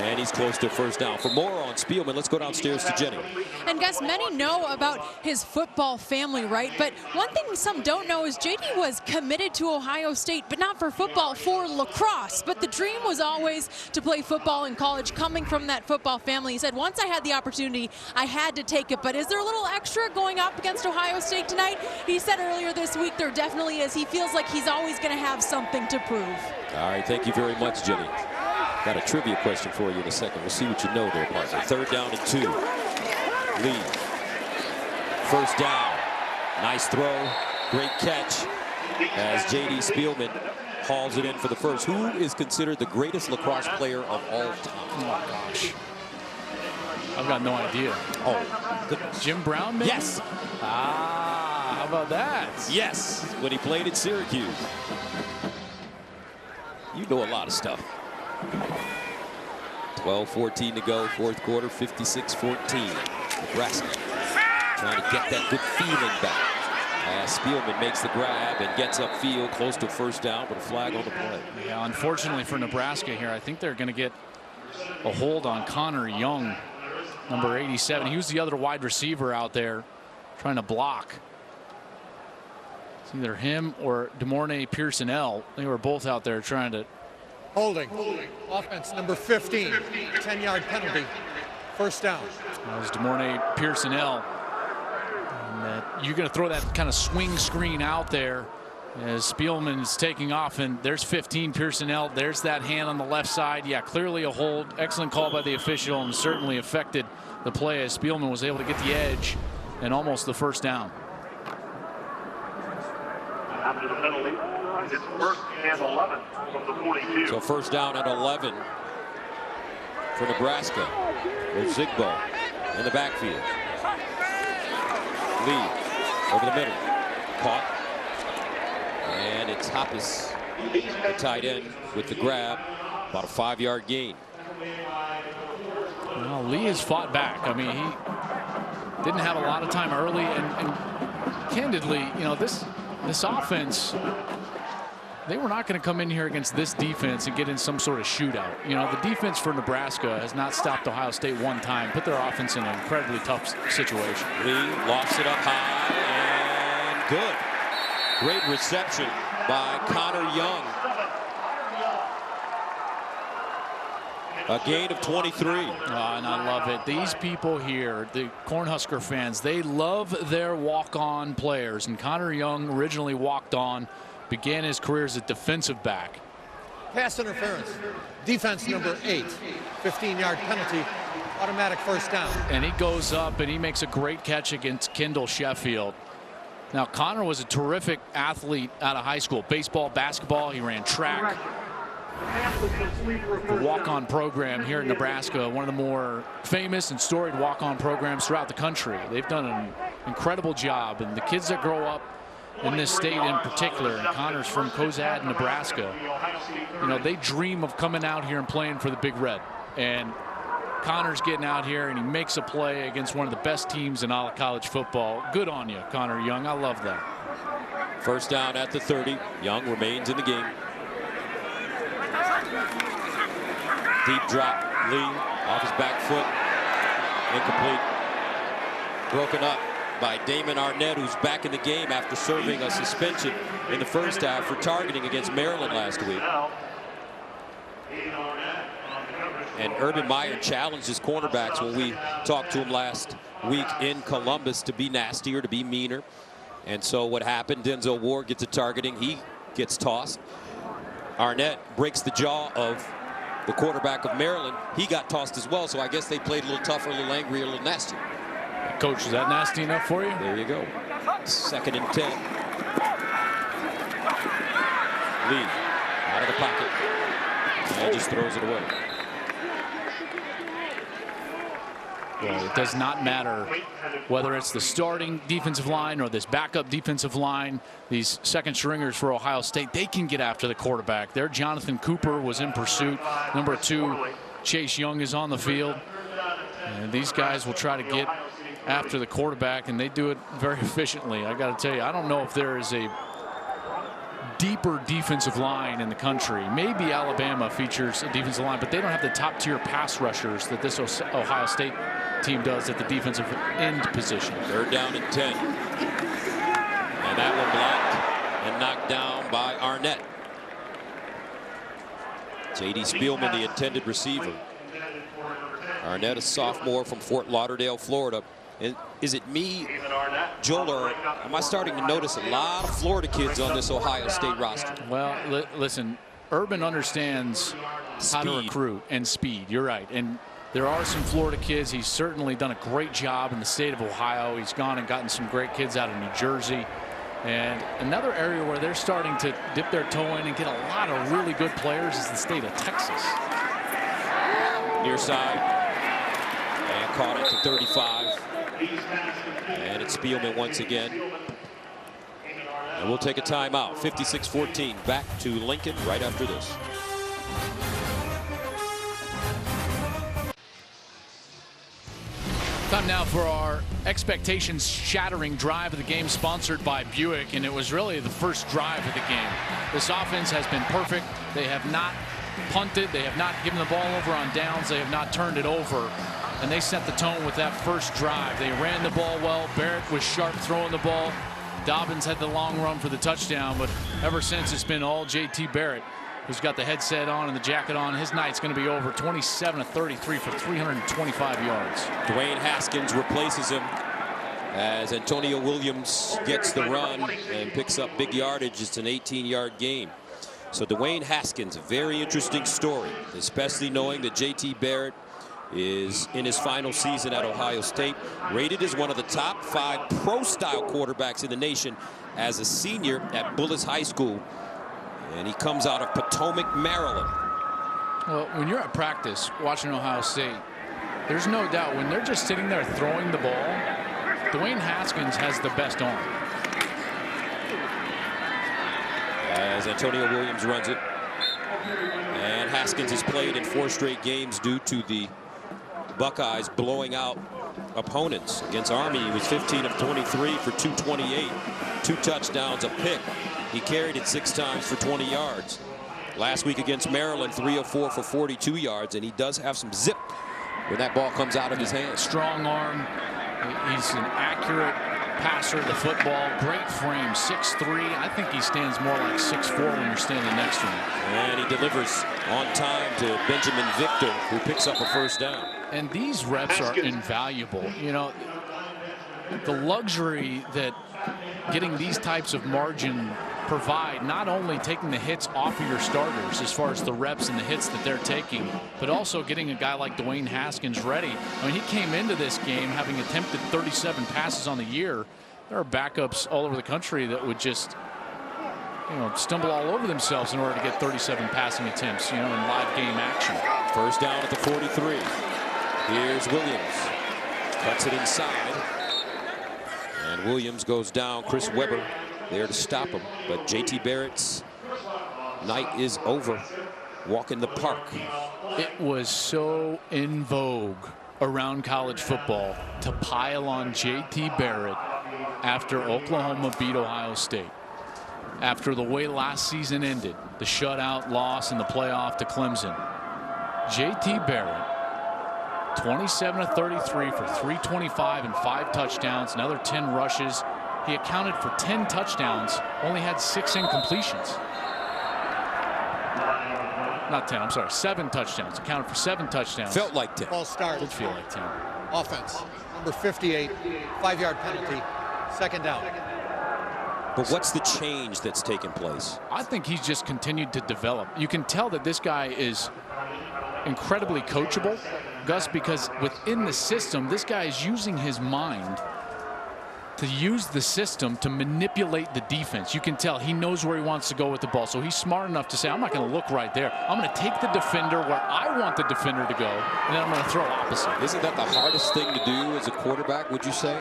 And he's close to first down. For more on Spielman, let's go downstairs to Jenny. And Gus, many know about his football family, right? But one thing some don't know is JD was committed to Ohio State, but not for football, for lacrosse. But the dream was always to play football in college, coming from that football family. He said, once I had the opportunity, I had to take it. But is there a little extra going up against Ohio State tonight? He said earlier this week there definitely is. He feels like he's always going to have something to prove. All right, thank you very much, Jenny. Got a trivia question for you in a second. We'll see what you know there, partner. 3rd down and 2. Lee. First down. Nice throw. Great catch as J.D. Spielman hauls it in for the first. Who is considered the greatest lacrosse player of all time? Oh, gosh. I've got no idea. Oh, goodness. Jim Brown, maybe? Yes. How about that? Yes, when he played at Syracuse. You know a lot of stuff. 12-14 to go, fourth quarter, 56-14. Nebraska trying to get that good feeling back. As Spielman makes the grab and gets upfield close to first down, but a flag on the play. Yeah, unfortunately for Nebraska here, I think they're going to get a hold on Connor Young, number 87. He was the other wide receiver out there trying to block. It's either him or Pierson-El. They were both out there trying to. Holding. Offense number 15. 10-yard penalty. First down. That was Pierson-El. And you're going to throw that kind of swing screen out there as Spielman is taking off, and there's 15 Pierson-El. There's that hand on the left side. Yeah, clearly a hold. Excellent call by the official, and certainly affected the play as Spielman was able to get the edge and almost the first down. After the penalty, it's 1st and 11 from the 42. So first down at 11 for Nebraska. There's Zigbo in the backfield. Lee over the middle. Caught. And it's Hoppus, the tight end, with the grab. About a 5-yard gain. Well, Lee has fought back. I mean, he didn't have a lot of time early, and candidly, you know, this offense, they were not going to come in here against this defense and get in some sort of shootout. You know, the defense for Nebraska has not stopped Ohio State one time, put their offense in an incredibly tough situation. Lee lofts it up high and good. Great reception by Connor Young. A gain of 23. And I love it. These people here, the Cornhusker fans, they love their walk-on players. And Connor Young originally walked on, began his career as a defensive back. Pass interference. Defense number 8. 15-yard penalty. Automatic first down. And he goes up and he makes a great catch against Kendall Sheffield. Now, Connor was a terrific athlete out of high school. Baseball, basketball, he ran track. The walk-on program here in Nebraska, one of the more famous and storied walk-on programs throughout the country. They've done an incredible job, and the kids that grow up in this state in particular, and Connor's from Cozad, Nebraska, you know, they dream of coming out here and playing for the Big Red. And Connor's getting out here and he makes a play against one of the best teams in all of college football. Good on you, Connor Young. I love that. First down at the 30. Young remains in the game. Deep drop. Lee off his back foot. Incomplete. Broken up by Damon Arnett, who's back in the game after serving a suspension in the first half for targeting against Maryland last week. And Urban Meyer challenged his cornerbacks when we talked to him last week in Columbus to be nastier, to be meaner. And so what happened, Denzel Ward gets a targeting. He gets tossed. Arnett breaks the jaw of the quarterback of Maryland. He got tossed as well, so I guess they played a little tougher, a little angrier, a little nastier. Coach, is that nasty enough for you? There you go. 2nd and 10. Lee out of the pocket. And just throws it away. Well, it does not matter whether it's the starting defensive line or this backup defensive line. These second stringers for Ohio State, they can get after the quarterback. There, Jonathan Cooper was in pursuit. Number 2, Chase Young is on the field. And these guys will try to get after the quarterback, and they do it very efficiently. I got to tell you, I don't know if there is a deeper defensive line in the country. Maybe Alabama features a defensive line, but they don't have the top-tier pass rushers that this Ohio State team does at the defensive end position. 3rd down and 10. And that one blocked and knocked down by Arnett. J.D. Spielman, the intended receiver. Arnett, a sophomore from Fort Lauderdale, Florida. And is it me, Joel, or am I starting to notice a lot of Florida kids on this Ohio State roster? Well, listen, Urban understands how to recruit and speed. You're right. And there are some Florida kids. He's certainly done a great job in the state of Ohio. He's gone and gotten some great kids out of New Jersey. And another area where they're starting to dip their toe in and get a lot of really good players is the state of Texas. Near side. And caught it to 35. And it's Spielman once again. And we'll take a timeout. 56-14. Back to Lincoln right after this. Time now for our expectations-shattering drive of the game, sponsored by Buick, and it was really the first drive of the game. This offense has been perfect. They have not punted. They have not given the ball over on downs. They have not turned it over, and they set the tone with that first drive. They ran the ball well. Barrett was sharp throwing the ball. Dobbins had the long run for the touchdown, but ever since it's been all J.T. Barrett, who's got the headset on and the jacket on. His night's going to be over. 27 of 33 for 325 yards. Dwayne Haskins replaces him as Antonio Williams gets the run and picks up big yardage. It's an 18-yard gain. So Dwayne Haskins, a very interesting story, especially knowing that J.T. Barrett is in his final season at Ohio State, rated as one of the top 5 pro-style quarterbacks in the nation as a senior at Bullis High School. And he comes out of Potomac, Maryland. Well, when you're at practice watching Ohio State, there's no doubt when they're just sitting there throwing the ball, Dwayne Haskins has the best arm. As Antonio Williams runs it. And Haskins has played in 4 straight games due to the Buckeyes blowing out opponents. Against Army, he was 15 of 23 for 228, 2 touchdowns, a pick. He carried it 6 times for 20 yards. Last week against Maryland, 3 of 4 for 42 yards, and he does have some zip when that ball comes out of his hands. Strong arm. He's an accurate passer of the football. Great frame, 6'3". I think he stands more like 6'4" when you're standing next to him. And he delivers on time to Benjamin Victor, who picks up a first down. And these reps are invaluable. You know, the luxury that getting these types of margin provide, not only taking the hits off of your starters as far as the reps and the hits that they're taking, but also getting a guy like Dwayne Haskins ready. I mean, he came into this game having attempted 37 passes on the year. There are backups all over the country that would just, you know, stumble all over themselves in order to get 37 passing attempts, you know, in live game action. First down at the 43. Here's Williams. Cuts it inside. And Williams goes down. Chris Webber there to stop him. But J.T. Barrett's night is over. Walk in the park. It was so in vogue around college football to pile on J.T. Barrett after Oklahoma beat Ohio State. After the way last season ended, the shutout loss in the playoff to Clemson. J.T. Barrett, 27 of 33 for 325 and 5 touchdowns, another 10 rushes. He accounted for 10 touchdowns, only had 6 incompletions. Not 10, I'm sorry, 7 touchdowns. Accounted for 7 touchdowns. Felt like 10. Ball started. Did feel like 10. Offense, number 58, 5-yard penalty, second down. But what's the change that's taken place? I think he's just continued to develop. You can tell that this guy is incredibly coachable, Gus, because within the system, this guy is using his mind to use the system to manipulate the defense. You can tell he knows where he wants to go with the ball. So he's smart enough to say, I'm not going to look right there. I'm going to take the defender where I want the defender to go, and then I'm going to throw opposite. Isn't that the hardest thing to do as a quarterback, would you say?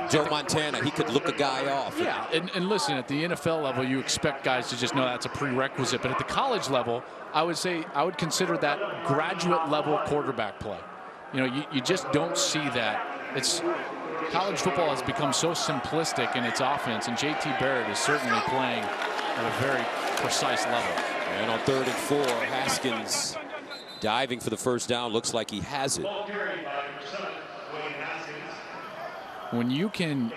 Joe Montana, he could look a guy off. Yeah, and listen, at the NFL level, you expect guys to just know that's a prerequisite. But at the college level, I would say I would consider that graduate level quarterback play. You know, you just don't see that. College football has become so simplistic in its offense, and J.T. Barrett is certainly playing at a very precise level. And on 3rd and 4, Haskins diving for the first down. Looks like he has it. When you can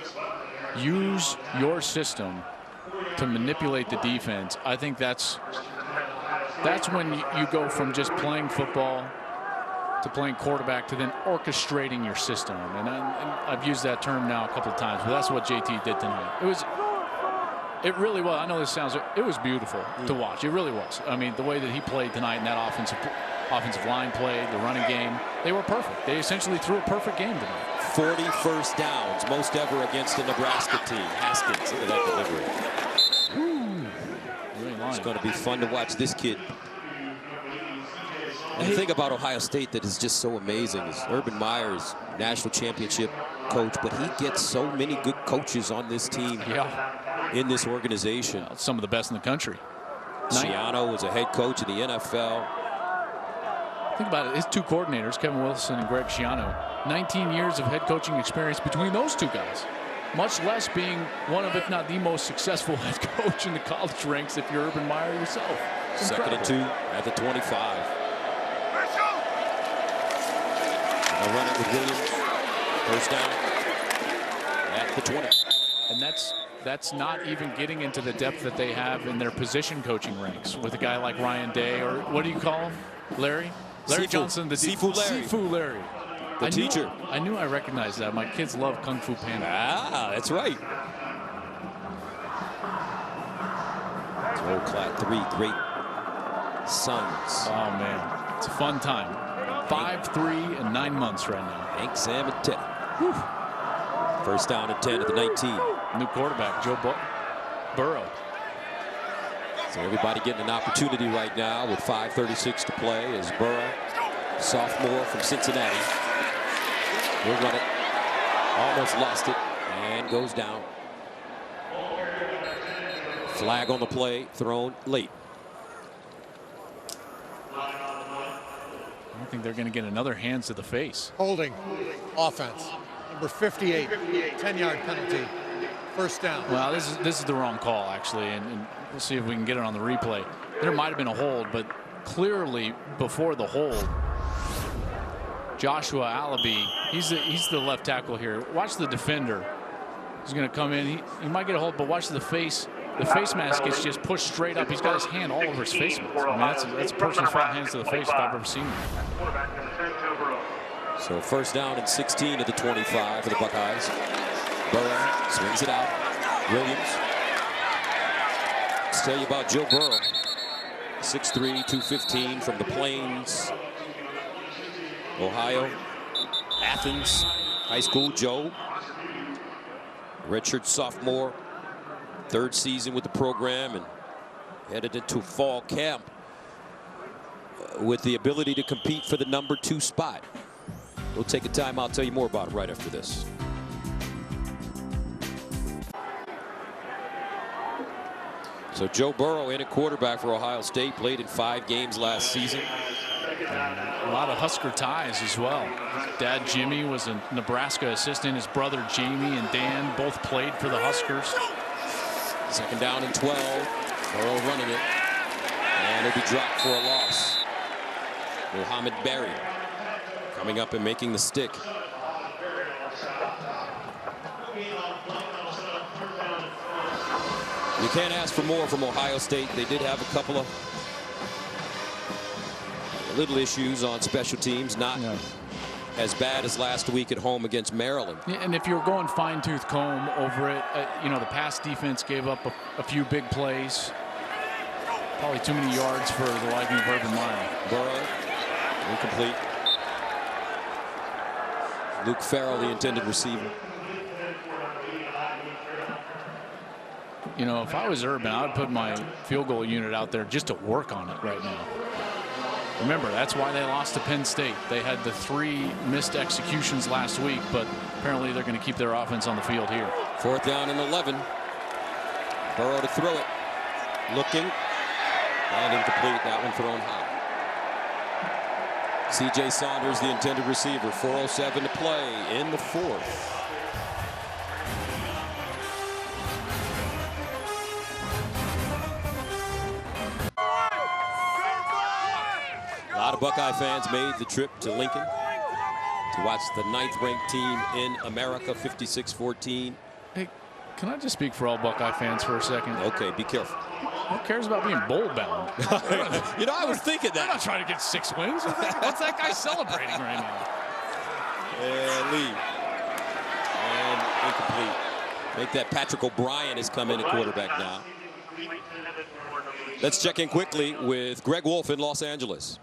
use your system to manipulate the defense, I think that's when you go from just playing football to playing quarterback to then orchestrating your system. And I've used that term now a couple of times, but that's what JT did tonight. It really was. I know this sounds, it was beautiful to watch. It really was. I mean, the way that he played tonight and that offensive line played, the running game, they were perfect. They essentially threw a perfect game tonight. 40 first downs, most ever against the Nebraska team. Haskins, look at that delivery. It's going to be fun to watch this kid. And the thing about Ohio State that is just so amazing is Urban Meyer's national championship coach, but he gets so many good coaches on this team, in this organization. Well, some of the best in the country. Schiano was a head coach in the NFL. Think about it. His 2 coordinators, Kevin Wilson and Greg Schiano, 19 years of head coaching experience between those 2 guys. Much less being one of, if not the most successful head coach in the college ranks if you're Urban Meyer yourself. It's 2nd and 2 at the 25. They'll run it with Williams. First down at the 20. And that's not even getting into the depth that they have in their position coaching ranks with a guy like Ryan Day, or what do you call him? Larry Sifu. Johnson, the Sifu Larry. Sifu Larry. The teacher. I knew I recognized that. My kids love Kung Fu Panda. Ah, that's right. Class 3 great sons. Oh, man. It's a fun time. 5, 3, and 9 months right now. Hank, Sam, and Ted. First down and 10 at the 19. New quarterback, Joe Burrow. So everybody getting an opportunity right now with 5:36 to play as Burrow, sophomore from Cincinnati, will run it. Almost lost it and goes down. Flag on the play, thrown late. I think they're going to get another hands to the face. Holding. Offense. Number 58. 10-yard penalty. First down. Well, this is the wrong call, actually, and we'll see if we can get it on the replay. There might have been a hold, but clearly before the hold, Joshua Alabi, he's the left tackle here. Watch the defender. He's going to come in. He might get a hold, but watch the face. The face mask gets just pushed straight up. He's got his hand all over his face mask. I mean, that's a person's foul hands to the face if I've ever seen it. So first down and 16 at the 25 for the Buckeyes. Burrow swings it out. Williams. Let's tell you about Joe Burrow. 6'3", 215 from the Plains, Ohio, Athens High School. Joe, redshirt sophomore, third season with the program, and headed into fall camp with the ability to compete for the number 2 spot. We'll take a time. I'll tell you more about it right after this. So Joe Burrow in at quarterback for Ohio State, played in 5 games last season. A lot of Husker ties as well. Dad Jimmy was a Nebraska assistant. His brother Jamie and Dan both played for the Huskers. Second down and 12. Burrow running it. And it'll be dropped for a loss. Mohamed Barry coming up and making the stick. You can't ask for more from Ohio State. They did have a couple of little issues on special teams, not as bad as last week at home against Maryland. Yeah, and if you're going fine-tooth comb over it, you know, the pass defense gave up a few big plays. Probably too many yards for the liking of Urban Meyer. Burrow, incomplete. Luke Farrell, the intended receiver. You know, if I was Urban, I would put my field goal unit out there just to work on it right now. Remember, that's why they lost to Penn State. They had the 3 missed executions last week, but apparently they're going to keep their offense on the field here. 4th down and 11. Burrow to throw it. Looking. And incomplete. That one thrown high. C.J. Saunders, the intended receiver. 4:07 to play in the 4th. A lot of Buckeye fans made the trip to Lincoln to watch the 9th-ranked team in America, 56-14. Hey, can I just speak for all Buckeye fans for a second? Okay, be careful. Who cares about being bowl-bound? You know, I was thinking that. I'm not trying to get 6 wins. What's that guy celebrating right now? And leave. And incomplete. Make that Patrick O'Brien has come in at quarterback now. Let's check in quickly with Greg Wolf in Los Angeles.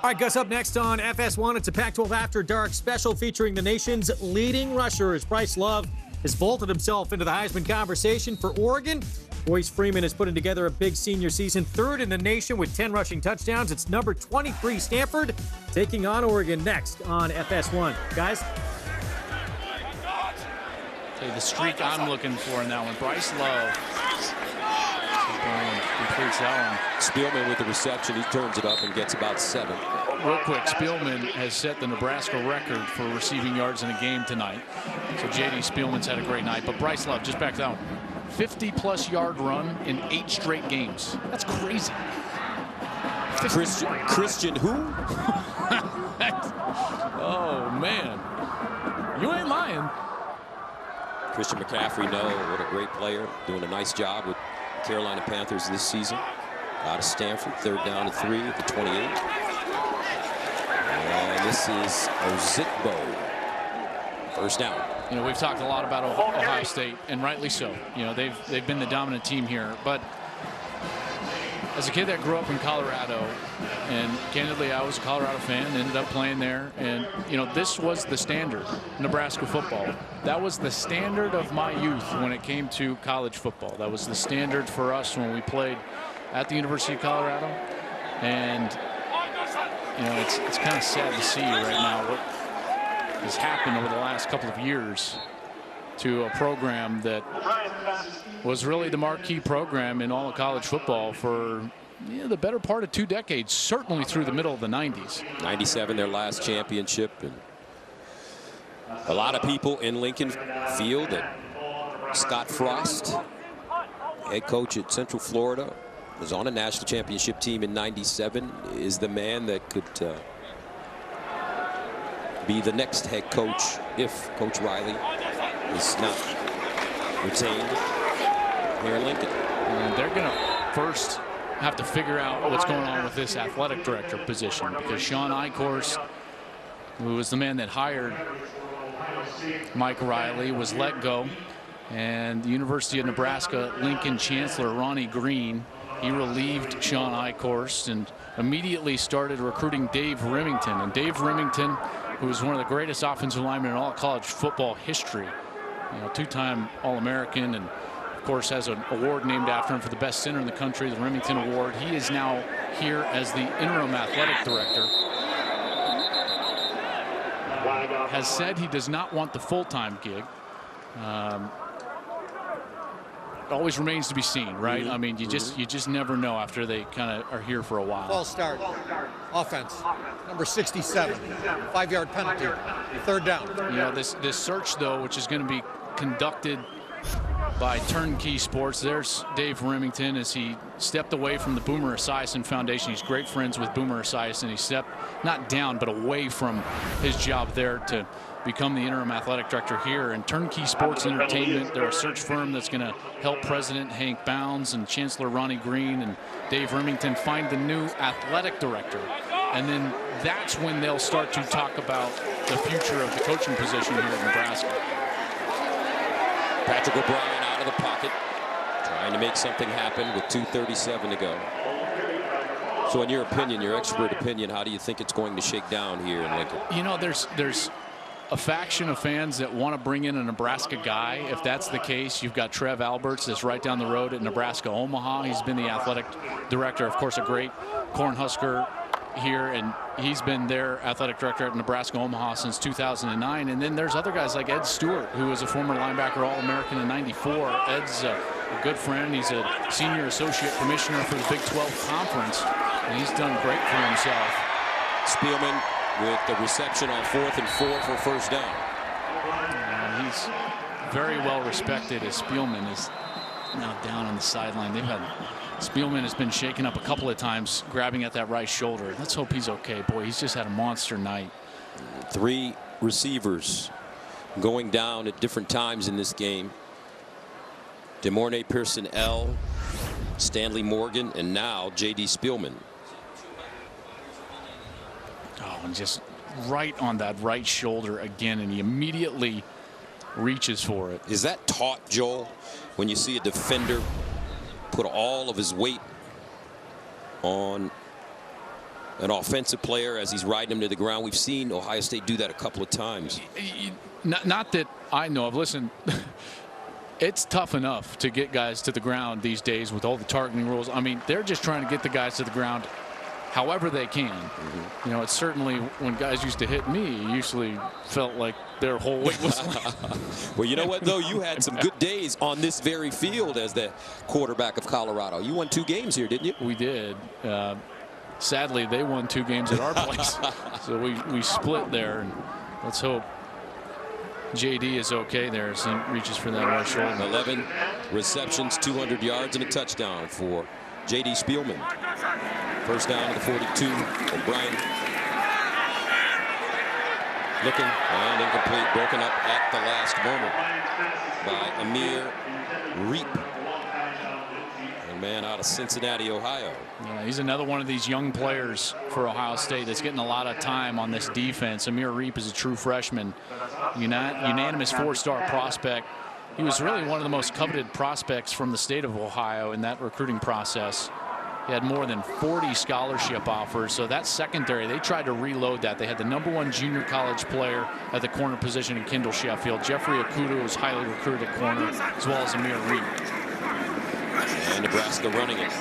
All right, Gus, up next on FS1, it's a Pac-12 After Dark special featuring the nation's leading rusher as Bryce Love has vaulted himself into the Heisman conversation for Oregon. Royce Freeman is putting together a big senior season, 3rd in the nation with 10 rushing touchdowns. It's number 23 Stanford taking on Oregon next on FS1. Guys? Hey, the streak I'm looking for in that one, Bryce Love. Completes that one. Spielman with the reception. He turns it up and gets about 7. Real quick, Spielman has set the Nebraska record for receiving yards in a game tonight. So J.D. Spielman's had a great night. But Bryce Love, just back down, 50-plus yard run in 8 straight games. That's crazy. Christian who? Oh, man. You ain't lying. Christian McCaffrey, no, what a great player. Doing a nice job with Carolina Panthers this season. Out of Stanford, 3rd down and 3 at the 28. And this is Ozigbo. First down. You know, we've talked a lot about Ohio State, and rightly so. You know, they've been the dominant team here. But as a kid that grew up in Colorado, and candidly, I was a Colorado fan, ended up playing there. And, you know, this was the standard, Nebraska football. That was the standard of my youth when it came to college football. That was the standard for us when we played at the University of Colorado. And, you know, it's kind of sad to see right now what has happened over the last couple of years to a program that was really the marquee program in all of college football for the better part of 2 decades, certainly through the middle of the 90s. 97, their last championship. And a lot of people in Lincoln feel that Scott Frost, head coach at Central Florida, was on a national championship team in 97, is the man that could be the next head coach if Coach Riley is not retained here in Lincoln. And they're going to first have to figure out what's going on with this athletic director position, because Sean Eichhorst, who was the man that hired Mike Riley, was let go. And the University of Nebraska Lincoln Chancellor Ronnie Green, he relieved Sean Eichhorst and immediately started recruiting Dave Remington. And Dave Remington, who was one of the greatest offensive linemen in all college football history, two-time All-American, and of course has an award named after him for the best center in the country, the Remington Award. He is now here as the interim athletic director. Has said he does not want the full-time gig. Always remains to be seen, right? I mean, you just never know after they kind of are here for a while. False start. Offense. Number 67. 5-yard penalty. 3rd down. This search, though, which is going to be conducted by Turnkey Sports. There's Dave Remington as he stepped away from the Boomer Esiason Foundation. He's great friends with Boomer Esiason. He stepped not down but away from his job there to become the interim athletic director here. And Turnkey Sports Entertainment, they're a search firm that's going to help President Hank Bounds and Chancellor Ronnie Green and Dave Remington find the new athletic director. And then that's when they'll start to talk about the future of the coaching position here in Nebraska. Patrick O'Brien out of the pocket, trying to make something happen with 2:37 to go. So in your opinion, your expert opinion, how do you think it's going to shake down here in Lincoln? There's a faction of fans that want to bring in a Nebraska guy. If that's the case, you've got Trev Alberts that's right down the road at Nebraska Omaha. He's been the athletic director, of course, a great Cornhusker here, and he's been their athletic director at Nebraska Omaha since 2009. And then there's other guys like Ed Stewart, who was a former linebacker All-American in '94. Ed's a good friend. He's a senior associate commissioner for the Big 12 Conference, and he's done great for himself. Spielman with the reception on 4th and 4 for 1st down. And he's very well respected as Spielman is now down on the sideline. Spielman has been shaken up a couple of times, grabbing at that right shoulder. Let's hope he's okay. Boy, he's just had a monster night. 3 receivers going down at different times in this game. DeMornay Pierson-El, Stanley Morgan, and now J.D. Spielman. Oh, and just right on that right shoulder again, and he immediately reaches for it. Is that taught, Joel, when you see a defender put all of his weight on an offensive player as he's riding him to the ground? We've seen Ohio State do that a couple of times. Not that I know of. Listen, it's tough enough to get guys to the ground these days with all the targeting rules. I mean, they're just trying to get the guys to the ground however they can. It's certainly, when guys used to hit me, it usually felt like their whole weight was Well, you know what, though? You had some good days on this very field as the quarterback of Colorado. You won 2 games here, didn't you? We did. Sadly, they won 2 games at our place. So we split there. And let's hope JD is okay there as he reaches for that right shoulder. 11 receptions, 200 yards, and a touchdown for J.D. Spielman. 1st down to the 42. O'Brien looking, and incomplete, broken up at the last moment by Amir Reap, a man out of Cincinnati, Ohio. Yeah, he's another one of these young players for Ohio State that's getting a lot of time on this defense. Amir Reap is a true freshman, unanimous 4-star prospect. He was really one of the most coveted prospects from the state of Ohio in that recruiting process. He had more than 40 scholarship offers. So that secondary, they tried to reload that. They had the #1 junior college player at the corner position in Kendall Sheffield. Jeffrey Okuda was highly recruited at corner, as well as Amir Reap. And Nebraska running it.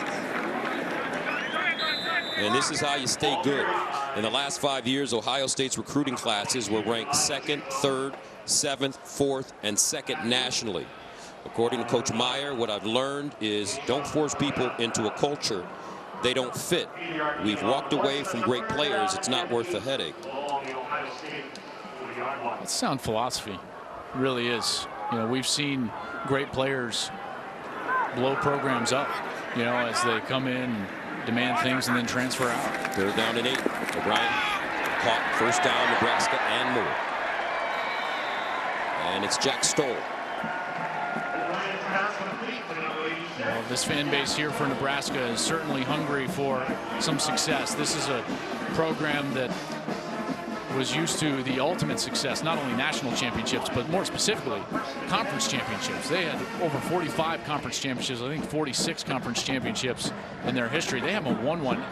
And this is how you stay good. In the last 5 years, Ohio State's recruiting classes were ranked 2nd, 3rd, 7th, 4th, and 2nd nationally. According to Coach Meyer, what I've learned is don't force people into a culture they don't fit. We've walked away from great players. It's not worth the headache. That's sound philosophy. It really is. We've seen great players blow programs up, as they come in and demand things and then transfer out. 3rd down and 8. O'Brien caught 1st down, Nebraska and more. And it's Jack Stoll. this fan base here for Nebraska is certainly hungry for some success. This is a program that was used to the ultimate success, not only national championships, but more specifically conference championships. They had over 45 conference championships, I think 46 conference championships in their history. They haven't won one.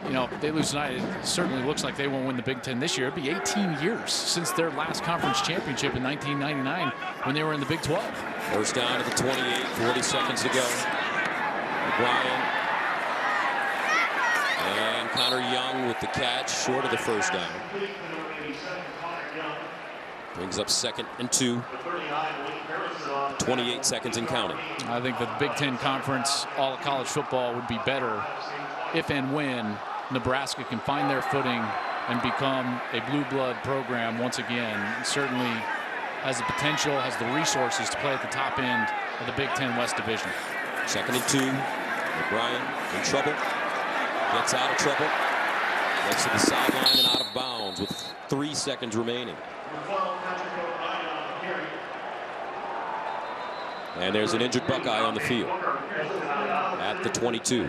You know, if they lose tonight, it certainly looks like they won't win the Big Ten this year. It'd be 18 years since their last conference championship in 1999 when they were in the Big 12. First down at the 28, 40 seconds to go. O'Brien. And Connor Young with the catch, short of the first down. Brings up 2nd and 2. 28 seconds and counting. I think the Big Ten Conference, all of college football, would be better if and when Nebraska can find their footing and become a blue blood program once again. It certainly has the potential, has the resources to play at the top end of the Big Ten West Division. 2nd and 2. O'Brien in trouble. Gets out of trouble. Gets to the sideline and out of bounds with 3 seconds remaining. And there's an injured Buckeye on the field at the 22.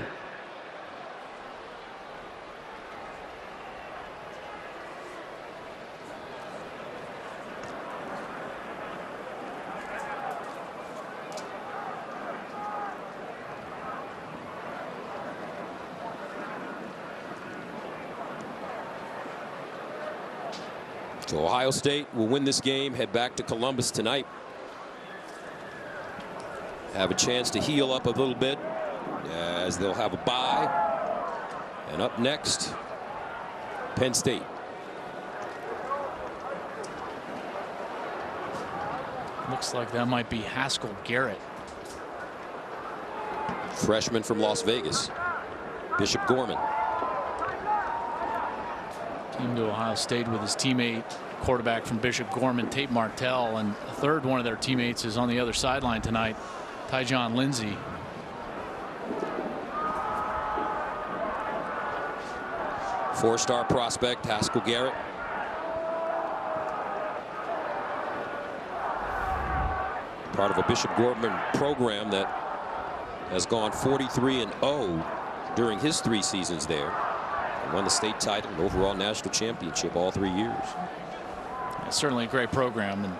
So Ohio State will win this game, head back to Columbus tonight. Have a chance to heal up a little bit as they'll have a bye. And up next, Penn State. Looks like that might be Haskell Garrett. Freshman from Las Vegas. Bishop Gorman. Came to Ohio State with his teammate, quarterback from Bishop Gorman, Tate Martell, and a third one of their teammates is on the other sideline tonight, Tyjon Lindsey. Four-star prospect Haskell Garrett. Part of a Bishop Gorman program that has gone 43-0 during his 3 seasons there. Won the state title and overall national championship all 3 years. It's certainly a great program. And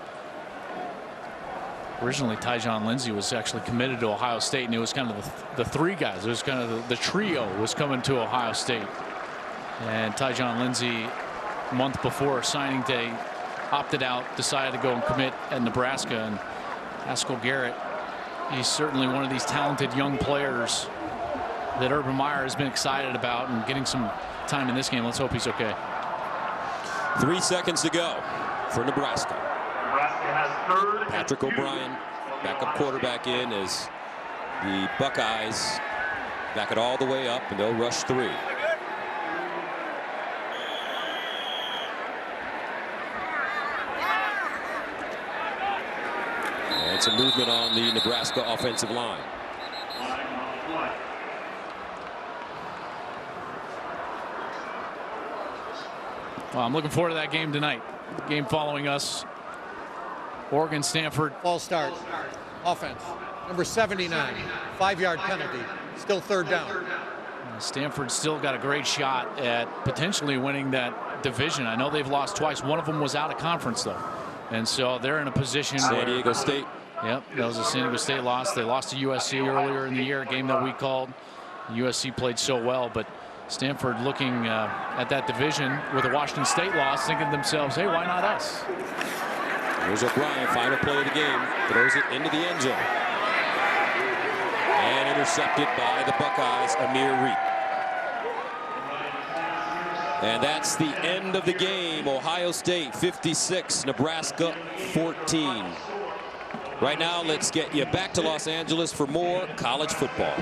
originally, Tyjon Lindsey was actually committed to Ohio State, and it was kind of the 3 guys. It was kind of the trio was coming to Ohio State. And Tyjon Lindsey, a month before signing day, opted out, decided to go and commit at Nebraska. And Haskell Garrett, he's certainly one of these talented young players that Urban Meyer has been excited about and getting some time in this game. Let's hope he's okay. 3 seconds to go for Nebraska. Nebraska has 3rd. Patrick O'Brien, backup quarterback in as the Buckeyes back it all the way up, and they'll rush 3. And some movement on the Nebraska offensive line. Well, I'm looking forward to that game tonight. The game following us, Oregon, Stanford. False start. Offense. Number 79. 5-yard penalty. Still 3rd down. Stanford still got a great shot at potentially winning that division. I know they've lost twice. One of them was out of conference, though. And so they're in a position San Diego State. Yep, that was a San Diego State loss. They lost to USC earlier in the year, a game that we called. USC played so well, but Stanford looking at that division with a Washington State loss, thinking to themselves, hey, why not us? Here's O'Brien, final play of the game, throws it into the end zone. And intercepted by the Buckeyes, Amir Reed. And that's the end of the game. Ohio State 56, Nebraska 14. Right now, let's get you back to Los Angeles for more college football.